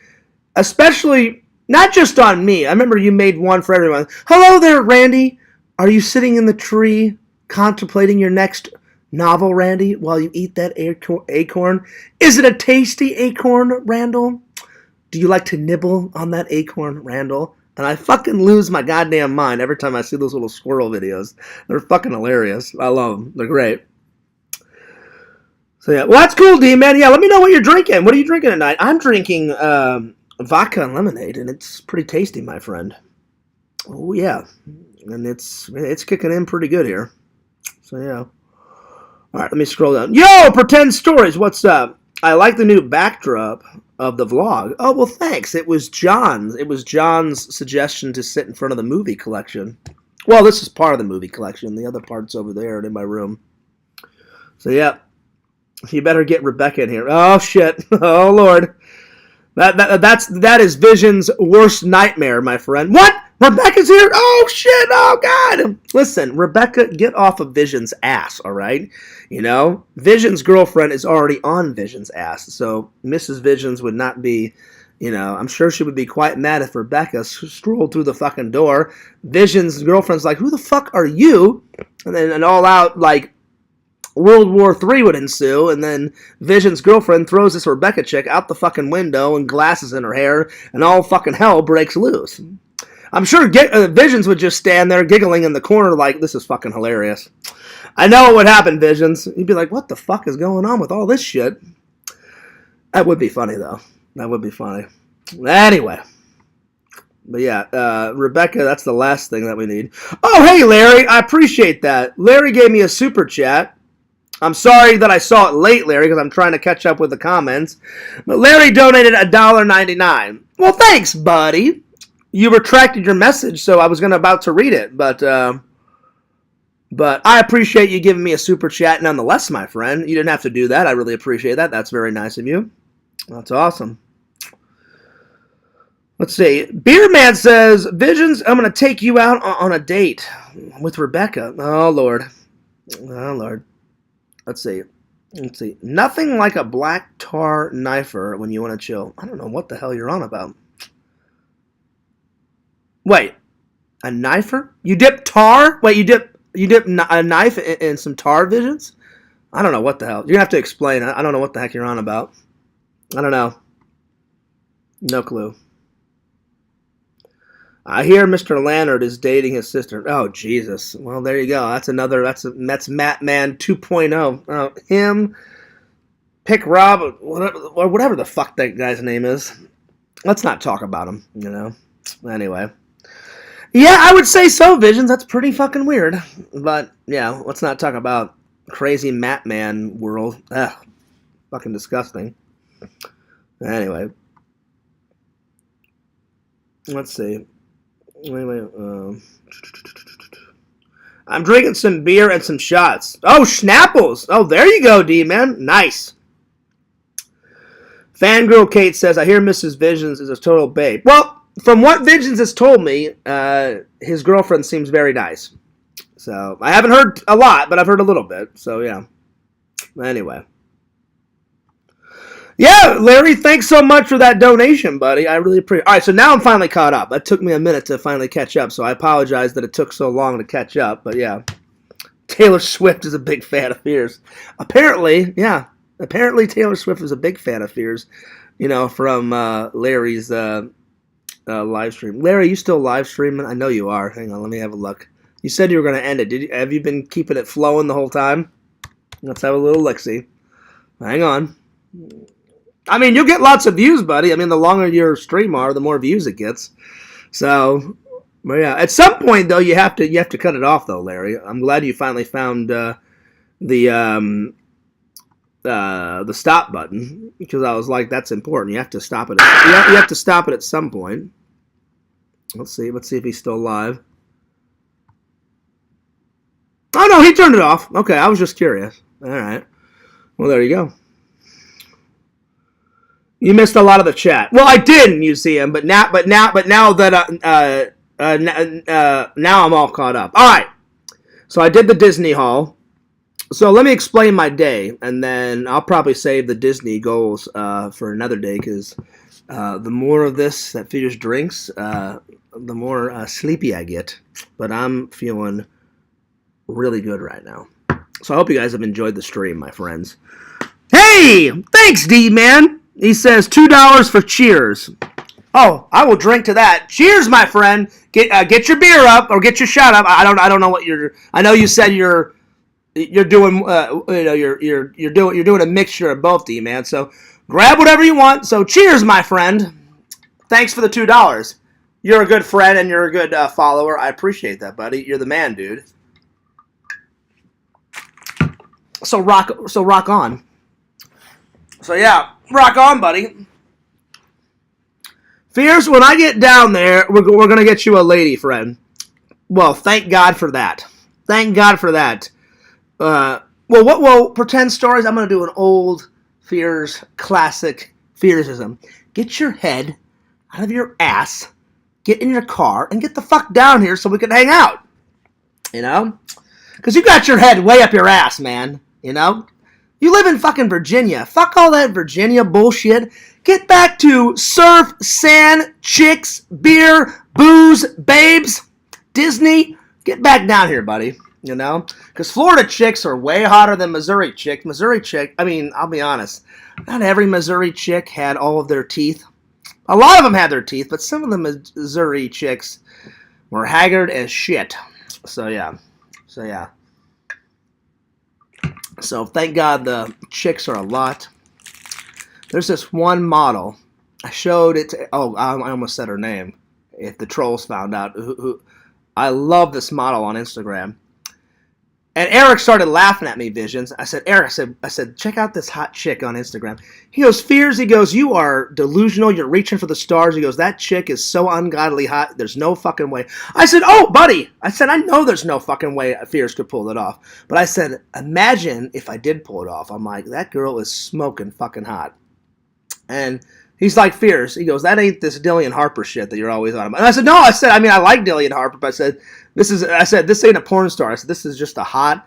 Especially, not just on me. I remember you made one for everyone. Hello there, Randy. Are you sitting in the tree contemplating your next novel, Randy, while you eat that acorn? Is it a tasty acorn, Randall? Do you like to nibble on that acorn, Randall? And I fucking lose my goddamn mind every time I see those little squirrel videos. They're fucking hilarious. I love them. They're great. So yeah, well, that's cool, D-Man. Yeah, let me know what you're drinking. What are you drinking tonight? I'm drinking vodka and lemonade, and it's pretty tasty, my friend. Oh, yeah. And it's kicking in pretty good here. So, yeah. All right, let me scroll down. Yo, Pretend Stories, what's up? I like the new backdrop of the vlog. Oh, well, thanks. It was John's suggestion to sit in front of the movie collection. Well, this is part of the movie collection. The other part's over there in my room. So, yeah. You better get Rebecca in here. Oh, shit. Oh, Lord. That is Vision's worst nightmare, my friend. What? Rebecca's here? Oh, shit. Oh, God. Listen, Rebecca, get off of Vision's ass, all right? You know, Vision's girlfriend is already on Vision's ass, so Mrs. Visions would not be, you know, I'm sure she would be quite mad if Rebecca strolled through the fucking door. Vision's girlfriend's like, who the fuck are you? And then an all-out, like, World War III would ensue, and then Vision's girlfriend throws this Rebecca chick out the fucking window and glasses in her hair, and all fucking hell breaks loose. I'm sure Visions would just stand there giggling in the corner like, this is fucking hilarious. I know what would happen, Visions. You'd be like, what the fuck is going on with all this shit? That would be funny, though. That would be funny. Anyway. But yeah, Rebecca, that's the last thing that we need. Oh, hey, Larry, I appreciate that. Larry gave me a super chat. I'm sorry that I saw it late, Larry, because I'm trying to catch up with the comments. But Larry donated $1.99. Well, thanks, buddy. You retracted your message, so I was about to read it, but I appreciate you giving me a super chat nonetheless, my friend. You didn't have to do that. I really appreciate that. That's very nice of you. That's awesome. Let's see. Beer Man says, Visions, I'm going to take you out on a date with Rebecca. Oh, Lord. Oh, Lord. Let's see. Nothing like a black tar knifer when you want to chill. I don't know what the hell you're on about. Wait. A knifer? You dip tar? Wait, you dip a knife in some tar, Visions? I don't know what the hell. You're going to have to explain. I don't know what the heck you're on about. I don't know. No clue. I hear Mr. Lannard is dating his sister. Oh, Jesus. Well, there you go. That's Matt Man 2.0. Him, Pick Rob, whatever the fuck that guy's name is. Let's not talk about him, you know. Anyway. Yeah, I would say so, Visions. That's pretty fucking weird. But, yeah, let's not talk about crazy Matt Man world. Ugh. Fucking disgusting. Anyway. Let's see. I'm drinking some beer and some shots. Oh, Schnapples. Oh, there you go, D-Man. Nice. Fangirl Kate says, I hear Mrs. Visions is a total babe. Well, from what Visions has told me, his girlfriend seems very nice. So, I haven't heard a lot, but I've heard a little bit. So, yeah. Anyway. Yeah, Larry, thanks so much for that donation, buddy. I really appreciate it. All right, so now I'm finally caught up. It took me a minute to finally catch up, so I apologize that it took so long to catch up. But yeah, Taylor Swift is a big fan of Fears. Apparently, yeah. Apparently Taylor Swift is a big fan of Fears, you know, from Larry's live stream. Larry, you still live streaming? I know you are. Hang on, let me have a look. You said you were going to end it. Have you been keeping it flowing the whole time? Let's have a little look-see. Hang on. I mean, you'll get lots of views, buddy. I mean, the longer your stream are, the more views it gets. So, but yeah. At some point, though, you have to cut it off, though, Larry. I'm glad you finally found the stop button, because I was like, that's important. You have to stop it. You have to stop it at some point. Let's see if he's still live. Oh no, he turned it off. Okay, I was just curious. All right. Well, there you go. You missed a lot of the chat. Well, I did, Museum, but now that now I'm all caught up. All right. So I did the Disney haul. So let me explain my day, and then I'll probably save the Disney goals for another day, because the more of this that Fears drinks, the more sleepy I get. But I'm feeling really good right now. So I hope you guys have enjoyed the stream, my friends. Hey! Thanks, D-Man! He says $2 for cheers. Oh, I will drink to that. Cheers, my friend. Get your beer up, or get your shot up. I don't know what you're. I know you said you're doing. You're doing a mixture of both, D-Man. So grab whatever you want. So cheers, my friend. Thanks for the $2. You're a good friend and you're a good follower. I appreciate that, buddy. You're the man, dude. So rock on. So yeah, rock on, buddy. Fears, when I get down there, we're going to get you a lady friend. Well, thank God for that. Thank God for that. Well, pretend stories? I'm going to do an old Fears, classic Fearsism. Get your head out of your ass, get in your car, and get the fuck down here so we can hang out. You know? Because you got your head way up your ass, man. You know? You live in fucking Virginia. Fuck all that Virginia bullshit. Get back to surf, sand, chicks, beer, booze, babes, Disney. Get back down here, buddy. You know? Because Florida chicks are way hotter than Missouri chicks. Missouri chick, I mean, I'll be honest. Not every Missouri chick had all of their teeth. A lot of them had their teeth, but some of the Missouri chicks were haggard as shit. So, yeah. So, thank God the chicks are a lot. There's this one model. I showed it to... Oh, I almost said her name. if the trolls found out. I love this model on Instagram. And Eric started laughing at me, Visions. I said, Eric, I said, check out this hot chick on Instagram. He goes, Fears, he goes, you are delusional. You're reaching for the stars. He goes, that chick is so ungodly hot. There's no fucking way. I said, oh, buddy. I said, I know there's no fucking way Fears could pull it off. But I said, imagine if I did pull it off. I'm like, that girl is smoking fucking hot. And he's like, Fears. He goes, that ain't this Dillian Harper shit that you're always on about. And I said, no, I mean, I like Dillian Harper, but I said, this ain't a porn star. I said, this is just a hot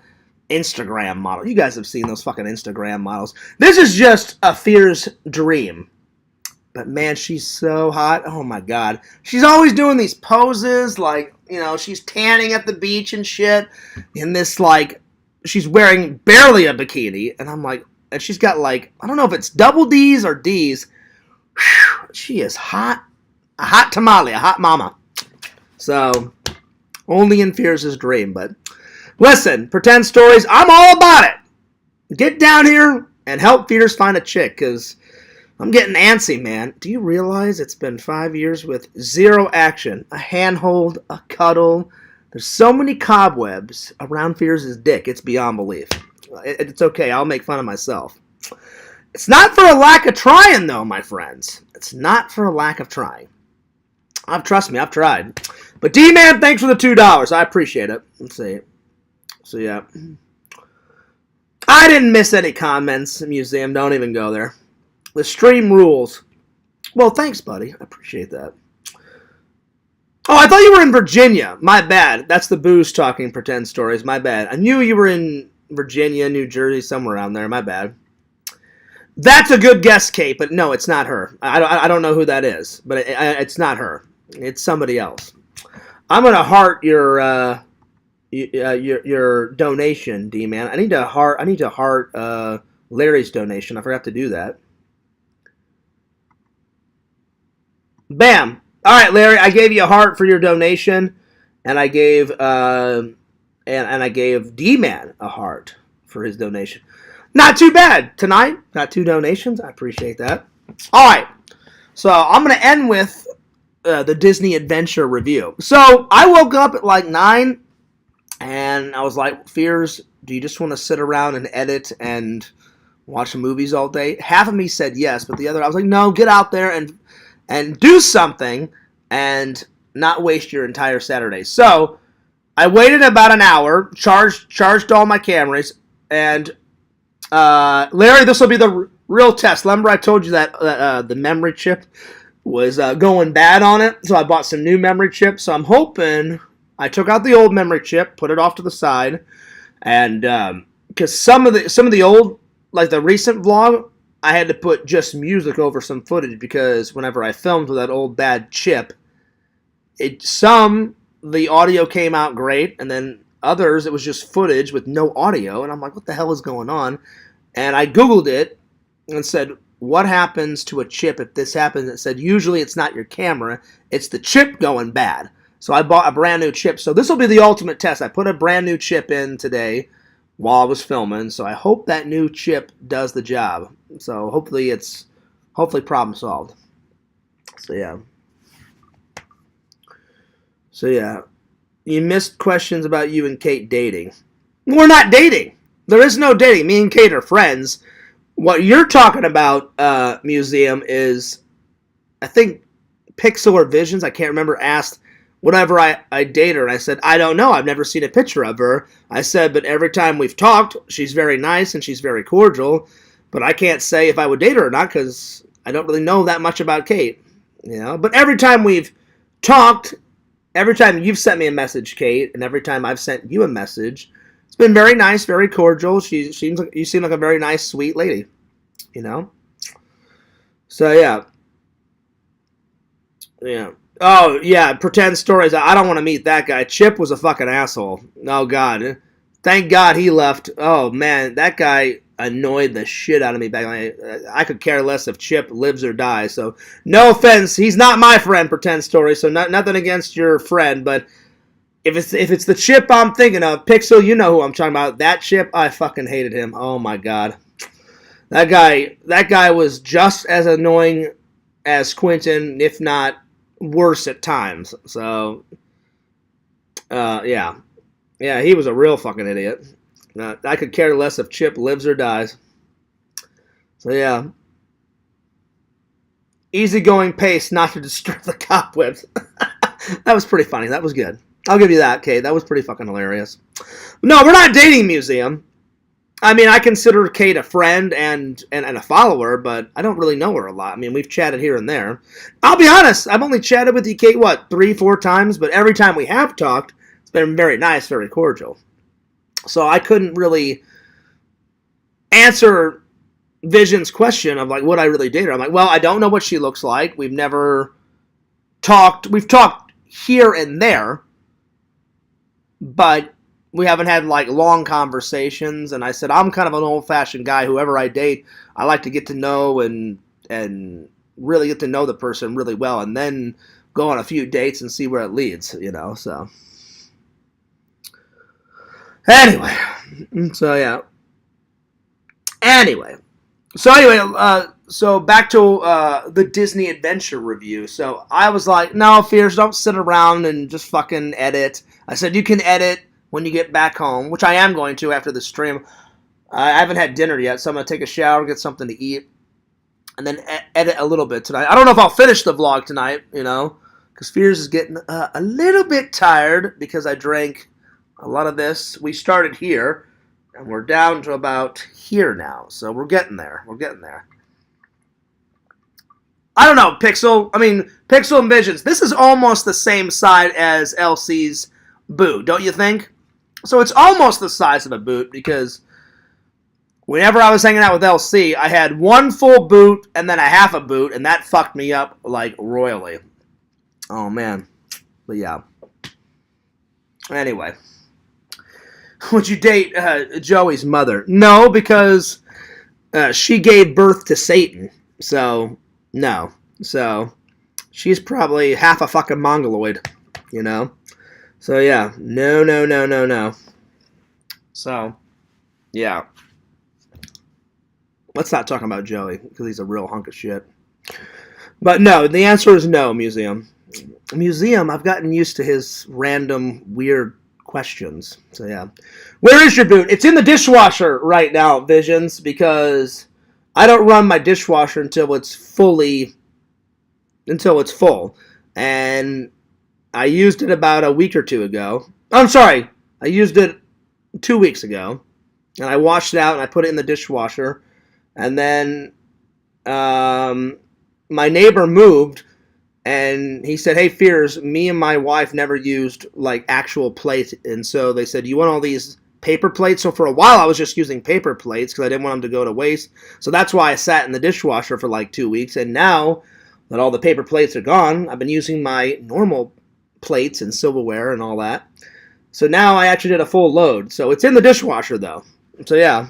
Instagram model. You guys have seen those fucking Instagram models. This is just a Fears dream. But man, she's so hot. Oh my God. She's always doing these poses, like, you know, she's tanning at the beach and shit. In this, like, she's wearing barely a bikini. And I'm like, and she's got like, I don't know if it's double D's or D's. Whew, she is hot. A hot tamale, a hot mama. So, only in Fears' dream, but listen, pretend stories, I'm all about it. Get down here and help Fears find a chick, because I'm getting antsy, man. Do you realize it's been 5 years with zero action? A handhold, a cuddle. There's so many cobwebs around Fears' dick, it's beyond belief. It's okay, I'll make fun of myself. It's not for a lack of trying, though, my friends. It's not for a lack of trying. Trust me, I've tried. But D-Man, thanks for the $2. I appreciate it. Let's see. So, yeah. I didn't miss any comments. Museum, don't even go there. The stream rules. Well, thanks, buddy. I appreciate that. Oh, I thought you were in Virginia. My bad. That's the booze talking pretend stories. My bad. I knew you were in Virginia, New Jersey, somewhere around there. My bad. That's a good guess, Kate, but no, it's not her. I don't know who that is, but it's not her. It's somebody else. I'm gonna heart your donation, D-Man. I need to heart Larry's donation. I forgot to do that. Bam! All right, Larry, I gave you a heart for your donation, and I gave and I gave D-Man a heart for his donation. Not too bad tonight. Got 2 donations. I appreciate that. All right, so I'm gonna end with the Disney Adventure review. So I woke up at like 9, and I was like, Fears, do you just want to sit around and edit and watch movies all day? Half of me said yes, but the other, I was like, no, get out there and do something and not waste your entire Saturday. So I waited about an hour, charged all my cameras, and Larry, this will be the real test. Remember I told you that the memory chip was going bad on it, so I bought some new memory chips. So I'm hoping I took out the old memory chip, put it off to the side, and because some of the old, like the recent vlog, I had to put just music over some footage because whenever I filmed with that old bad chip, the audio came out great, and then others it was just footage with no audio, and I'm like, what the hell is going on? And I Googled it and said, what happens to a chip if this happens? It said, usually it's not your camera, it's the chip going bad. So I bought a brand new chip. So this will be the ultimate test. I put a brand new chip in today while I was filming. So I hope that new chip does the job. So hopefully problem solved. So yeah. You missed questions about you and Kate dating. We're not dating. There is no dating. Me and Kate are friends. What you're talking about, Museum, is, I think, Pixel or Visions, I can't remember, asked whenever I date her, and I said, I don't know, I've never seen a picture of her. I said, but every time we've talked, she's very nice and she's very cordial, but I can't say if I would date her or not, because I don't really know that much about Kate, you know. But every time we've talked, every time you've sent me a message, Kate, and every time I've sent you a message, it's been very nice, very cordial. You seem like a very nice, sweet lady, you know. So yeah. Oh yeah, pretend stories. I don't want to meet that guy. Chip was a fucking asshole. Oh God, thank God he left. Oh man, that guy annoyed the shit out of me back then. I could care less if Chip lives or dies. So no offense, he's not my friend. Pretend story. So nothing against your friend, but if it's the Chip I'm thinking of, Pixel, you know who I'm talking about. That Chip, I fucking hated him. Oh my God, that guy was just as annoying as Quentin, if not worse at times. So, yeah. Yeah, he was a real fucking idiot. I could care less if Chip lives or dies. So, yeah. Easygoing pace not to disturb the cobwebs. That was pretty funny. That was good. I'll give you that, Kate. That was pretty fucking hilarious. No, we're not dating, Museum. I mean, I consider Kate a friend and a follower, but I don't really know her a lot. I mean, we've chatted here and there. I'll be honest, I've only chatted with you, Kate, 3-4 times? But every time we have talked, it's been very nice, very cordial. So I couldn't really answer Vision's question of, like, would I really date her? I'm like, well, I don't know what she looks like. We've never talked. We've talked here and there, but we haven't had, like, long conversations. And I said, I'm kind of an old-fashioned guy. Whoever I date, I like to get to know and really get to know the person really well, and then go on a few dates and see where it leads, so. Anyway, so back to the Disney Adventure review. So I was like, no, Fears, don't sit around and just fucking edit. I said, you can edit when you get back home, which I am going to after the stream. I haven't had dinner yet, so I'm going to take a shower, get something to eat, and then edit a little bit tonight. I don't know if I'll finish the vlog tonight, because Fears is getting a little bit tired because I drank a lot of this. We started here, and we're down to about here now, so we're getting there. I don't know, Pixel and Visions. This is almost the same size as LC's boot, don't you think? So it's almost the size of a boot, because whenever I was hanging out with LC, I had one full boot and then a half a boot, and that fucked me up, like, royally. Oh, man. But yeah. Anyway. Would you date Joey's mother? No, because she gave birth to Satan. So, no. So, she's probably half a fucking mongoloid, So, yeah. No. So, yeah. Let's not talk about Joey, because he's a real hunk of shit. But no, the answer is no, Museum. Museum, I've gotten used to his random, weird questions. So, yeah. Where is your boot? It's in the dishwasher right now, Visions, because I don't run my dishwasher until it's full. And I used it about a week or two ago. I'm sorry. I used it 2 weeks ago. And I washed it out and I put it in the dishwasher. And then my neighbor moved, and he said, hey, Fears, me and my wife never used, like, actual plates. And so they said, you want all these paper plates? So for a while I was just using paper plates because I didn't want them to go to waste. So that's why I sat in the dishwasher for like 2 weeks. And now that all the paper plates are gone, I've been using my normal plates and silverware and all that. So now I actually did a full load. So it's in the dishwasher, though. So yeah.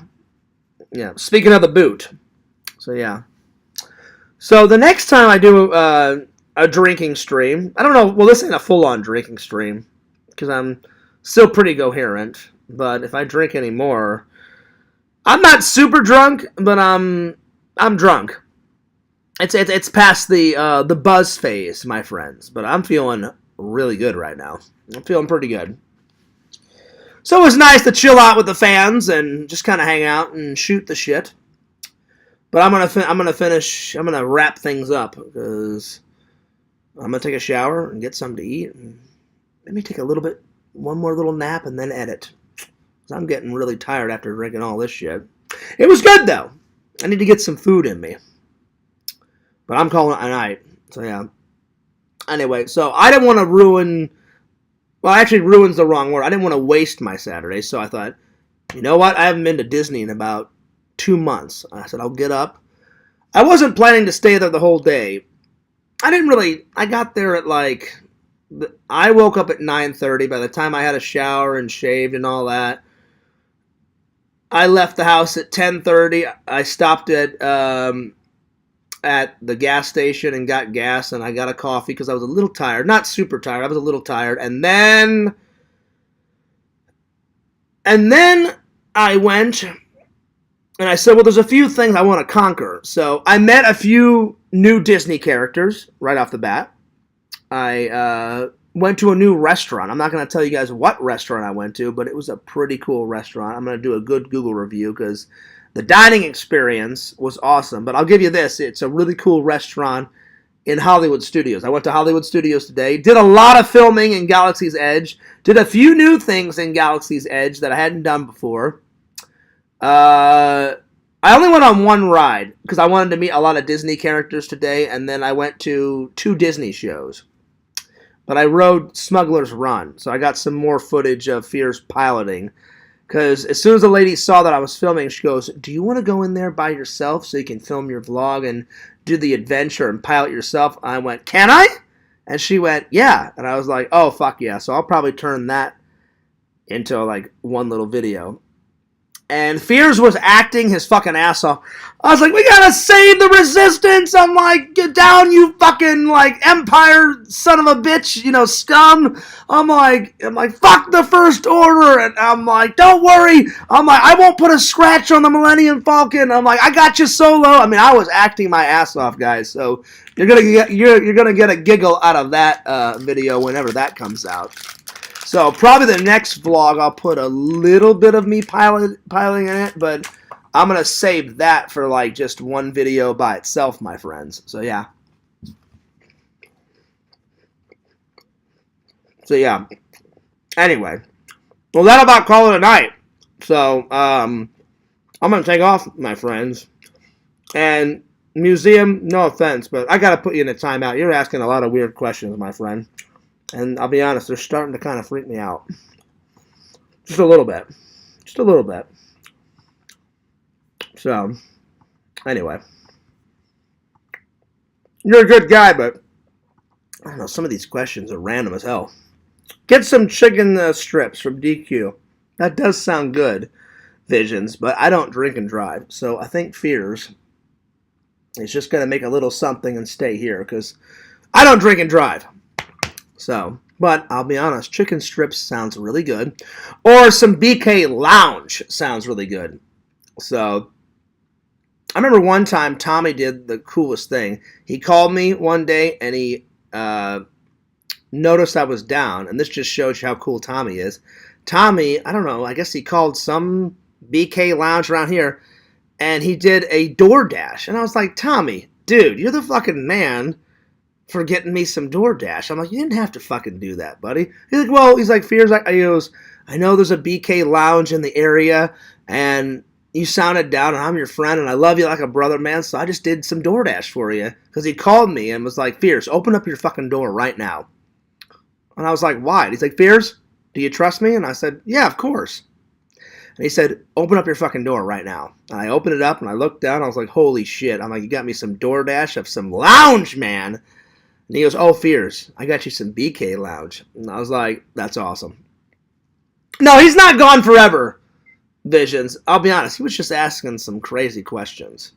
Speaking of the boot. So yeah. So the next time I do a drinking stream, I don't know, well, this ain't a full-on drinking stream, because I'm still pretty coherent, but if I drink any more, I'm not super drunk, but I'm drunk. It's past the buzz phase, my friends, but I'm feeling really good right now. I'm feeling pretty good. So it was nice to chill out with the fans and just kind of hang out and shoot the shit. But I'm gonna wrap things up, because I'm gonna take a shower and get something to eat, and maybe take one more little nap, and then edit. Because I'm getting really tired after drinking all this shit. It was good though. I need to get some food in me. But I'm calling it a night. So yeah. Anyway, so I didn't want to ruin. Well, actually, ruin's the wrong word. I didn't want to waste my Saturday, so I thought, you know what? I haven't been to Disney in about 2 months. I said, I'll get up. I wasn't planning to stay there the whole day. I got there at I woke up at 9:30. By the time I had a shower and shaved and all that, I left the house at 10:30. I stopped at the gas station and got gas, and I got a coffee because I was a little tired. Not super tired. I was a little tired. And then I went, and I said, well, there's a few things I want to conquer. So I met a few new Disney characters right off the bat. I went to a new restaurant. I'm not going to tell you guys what restaurant I went to, but it was a pretty cool restaurant. I'm going to do a good Google review because the dining experience was awesome. But I'll give you this. It's a really cool restaurant in Hollywood Studios. I went to Hollywood Studios today. Did a lot of filming in Galaxy's Edge. Did a few new things in Galaxy's Edge that I hadn't done before. I only went on one ride because I wanted to meet a lot of Disney characters today, and then I went to 2 Disney shows. But I rode Smuggler's Run, so I got some more footage of Fierce piloting. Because as soon as the lady saw that I was filming, she goes, "Do you want to go in there by yourself so you can film your vlog and do the adventure and pilot yourself?" I went, "Can I?" And she went, "Yeah." And I was like, "Oh, fuck yeah." So I'll probably turn that into like one little video. And Fears was acting his fucking ass off. I was like, "We gotta save the resistance." I'm like, "Get down, you fucking, like, Empire son of a bitch, you know, scum." I'm like, "Fuck the First Order." And I'm like, "Don't worry." I'm like, "I won't put a scratch on the Millennium Falcon." I'm like, "I got you, Solo." I mean, I was acting my ass off, guys. So you're gonna get a giggle out of that video whenever that comes out. So probably the next vlog I'll put a little bit of me piloting in it, but I'm going to save that for like just one video by itself, my friends. So yeah. Anyway. Well, that'll about call it a night. So I'm going to take off, my friends. And museum, no offense, but I got to put you in a timeout. You're asking a lot of weird questions, my friend. And I'll be honest, they're starting to kind of freak me out. Just a little bit. Just a little bit. So, anyway. You're a good guy, but I don't know, some of these questions are random as hell. Get some chicken strips from DQ. That does sound good, Visions, but I don't drink and drive. So I think Fears is just going to make a little something and stay here because I don't drink and drive. So, but I'll be honest, chicken strips sounds really good. Or some BK Lounge sounds really good. So, I remember one time Tommy did the coolest thing. He called me one day and he noticed I was down. And this just shows you how cool Tommy is. Tommy, I don't know, I guess he called some BK Lounge around here. And he did a DoorDash. And I was like, "Tommy, dude, you're the fucking man for getting me some DoorDash." I'm like, "You didn't have to fucking do that, buddy." He's like, "Well," he's like, "Fears," he goes, "I know there's a BK Lounge in the area, and you sounded down, and I'm your friend, and I love you like a brother, man, so I just did some DoorDash for you." Because he called me and was like, "Fears, open up your fucking door right now." And I was like, "Why?" And he's like, "Fears, do you trust me?" And I said, "Yeah, of course." And he said, "Open up your fucking door right now." And I opened it up, and I looked down, I was like, "Holy shit." I'm like, "You got me some DoorDash of some lounge, man." And he goes, "Oh, Fears, I got you some BK Lounge." And I was like, "That's awesome." No, he's not gone forever, Visions. I'll be honest, he was just asking some crazy questions.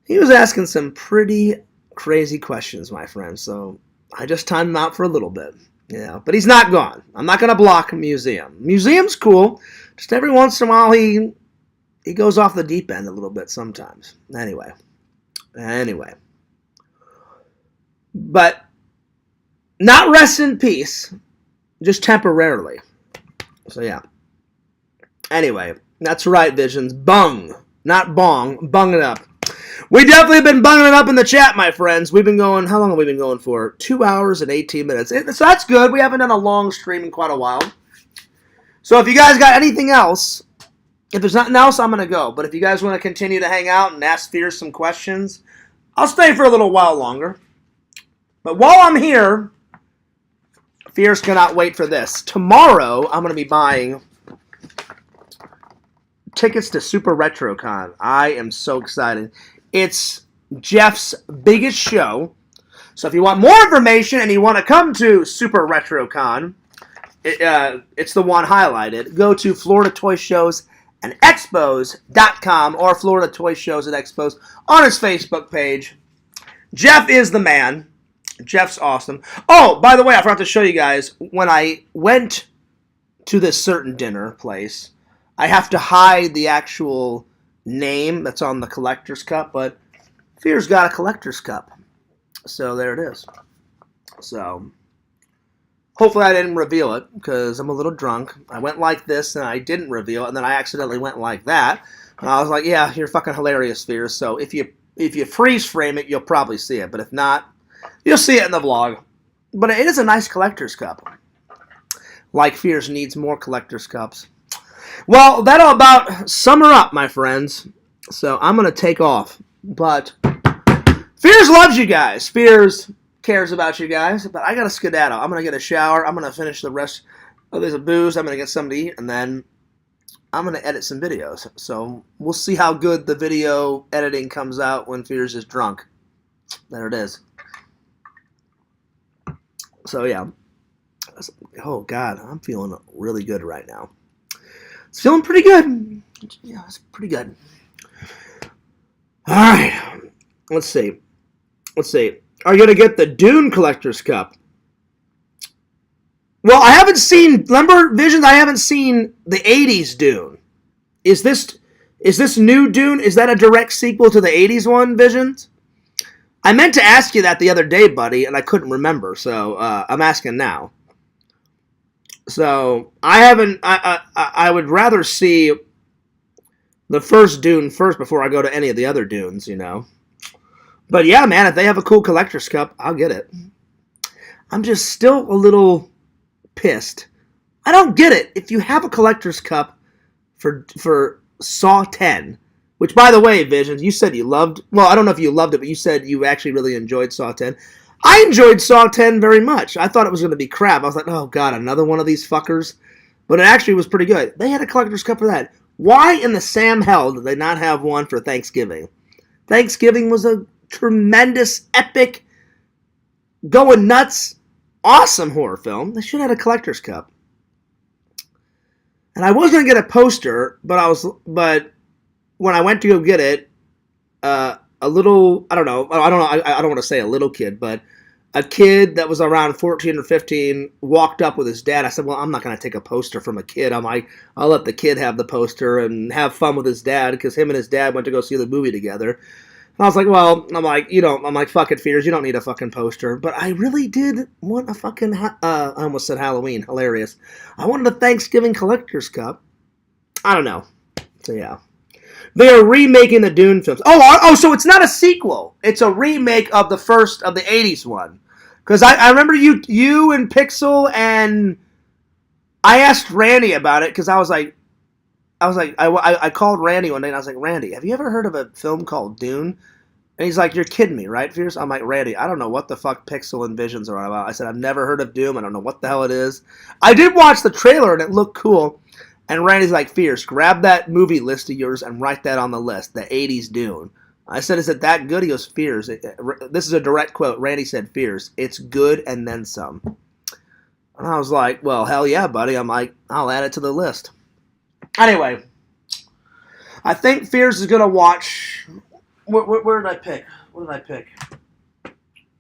He was asking some pretty crazy questions, my friend. So I just timed him out for a little bit. Yeah, but he's not gone. I'm not going to block Museum. Museum's cool. Just every once in a while he goes off the deep end a little bit sometimes. Anyway. But not rest in peace, just temporarily. So yeah. Anyway, that's right, Visions. Bung, not bong. Bung it up. We definitely have been bunging it up in the chat, my friends. We've been going, how long have we been going for? 2 hours and 18 minutes. So that's good. We haven't done a long stream in quite a while. So if you guys got anything else, if there's nothing else, I'm going to go. But if you guys want to continue to hang out and ask Fears some questions, I'll stay for a little while longer. But while I'm here, Fears cannot wait for this. Tomorrow, I'm going to be buying tickets to Super RetroCon. I am so excited. It's Jeff's biggest show. So if you want more information and you want to come to Super RetroCon, it's the one highlighted. Go to Florida Toy Shows and Expos.com or Florida Toy Shows and Expos on his Facebook page. Jeff is the man. Jeff's awesome. Oh, by the way, I forgot to show you guys, when I went to this certain dinner place, I have to hide the actual name that's on the collector's cup, but Fear's got a collector's cup. So there it is. So hopefully I didn't reveal it because I'm a little drunk. I went like this and I didn't reveal it, and then I accidentally went like that. And I was like, yeah, you're fucking hilarious, Fears. So if you freeze frame it, you'll probably see it. But if not, you'll see it in the vlog. But it is a nice collector's cup. Like Fears needs more collector's cups. Well, that'll about sum her up, my friends. So I'm going to take off. But Fears loves you guys. Fears cares about you guys. But I got to skedaddle. I'm going to get a shower. I'm going to finish the rest of this booze. I'm going to get something to eat. And then I'm going to edit some videos. So we'll see how good the video editing comes out when Fears is drunk. There it is. So, yeah. Oh, God. I'm feeling really good right now. It's feeling pretty good. Yeah, it's pretty good. All right. Let's see. Are you going to get the Dune Collector's Cup? Well, I haven't seen, remember, Visions, I haven't seen the 80s Dune. Is this new Dune? Is that a direct sequel to the 80s one, Visions? I meant to ask you that the other day, buddy, and I couldn't remember, so I'm asking now. So, I would rather see the first Dune first before I go to any of the other Dunes, you know. But yeah, man, if they have a cool collector's cup, I'll get it. I'm just still a little pissed. I don't get it. If you have a collector's cup for Saw 10, which, by the way, Visions, you said you loved, well, I don't know if you loved it, but you said you actually really enjoyed Saw 10. I enjoyed Saw 10 very much. I thought it was going to be crap. I was like, oh, God, another one of these fuckers. But it actually was pretty good. They had a collector's cup for that. Why in the Sam hell did they not have one for Thanksgiving? Thanksgiving was a tremendous, epic, going nuts, awesome horror film. They should have had a collector's cup. And I was going to get a poster, but when I went to go get it, a little, I don't want to say a little kid, but a kid that was around 14 or 15 walked up with his dad. I said, well, I'm not going to take a poster from a kid. I'm like, I'll let the kid have the poster and have fun with his dad, because him and his dad went to go see the movie together. And I was like, well, I'm like, fuck it, Fears, you don't need a fucking poster. But I really did want a fucking, I almost said Halloween, hilarious. I wanted a Thanksgiving collector's cup. I don't know. So yeah. They are remaking the Dune films. Oh, so it's not a sequel. It's a remake of the first of the 80s one. Because I remember you and Pixel, and I asked Randy about it, because I called Randy one day and I was like, Randy, have you ever heard of a film called Dune? And he's like, you're kidding me, right, Fierce? I'm like, Randy, I don't know what the fuck Pixel and Visions are about. I said, I've never heard of Doom. I don't know what the hell it is. I did watch the trailer and it looked cool. And Randy's like, Fierce, grab that movie list of yours and write that on the list, the 80s Dune. I said, is it that good? He goes, Fierce. This is a direct quote. Randy said, Fierce, it's good and then some. And I was like, well, hell yeah, buddy. I'm like, I'll add it to the list. Anyway, I think Fierce is going to watch... Where did I pick? What did I pick?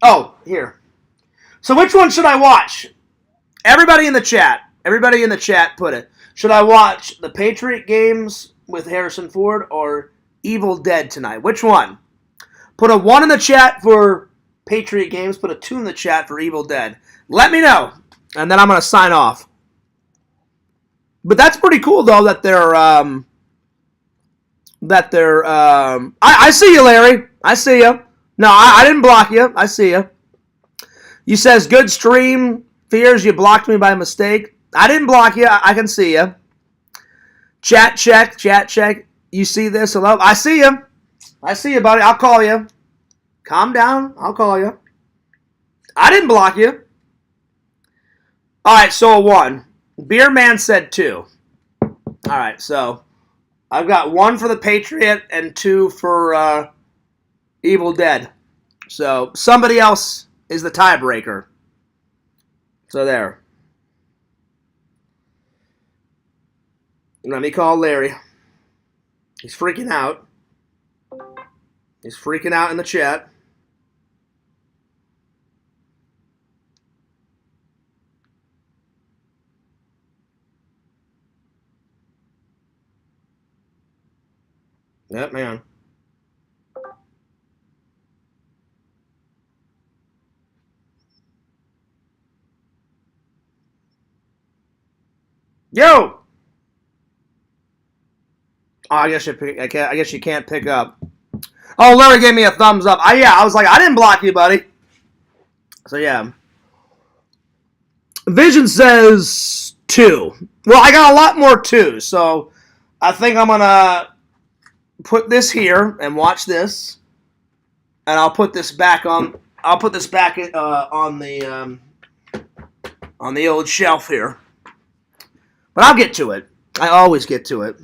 Oh, here. So which one should I watch? Everybody in the chat put it. Should I watch The Patriot Games with Harrison Ford or Evil Dead tonight? Which one? Put a 1 in the chat for Patriot Games. Put a 2 in the chat for Evil Dead. Let me know. And then I'm going to sign off. But that's pretty cool, though, that they're... I see you, Larry. I see you. No, I didn't block you. I see you. You says, good stream. Fears, you blocked me by mistake. I didn't block you. I can see you. Chat check. You see this? Hello? I see you. I see you, buddy. I'll call you. Calm down. I'll call you. I didn't block you. All right, so a 1. Beer Man said 2. All right, so I've got 1 for the Patriot and 2 for Evil Dead. So somebody else is the tiebreaker. So there. Let me call Larry. He's freaking out. He's freaking out in the chat. Yep, man. Yo! Oh, I guess you can't pick up. Oh, Larry gave me a thumbs up. I was like, I didn't block you, buddy. So, yeah. Vision says 2. Well, I got a lot more 2, so I think I'm going to put this here and watch this. And I'll put this back on. I'll put this back on the old shelf here. But I'll get to it. I always get to it.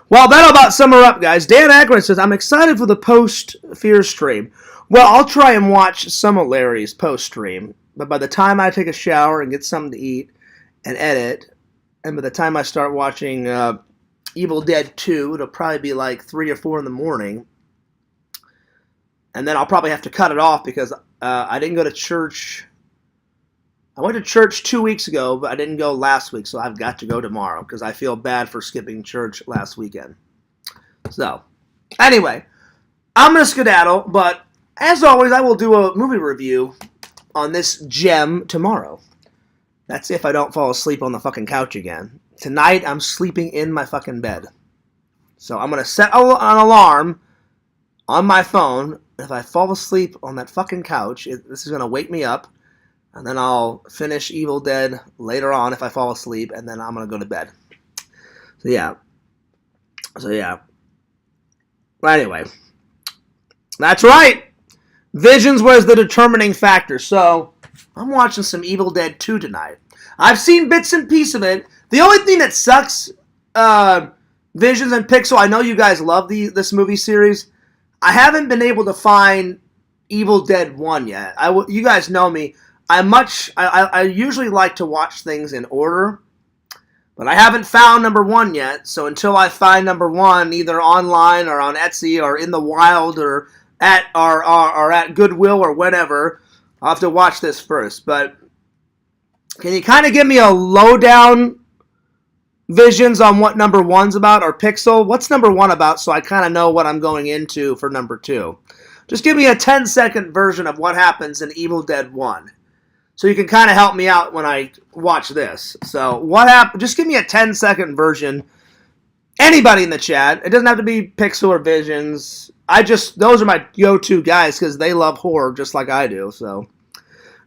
Well, that'll about sum her up, guys. Dan Akron says, I'm excited for the post-Fear stream. Well, I'll try and watch some of Larry's post-stream. But by the time I take a shower and get something to eat and edit, and by the time I start watching Evil Dead 2, it'll probably be like 3 or 4 in the morning. And then I'll probably have to cut it off because I didn't go to church. I went to church 2 weeks ago, but I didn't go last week, so I've got to go tomorrow because I feel bad for skipping church last weekend. So, anyway, I'm going to skedaddle, but as always, I will do a movie review on this gem tomorrow. That's if I don't fall asleep on the fucking couch again. Tonight, I'm sleeping in my fucking bed. So I'm going to set an alarm on my phone. If I fall asleep on that fucking couch, this is going to wake me up. And then I'll finish Evil Dead later on if I fall asleep. And then I'm going to go to bed. So yeah. But anyway. That's right. Visions was the determining factor. So I'm watching some Evil Dead 2 tonight. I've seen bits and pieces of it. The only thing that sucks, Visions and Pixel, I know you guys love this movie series. I haven't been able to find Evil Dead 1 yet. You guys know me. I usually like to watch things in order. But I haven't found number 1 yet. So until I find number 1, either online or on Etsy or in the wild or at Goodwill or whatever, I'll have to watch this first. But can you kind of give me a lowdown, Visions, on what number 1's about? Or Pixel? What's number 1 about so I kind of know what I'm going into for number 2? Just give me a 10-second version of what happens in Evil Dead 1. So you can kind of help me out when I watch this. So what happened? Just give me a 10-second version. Anybody in the chat. It doesn't have to be Pixel or Visions. Those are my go-to guys because they love horror just like I do. So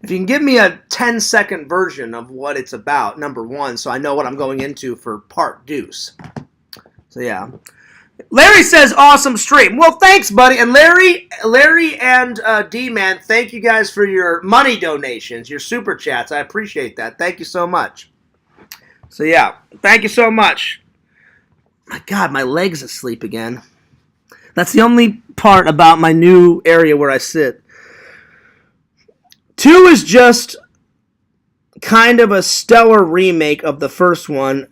if you can give me a 10-second version of what it's about, number 1, so I know what I'm going into for part deuce. So yeah. Larry says, awesome stream. Well, thanks, buddy. And Larry and D-Man, thank you guys for your money donations, your super chats. I appreciate that. Thank you so much. So yeah, thank you so much. My God, my leg's asleep again. That's the only part about my new area where I sit. 2 is just kind of a stellar remake of the first one.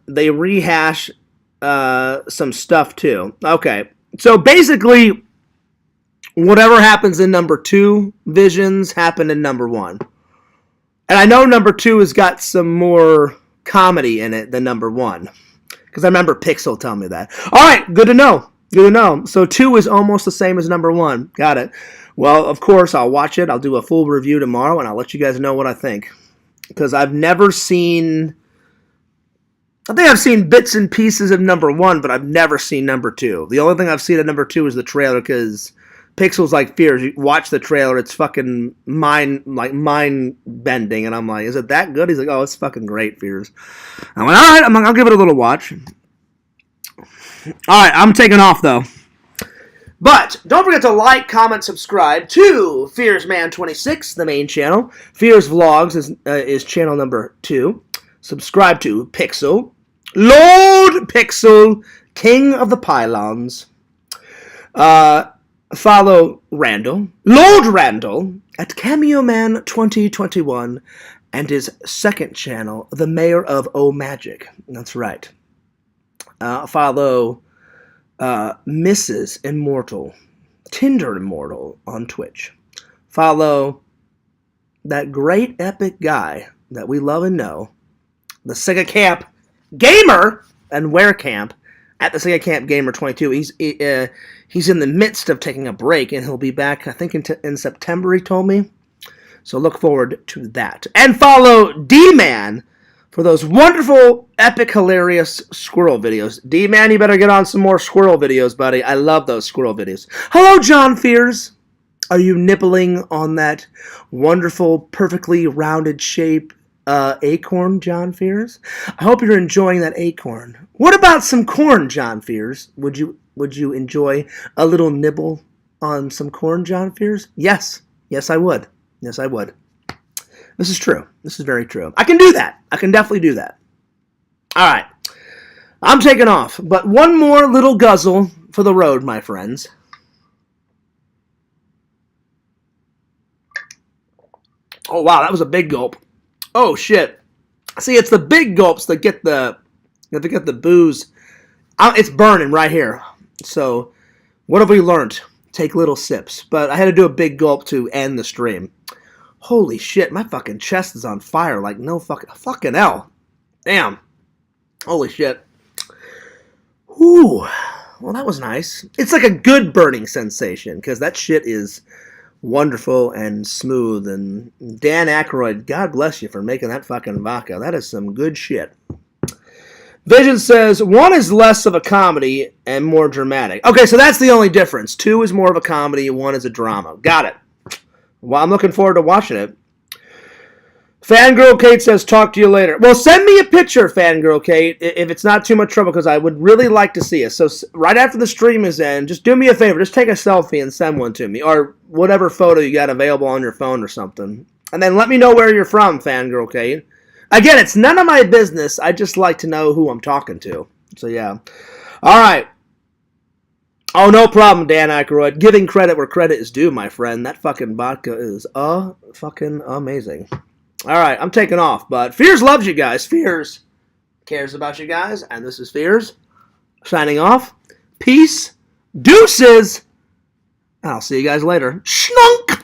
They rehash some stuff too. Okay, so basically, whatever happens in number 2, Visions, happened in number 1. And I know number 2 has got some more comedy in it than number 1. Because I remember Pixel telling me that. Alright, good to know. Good to know. So 2 is almost the same as number 1. Got it. Well, of course, I'll watch it. I'll do a full review tomorrow, and I'll let you guys know what I think. Because I've never seen... I think I've seen bits and pieces of number 1, but I've never seen number 2. The only thing I've seen of number 2 is the trailer, because Pixel's like Fears. You watch the trailer, it's fucking mind-bending, and I'm like, is it that good? He's like, oh, it's fucking great, Fears. I'm like, alright, I'll give it a little watch. Alright, I'm taking off, though. But don't forget to like, comment, subscribe to FearsMan26, the main channel. Fears Vlogs is channel number 2. Subscribe to Pixel, Lord Pixel, King of the Pylons. Follow Randall, Lord Randall, at Cameo Man 2021, and his second channel, the Mayor of O Magic. That's right. Follow Mrs. Immortal, Tinder Immortal on Twitch. Follow that great epic guy that we love and know, the Sega Camp Gamer and Wear Camp at the Sega Camp Gamer 22. He's in the midst of taking a break, and he'll be back, I think, in September, he told me. So look forward to that. And follow D-Man for those wonderful, epic, hilarious squirrel videos. D-Man, you better get on some more squirrel videos, buddy. I love those squirrel videos. Hello, John Fears. Are you nibbling on that wonderful, perfectly rounded shape acorn, John Fears? I hope you're enjoying that acorn. What about some corn, John Fears? Would you enjoy a little nibble on some corn, John Fears? Yes. Yes, I would. Yes, I would. This is true. This is very true. I can do that. I can definitely do that. All right. I'm taking off, but one more little guzzle for the road, my friends. Oh, wow, that was a big gulp. Oh, shit. See, it's the big gulps that get the booze. It's burning right here. So, what have we learned? Take little sips. But I had to do a big gulp to end the stream. Holy shit, my fucking chest is on fire like no fucking hell. Damn. Holy shit. Whew. Well, that was nice. It's like a good burning sensation, because that shit is wonderful and smooth. And Dan Aykroyd, God bless you for making that fucking vodka. That is some good shit. Vision says, 1 is less of a comedy and more dramatic. Okay, so that's the only difference. 2 is more of a comedy, 1 is a drama. Got it. Well, I'm looking forward to watching it. Fangirl Kate says, talk to you later. Well, send me a picture, Fangirl Kate, if it's not too much trouble, because I would really like to see it. So right after the stream is in, just do me a favor. Just take a selfie and send one to me, or whatever photo you got available on your phone or something. And then let me know where you're from, Fangirl Kate. Again, it's none of my business. I just like to know who I'm talking to. So, yeah. All right. Oh, no problem, Dan Aykroyd. Giving credit where credit is due, my friend. That fucking vodka is fucking amazing. All right, I'm taking off, but Fears loves you guys. Fears cares about you guys, and this is Fears signing off. Peace, deuces, and I'll see you guys later. Schnunk!